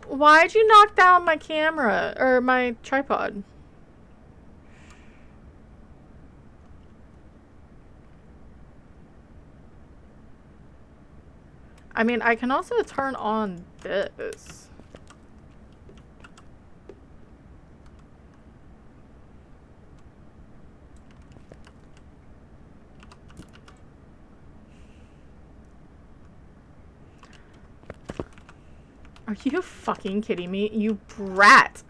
[SPEAKER 1] Why'd you knock down my camera? Or my tripod? I mean, I can also turn on this. Are you fucking kidding me? You brat.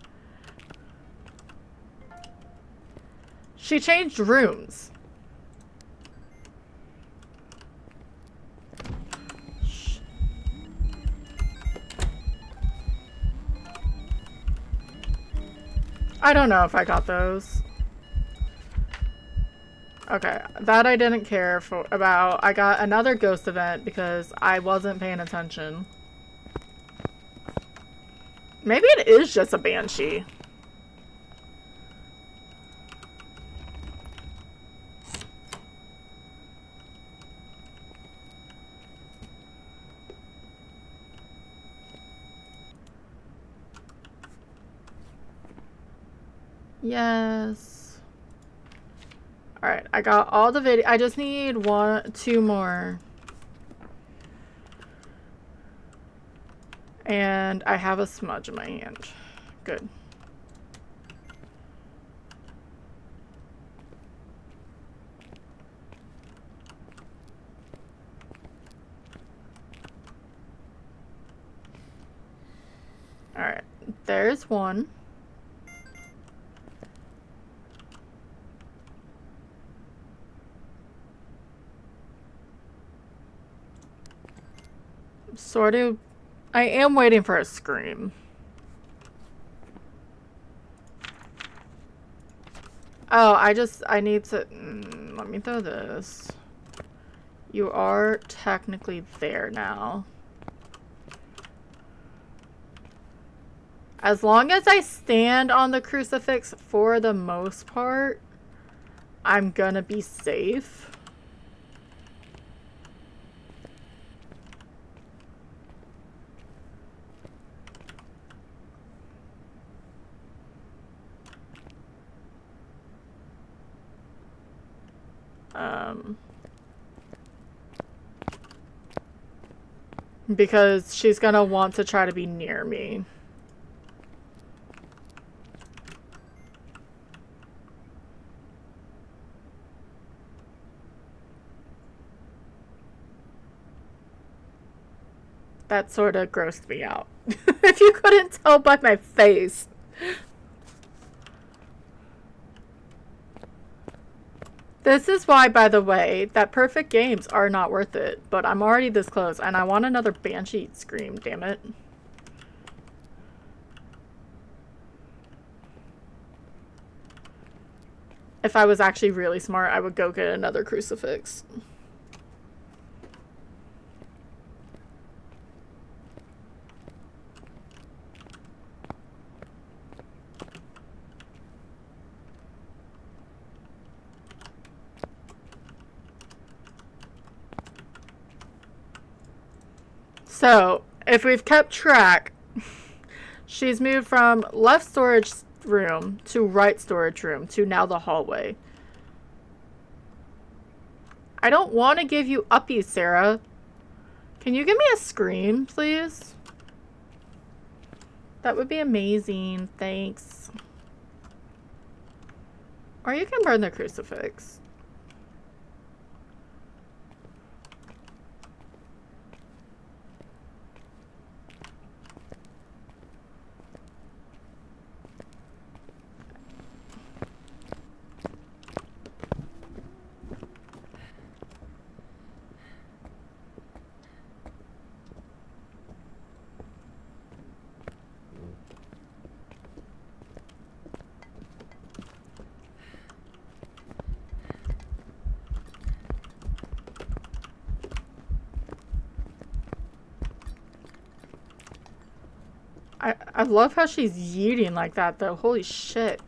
[SPEAKER 1] She changed rooms. Shh. I don't know if I got those. Okay, that I didn't care about. I got another ghost event because I wasn't paying attention. Maybe it is just a banshee. Yes. Alright, I got all the video. I just need two more. And I have a smudge in my hand. Good. Alright, there's one. Sort of. I am waiting for a scream. Oh, I need to, let me throw this. You are technically there now. As long as I stand on the crucifix for the most part, I'm gonna be safe. Because she's gonna want to try to be near me. That sort of grossed me out. If you couldn't tell by my face. This is why, by the way, that perfect games are not worth it. But I'm already this close, and I want another banshee scream, damn it. If I was actually really smart, I would go get another crucifix. So, if we've kept track, she's moved from left storage room to right storage room to now the hallway. I don't want to give you uppies, Sarah. Can you give me a scream, please? That would be amazing. Thanks. Or you can burn the crucifix. I love how she's yeeting like that, though. Holy shit.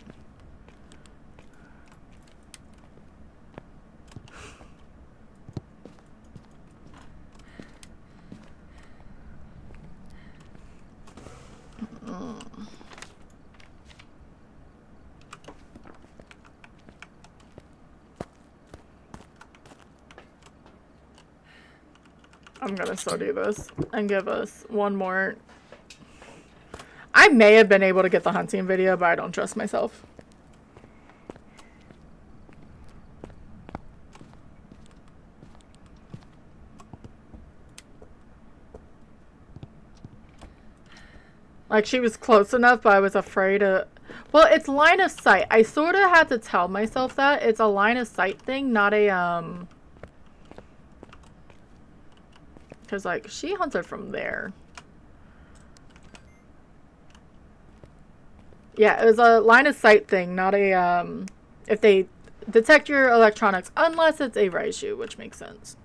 [SPEAKER 1] I'm gonna still do this and give us one more. I may have been able to get the hunting video, but I don't trust myself. Like, she was close enough, but I was afraid of... Well, it's line of sight. I sort of had to tell myself that. It's a line of sight thing, not a, Because, like, she hunted from there. Yeah, it was a line of sight thing, not a, if they detect your electronics, unless it's a Raiju, which makes sense.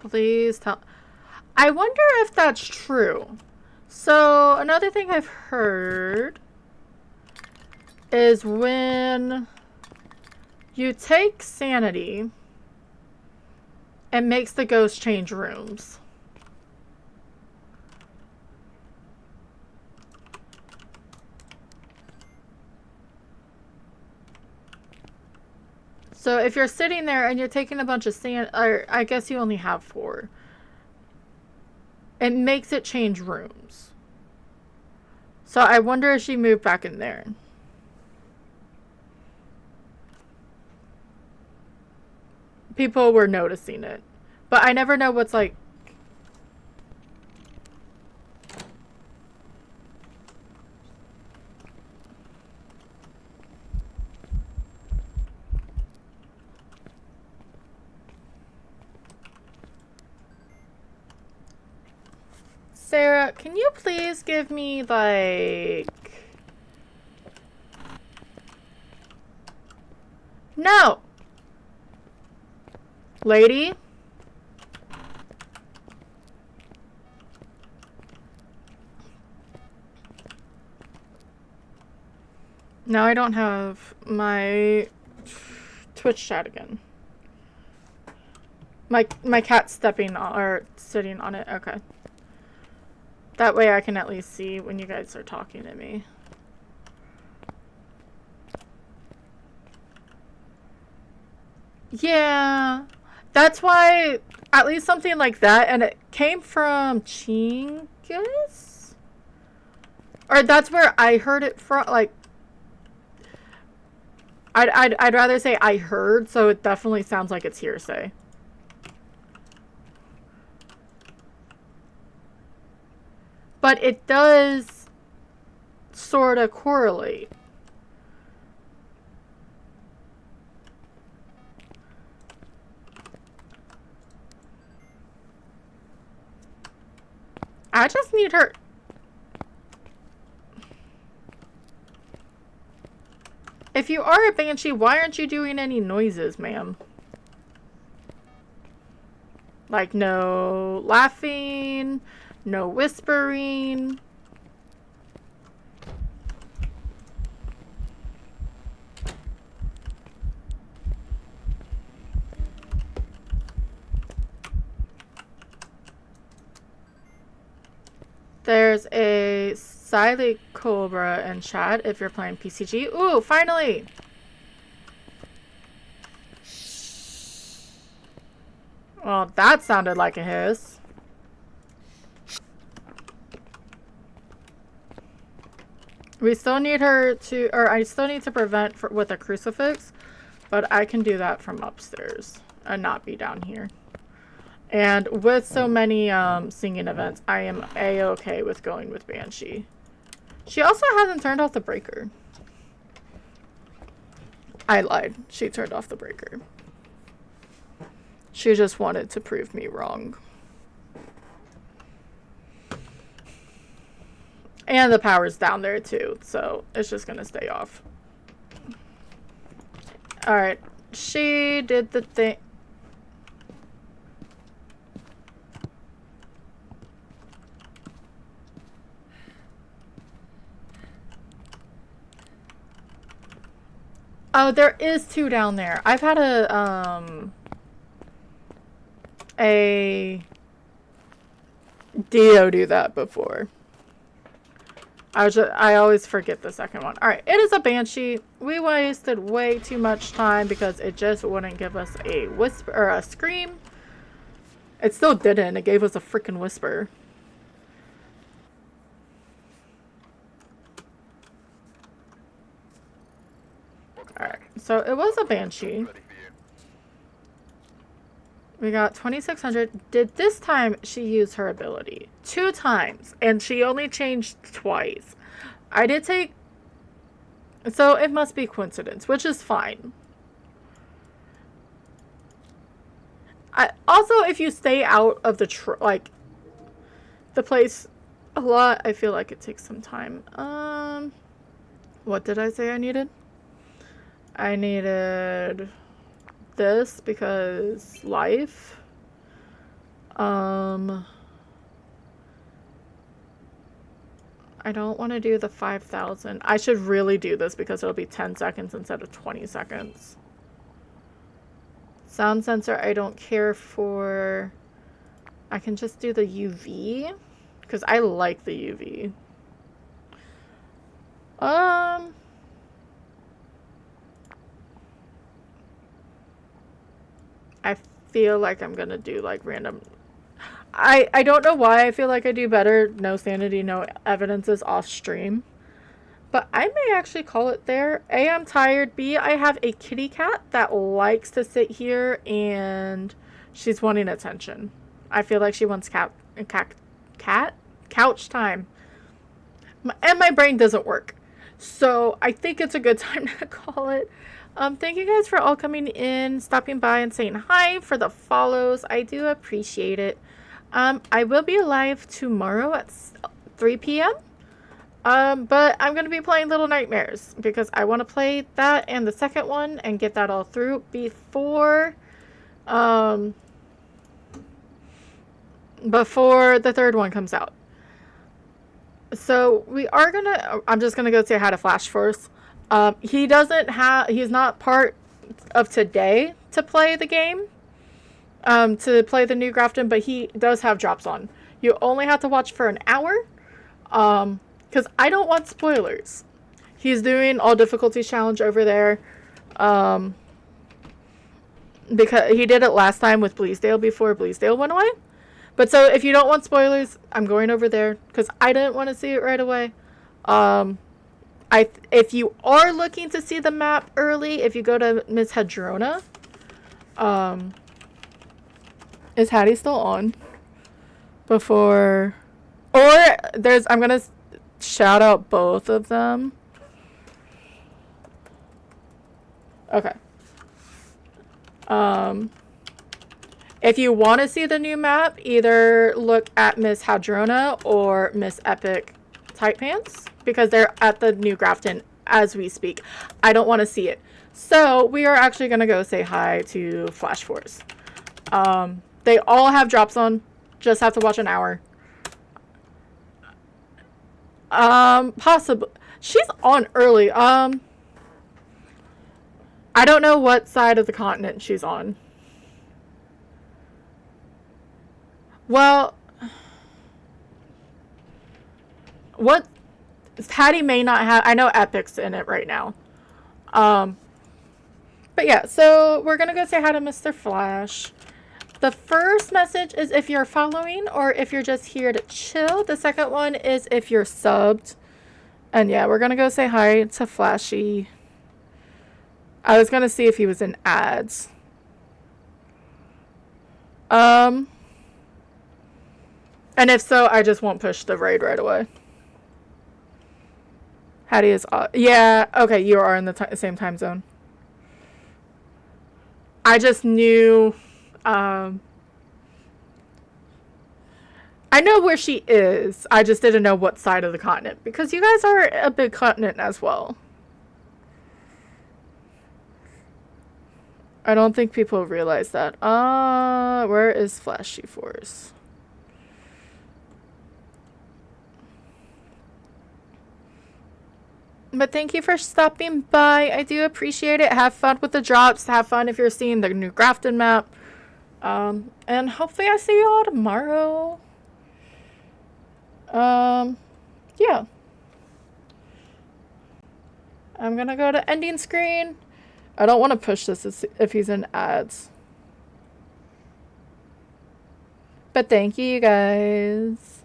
[SPEAKER 1] Please tell... I wonder if that's true. So, another thing I've heard is when you take sanity, it makes the ghost change rooms. So if you're sitting there and you're taking a bunch of sand, or I guess you only have 4, it makes it change rooms. So I wonder if she moved back in there. People were noticing it. But I never know what's like... Sarah, can you please give me, like... No! Lady? Now I don't have my Twitch chat again. My cat's stepping on, or sitting on it. Okay. That way I can at least see when you guys are talking to me. Yeah. That's why, at least something like that, and it came from Chingus? Or that's where I heard it from, like, I'd rather say I heard, so it definitely sounds like it's hearsay. But it does sort of correlate. I just need her... If you are a banshee, why aren't you doing any noises, ma'am? Like, no laughing, no whispering. There's a Silent Cobra in chat if you're playing PCG. Ooh, finally! Well, that sounded like a hiss. We still need her to, or I still need to prevent with a crucifix, but I can do that from upstairs and not be down here. And with so many singing events, I am a-okay with going with Banshee. She also hasn't turned off the breaker. I lied. She turned off the breaker. She just wanted to prove me wrong. And the power's down there too, so it's just gonna stay off. Alright. She did the thing. Oh, there is 2 down there. I've had a Dio do that before. I always forget the second one. Alright, it is a Banshee. We wasted way too much time because it just wouldn't give us a whisper or a scream. It still didn't. It gave us a freaking whisper. Alright, so it was a Banshee.
[SPEAKER 3] Ready for you.
[SPEAKER 1] We got 2600. Did this time she use her ability? 2 times. And she only changed twice. I did take... So it must be coincidence, which is fine. Also, if you stay out of the the place a lot, I feel like it takes some time. What did I say I needed? I needed this because life. I don't want to do the 5,000. I should really do this because it'll be 10 seconds instead of 20 seconds. Sound sensor, I don't care for. I can just do the UV because I like the UV. I feel like I'm gonna do like random. I don't know why I feel like I do better. No sanity, no evidences off stream. But I may actually call it there. A, I'm tired. B, I have a kitty cat that likes to sit here and she's wanting attention. I feel like she wants couch time. And my brain doesn't work. So I think it's a good time to call it. Thank you guys for all coming in, stopping by and saying hi, for the follows. I do appreciate it. I will be live tomorrow at 3 p.m. But I'm going to be playing Little Nightmares because I want to play that and the second one and get that all through before the third one comes out. So we are going to, I'm just going to go say hi to Flash first. He's not part of today to play the game, to play the new Grafton, but he does have drops on. You only have to watch for an hour. Because I don't want spoilers. He's doing all difficulties challenge over there. Because he did it last time with Bleasdale before Bleasdale went away. But so if you don't want spoilers, I'm going over there. Because I didn't want to see it right away. If you are looking to see the map early, if you go to Miss Hadrona. Is Hattie still on? Before... Or I'm going to... shout out both of them. Okay. If you want to see the new map, either look at Miss Hadrona or Miss Epic Tight Pants because they're at the new Grafton as we speak. I don't want to see it. So we are actually going to go say hi to Flash Force. They all have drops on. Just have to watch an hour. Possibly. She's on early. I don't know what side of the continent she's on. Well, what Hattie may not have. I know Epic's in it right now. But yeah, so we're gonna go say hi to Mr. Flash. The first message is if you're following or if you're just here to chill. The second one is if you're subbed. And yeah, we're going to go say hi to Flashy. I was going to see if he was in ads. And if so, I just won't push the raid right away. Hattie is... yeah, okay, you are in the same time zone. I just knew... I know where she is. I just didn't know what side of the continent. Because you guys are a big continent as well. I don't think people realize that. Where is Flashy Force? But thank you for stopping by. I do appreciate it. Have fun with the drops. Have fun if you're seeing the new Grafton map. And hopefully I see you all tomorrow. Yeah. I'm gonna go to ending screen. I don't want to push this if he's in ads. But thank you guys.